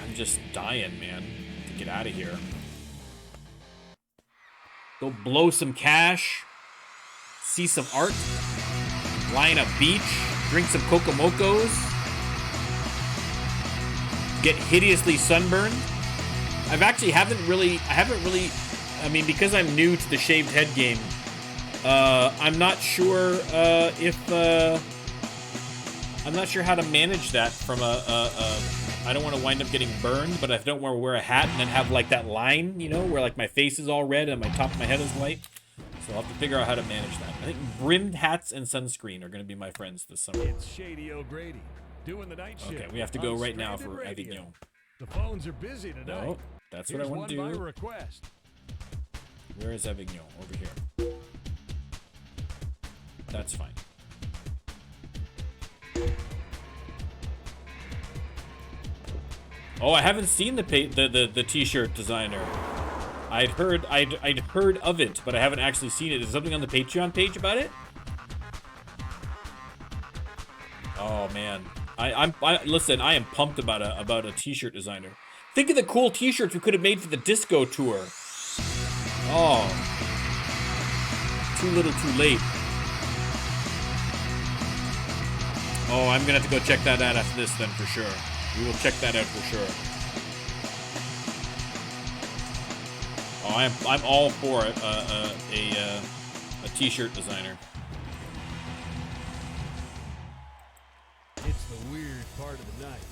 I'm just dying, man, to get out of here. Go blow some cash, see some art, lie on a beach, drink some Cocomocos, get hideously sunburned. I haven't really, I mean, because I'm new to the shaved head game, I'm not sure I'm not sure how to manage that from I don't want to wind up getting burned, but I don't want to wear a hat and then have like that line, you know, where like my face is all red and my top of my head is white. So I'll have to figure out how to manage that. I think brimmed hats and sunscreen are going to be my friends this summer. It's Shady O'Grady, doing the night shift. Okay, we have to go on right now Stranded for Radio. Avignon. The phones are busy tonight. No, that's what I Here's want to one by do. request. Where is Avignon? Over here. That's fine. Oh, I haven't seen the t-shirt designer. I'd heard of it, but I haven't actually seen it. Is there something on the Patreon page about it? Oh man, listen. I am pumped about a t-shirt designer. Think of the cool t-shirts we could have made for the disco tour. Oh, too little, too late. Oh, I'm gonna have to go check that out after this then for sure. We will check that out for sure. Oh, I'm all for a t-shirt designer. It's the weird part of the night.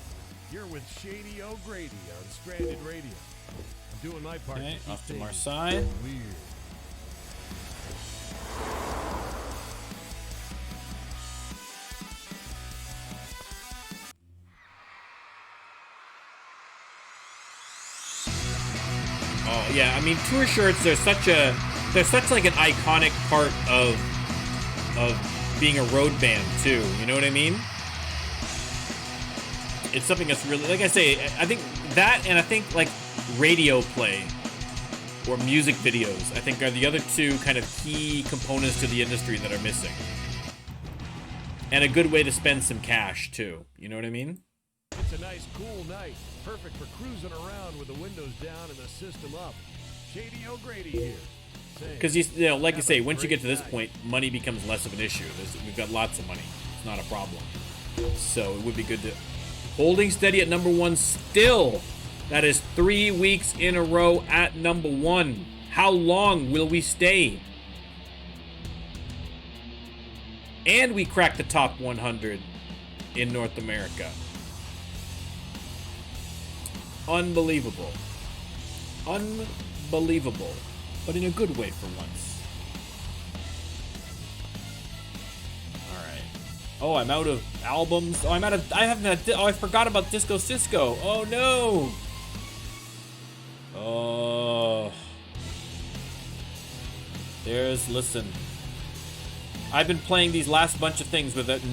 You're with Shady O'Grady on Stranded Radio. I'm doing my part. Okay, to keep off to things Marseille. Weird. Oh yeah, I mean tour shirts are such like an iconic part of being a road band too. You know what I mean? It's something that's really, like I say, I think that, and I think like radio play or music videos, I think are the other two kind of key components to the industry that are missing. And a good way to spend some cash too. You know what I mean? It's a nice, cool night. Perfect for cruising around with the windows down and the system up. Shady O'Grady here. Because you know, like I say, once you get to this point, money becomes less of an issue. We've got lots of money. It's not a problem. So it would be good to holding steady at number one still. That is 3 weeks in a row at number one. How long will we stay? And we cracked the top 100 in North America. Unbelievable. Unbelievable. But in a good way for once. Alright. Oh, I'm out of albums. Oh, I forgot about Disco Cisco. Oh, no. Oh. Listen. I've been playing these last bunch of things without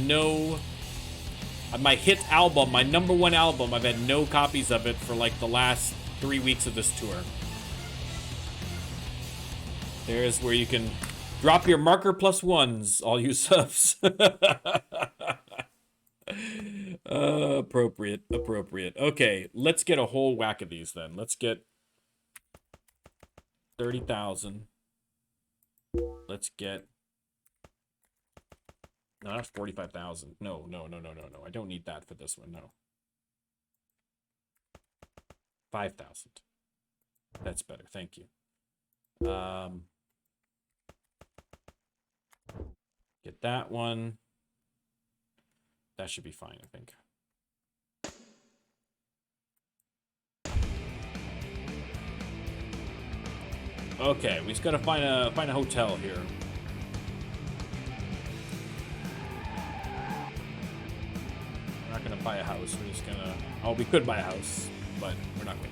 my hit album, my #1 album, I've had no copies of it for like the last 3 weeks of this tour. There's where you can drop your marker +1s, all you subs. Appropriate. Okay, let's get a whole whack of these then. Let's get 30,000. Let's get... No, that's 45,000. No. I don't need that for this one, no. 5,000. That's better, thank you. Get that one. That should be fine, I think. Okay, we just gotta find a hotel here. We're not gonna buy a house. We're just gonna. Oh, we could buy a house, but we're not going.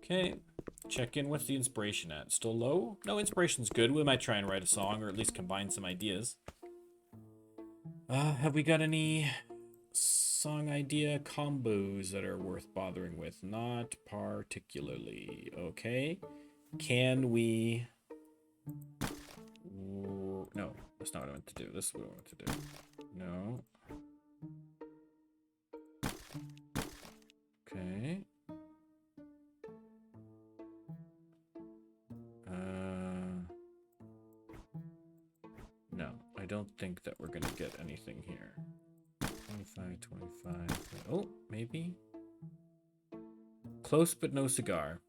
Okay, check in. What's the inspiration at? Still low? No, inspiration's good. We might try and write a song or at least combine some ideas. Have we got any song idea combos that are worth bothering with? Not particularly. Okay. Can we... No, that's not what I meant to do. This is what I want to do. No. Okay. No, I don't think that we're gonna get anything here. 25. Oh, maybe. Close but no cigar.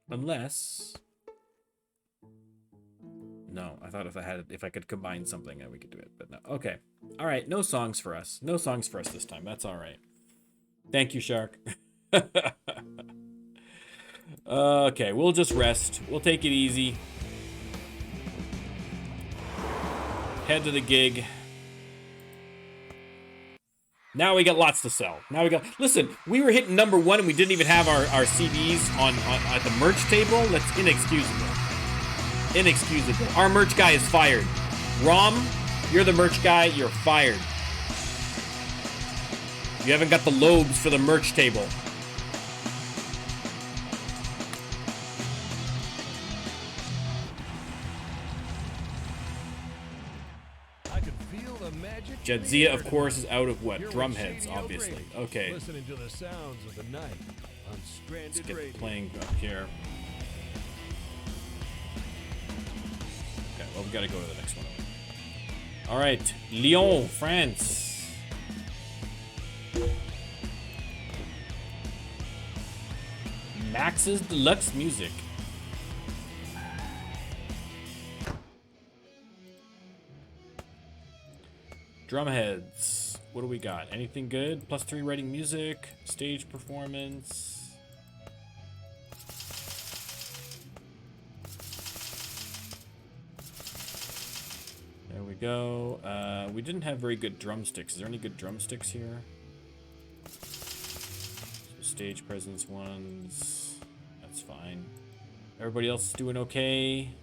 Unless... No, I thought if I could combine something, we could do it, but no. Okay. All right, no songs for us. No songs for us this time. That's all right. Thank you, Shark. Okay, we'll just rest. We'll take it easy. Head to the gig. Now we got lots to sell. Listen, we were hitting #1 and we didn't even have our CDs on at the merch table. That's inexcusable. Inexcusable. Our merch guy is fired. Rom, you're the merch guy. You're fired. You haven't got the lobes for the merch table. Jadzia, of course, is out of what? Drumheads, obviously. Okay. Listening to the sounds of the night on Stranded Let's get Radio. playing up here. Okay, well, we gotta go to the next one. All right, Lyon, France. Max's Deluxe Music. Drumheads. What do we got? Anything good? +3 writing music. Stage performance. There we go. We didn't have very good drumsticks. Is there any good drumsticks here? So stage presence ones. That's fine. Everybody else is doing okay.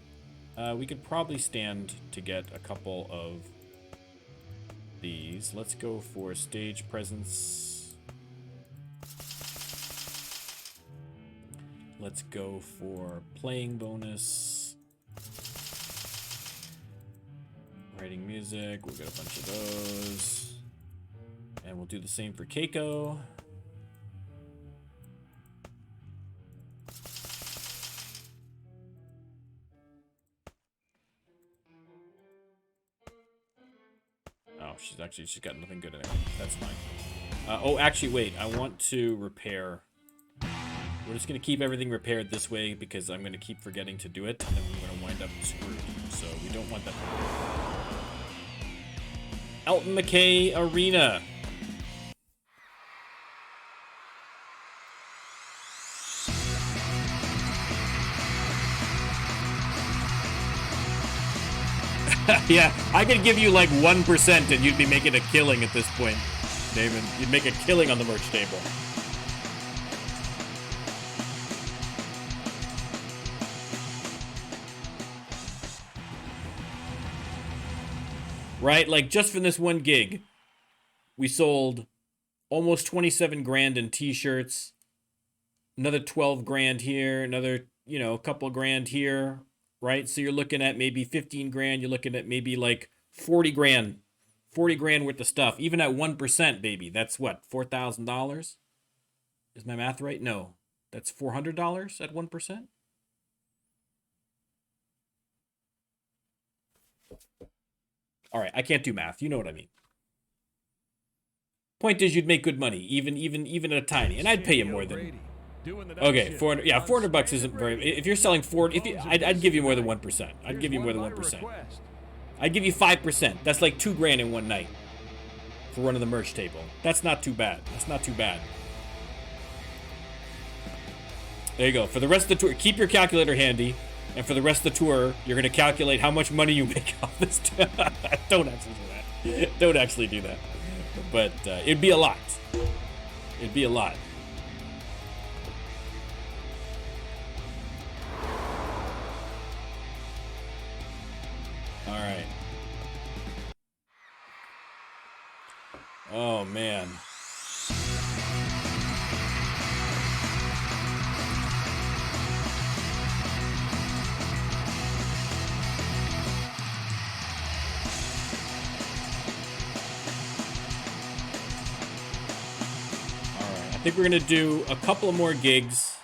We could probably stand to get a couple of these. Let's go for stage presence. Let's go for playing bonus. Writing music, we'll get a bunch of those. And we'll do the same for Keiko. She's got nothing good in it. That's fine. Oh, actually, wait. I want to repair We're just gonna keep everything repaired this way because I'm gonna keep forgetting to do it, and then we're gonna wind up screwed. So we don't want that. Elton McKay Arena. Yeah, I could give you like 1% and you'd be making a killing at this point, David. You'd make a killing on the merch table. Right? Like, just from this one gig, we sold almost 27 grand in t-shirts, another 12 grand here, another, you know, a couple grand here, right? So you're looking at maybe 15 grand. You're looking at maybe like 40 grand worth of stuff. Even at 1%, baby. That's what, $4,000? Is my math right? No. That's $400 at 1%? All right, I can't do math. You know what I mean. Point is, you'd make good money, even at a tiny, and I'd pay you more than. Okay, 400. Yeah, $400 isn't very. If you're selling I'd give you more than 1%. I'd give you more than 1%. I'd give you 5%. That's like $2 grand in one night for running the merch table. That's not too bad. That's not too bad. There you go. For the rest of the tour, keep your calculator handy. And for the rest of the tour, you're going to calculate how much money you make off this. Don't actually do that. Don't actually do that. But it'd be a lot. It'd be a lot. All right. Oh, man. I think we're gonna do a couple of more gigs,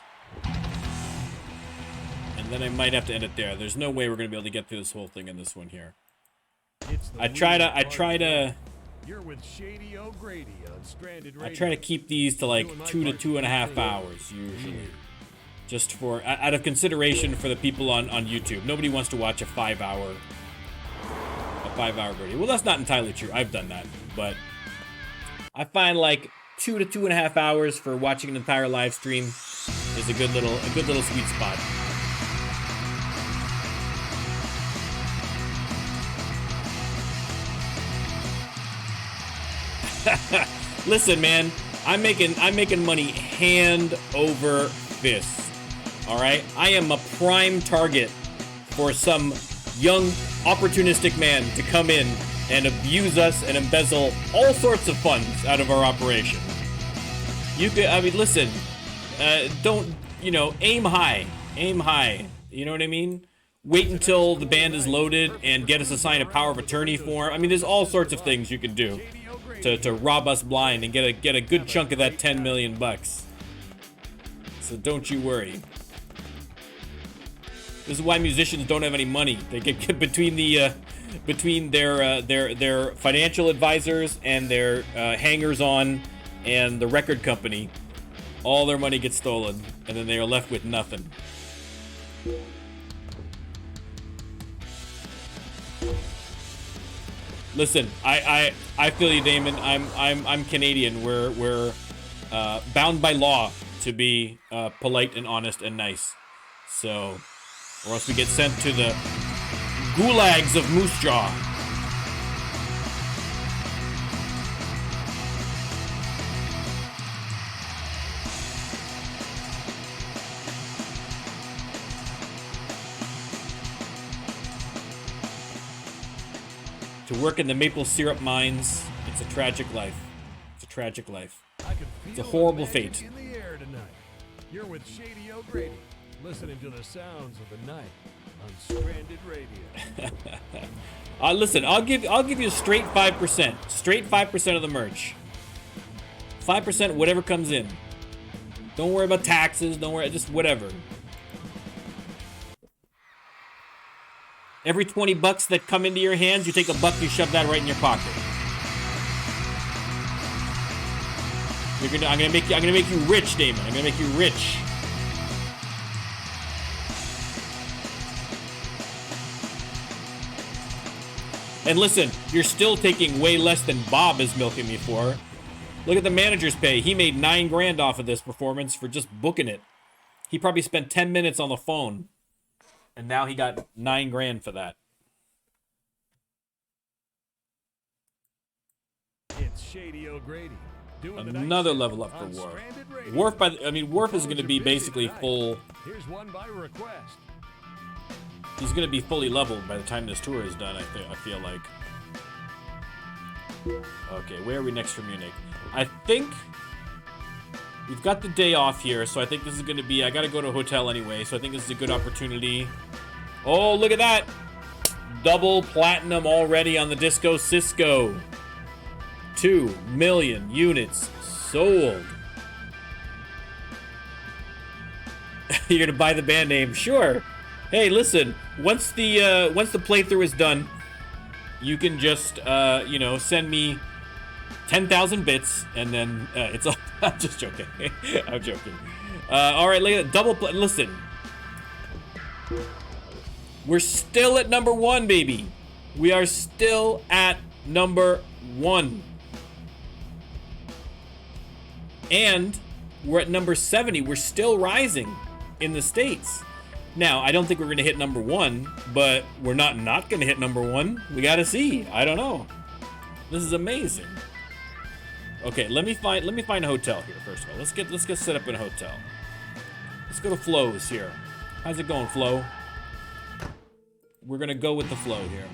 and then I might have to end it there. There's no way we're gonna be able to get through this whole thing in this one here. I try to. You're with Shady O'Grady on Stranded Radio. I try to keep these to like 2 to 2.5 hours usually, just for out of consideration for the people on YouTube. Nobody wants to watch a 5-hour video. Well, that's not entirely true. I've done that, but I find like 2 to 2.5 hours for watching an entire live stream is a good little sweet spot. Listen, man, I'm making money hand over fist. All right, I am a prime target for some young opportunistic man to come in and abuse us and embezzle all sorts of funds out of our operation. You could, I mean, listen, don't, you know, aim high, you know what I mean? Wait until the band is loaded and get us a sign of power of attorney for. I mean, there's all sorts of things you can do to rob us blind and get a good chunk of that 10 million bucks. So don't you worry. This is why musicians don't have any money. They get between their financial advisors and their hangers-on and the record company, all their money gets stolen, and then they are left with nothing. Listen, I feel you, Damon. I'm Canadian. We're bound by law to be polite and honest and nice. So, or else we get sent to the gulags of Moose Jaw. To work in the maple syrup mines, it's a tragic life. It's a tragic life. It's a horrible fate. In the air tonight. You're with Shady O'Grady, listening to the sounds of the night on Stranded Radio. Listen, I'll give you a straight 5%. Straight 5% of the merch. 5% whatever comes in. Don't worry about taxes. Don't worry, just whatever. Every 20 bucks that come into your hands, you take a buck, you shove that right in your pocket. I'm gonna make you rich, Damon. I'm gonna make you rich. And listen, you're still taking way less than Bob is milking me for. Look at the manager's pay. He made $9 grand off of this performance for just booking it. He probably spent 10 minutes on the phone. And now he got $9 grand for that. It's Shady O'Grady. Another level up for Worf. Worf is going to be basically full. Here's one by request. He's going to be fully leveled by the time this tour is done, I feel like. Okay, where are we next from Munich? I think we've got the day off here, so I think this is going to be... I got to go to a hotel anyway, so I think this is a good opportunity. Oh, look at that! Double platinum already on the Disco Cisco. 2 million units sold. You're gonna buy the band name? Sure. Hey, listen. Once the playthrough is done, you can just send me 10,000 bits, and then it's all. I'm just joking. I'm joking. All right, look at that. Listen. We're still at number 1, baby. We are still at number 1. And we're at number 70. We're still rising in the States. Now, I don't think we're going to hit number 1, but we're not going to hit number 1. We got to see. I don't know. This is amazing. Okay, let me find a hotel here first of all. Let's get set up in a hotel. Let's go to Flo's here. How's it going, Flo? We're going to go with the flow here.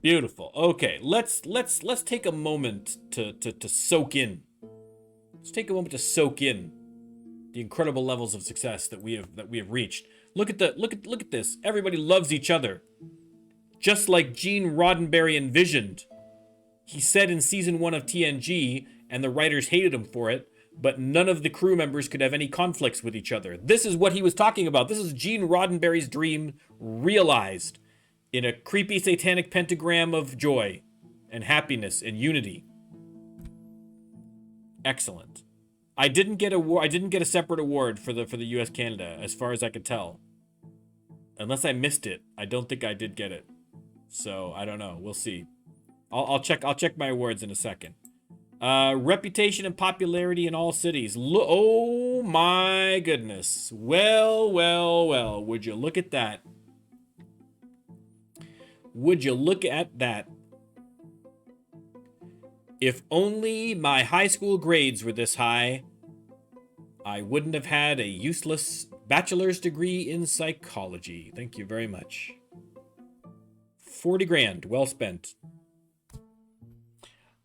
Beautiful. Okay, let's take a moment to soak in. Let's take a moment to soak in the incredible levels of success that we have reached. Look at this. Everybody loves each other. Just like Gene Roddenberry envisioned. He said in season 1 of TNG, and the writers hated him for it, but none of the crew members could have any conflicts with each other. This is what he was talking about. This is Gene Roddenberry's dream realized in a creepy satanic pentagram of joy and happiness and unity. Excellent. I didn't get a separate award for the US Canada as far as I could tell. Unless I missed it. I don't think I did get it. So, I don't know. We'll see. I'll check my awards in a second. Reputation and popularity in all cities. Oh my goodness. Well. Would you look at that? Would you look at that? If only my high school grades were this high, I wouldn't have had a useless bachelor's degree in psychology. Thank you very much. 40 grand, well spent.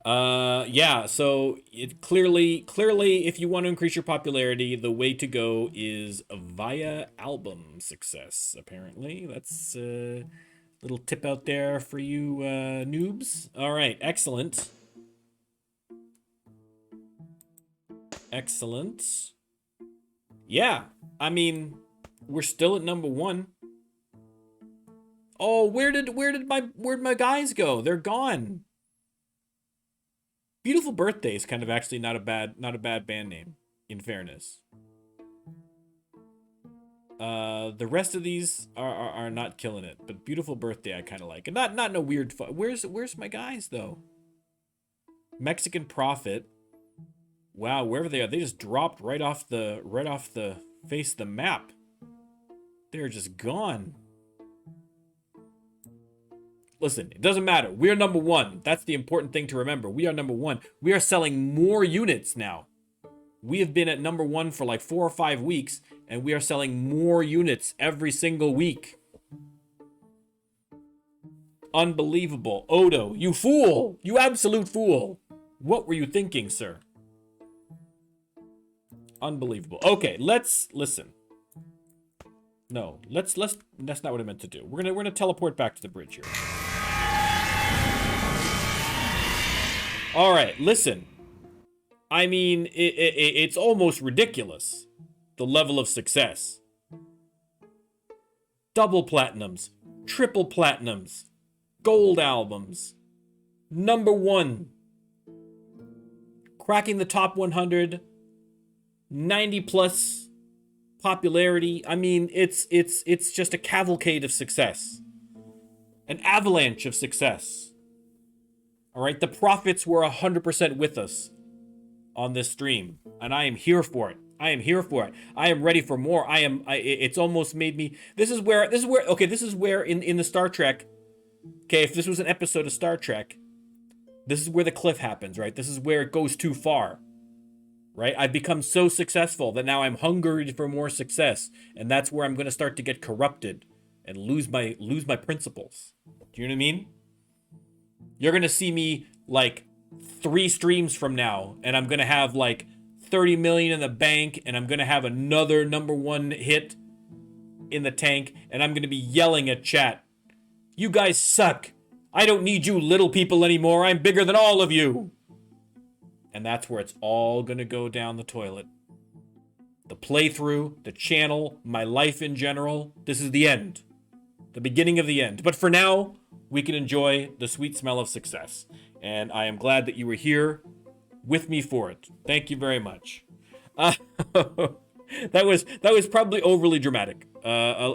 Yeah, so it clearly, if you want to increase your popularity, the way to go is via album success, apparently. That's a little tip out there for you noobs. All right, excellent. Excellent. Yeah, I mean, we're still at number 1. Oh, where'd my guys go? They're gone. Beautiful Birthday is kind of actually not a bad band name, in fairness. The rest of these are not killing it, but Beautiful Birthday I kind of like. And not in a weird where's my guys though? Mexican Prophet. Wow, wherever they are, they just dropped right off the face of the map. They're just gone. Listen, it doesn't matter. We are number 1. That's the important thing to remember. We are number 1. We are selling more units now. We have been at number 1 for like 4 or 5 weeks, and we are selling more units every single week. Unbelievable. Odo, you fool! You absolute fool! What were you thinking, sir? Unbelievable. Okay, let's listen. No, let's that's not what I meant to do. We're gonna teleport back to the bridge here. All right, listen. I mean, it's almost ridiculous, the level of success. Double platinums, triple platinums, gold albums, number 1, cracking the top 100, 90 plus popularity. I mean, it's just a cavalcade of success, an avalanche of success. All right, the prophets were 100% with us on this stream, and I am here for it. I am here for it. I am ready for more. It's almost made me. Okay, this is where in the Star Trek. Okay, if this was an episode of Star Trek, this is where the cliff happens, right? This is where it goes too far, right? I've become so successful that now I'm hungry for more success, and that's where I'm going to start to get corrupted and lose my principles. Do you know what I mean? You're going to see me like 3 streams from now, and I'm going to have like 30 million in the bank, and I'm going to have another #1 hit in the tank, and I'm going to be yelling at chat. You guys suck. I don't need you little people anymore. I'm bigger than all of you. And that's where it's all going to go down the toilet. The playthrough, the channel, my life in general. This is the end. The beginning of the end. But for now, we can enjoy the sweet smell of success. And I am glad that you were here with me for it. Thank you very much. That was probably overly dramatic.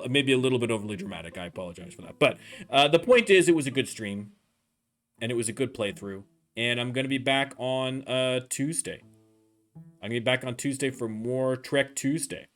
Maybe a little bit overly dramatic. I apologize for that. But the point is, it was a good stream, and it was a good playthrough. And I'm gonna be back on Tuesday. I'm gonna be back on Tuesday for more Trek Tuesday.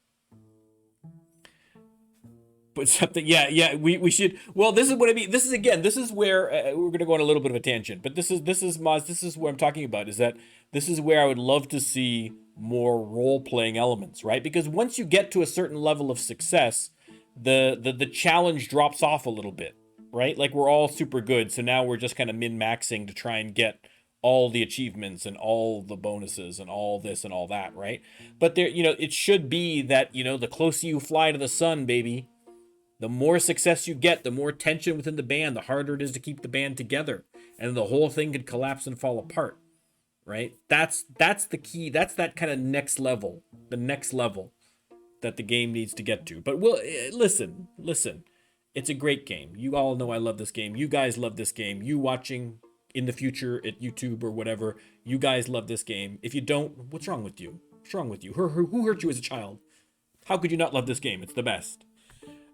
But something, yeah, we should. Well, this is what I mean. This is where we're gonna go on a little bit of a tangent. But this is Maz. This is what I'm talking about. Is that this is where I would love to see more role-playing elements, right? Because once you get to a certain level of success, the challenge drops off a little bit, right? Like we're all super good, so now we're just kind of min-maxing to try and get all the achievements and all the bonuses and all this and all that, right? But there, it should be that, the closer you fly to the sun, baby, the more success you get, the more tension within the band, the harder it is to keep the band together, and the whole thing could collapse and fall apart. Right? That's the key. That's that kind of next level, the next level that the game needs to get to. But listen. It's a great game. You all know I love this game. You guys love this game. You watching in the future at YouTube or whatever, you guys love this game. If you don't, what's wrong with you? What's wrong with you? Who hurt you as a child? How could you not love this game? It's the best.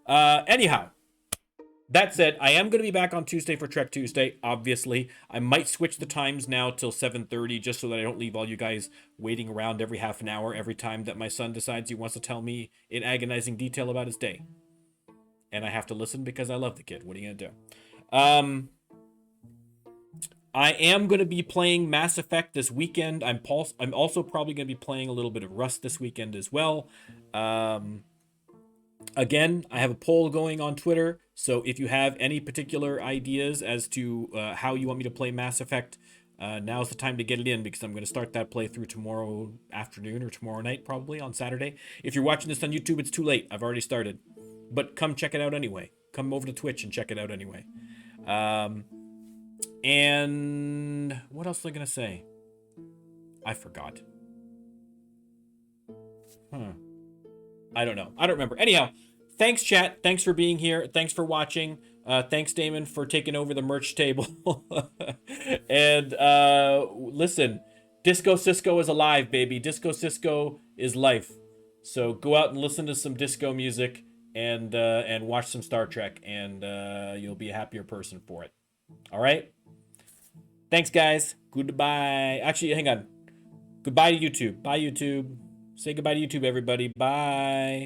Anyhow. That said, I am going to be back on Tuesday for Trek Tuesday, obviously. I might switch the times now till 7:30 just so that I don't leave all you guys waiting around every half an hour every time that my son decides he wants to tell me in agonizing detail about his day. And I have to listen because I love the kid. What are you going to do? I am going to be playing Mass Effect this weekend. I'm also probably going to be playing a little bit of Rust this weekend as well. Again, I have a poll going on Twitter, so if you have any particular ideas as to how you want me to play Mass Effect, now's the time to get it in, because I'm going to start that playthrough tomorrow afternoon or tomorrow night, probably on Saturday. If you're watching this on YouTube, it's too late. I've already started. But come check it out anyway. Come over to Twitch and check it out anyway. And what else was I going to say? I forgot. I don't know. I don't remember. Anyhow, thanks, chat. Thanks for being here. Thanks for watching. Thanks, Damon, for taking over the merch table. And listen, Disco Cisco is alive, baby. Disco Cisco is life. So go out and listen to some disco music and watch some Star Trek, and you'll be a happier person for it. All right? Thanks, guys. Goodbye. Actually, hang on. Goodbye to YouTube. Bye, YouTube. Say goodbye to YouTube, everybody. Bye.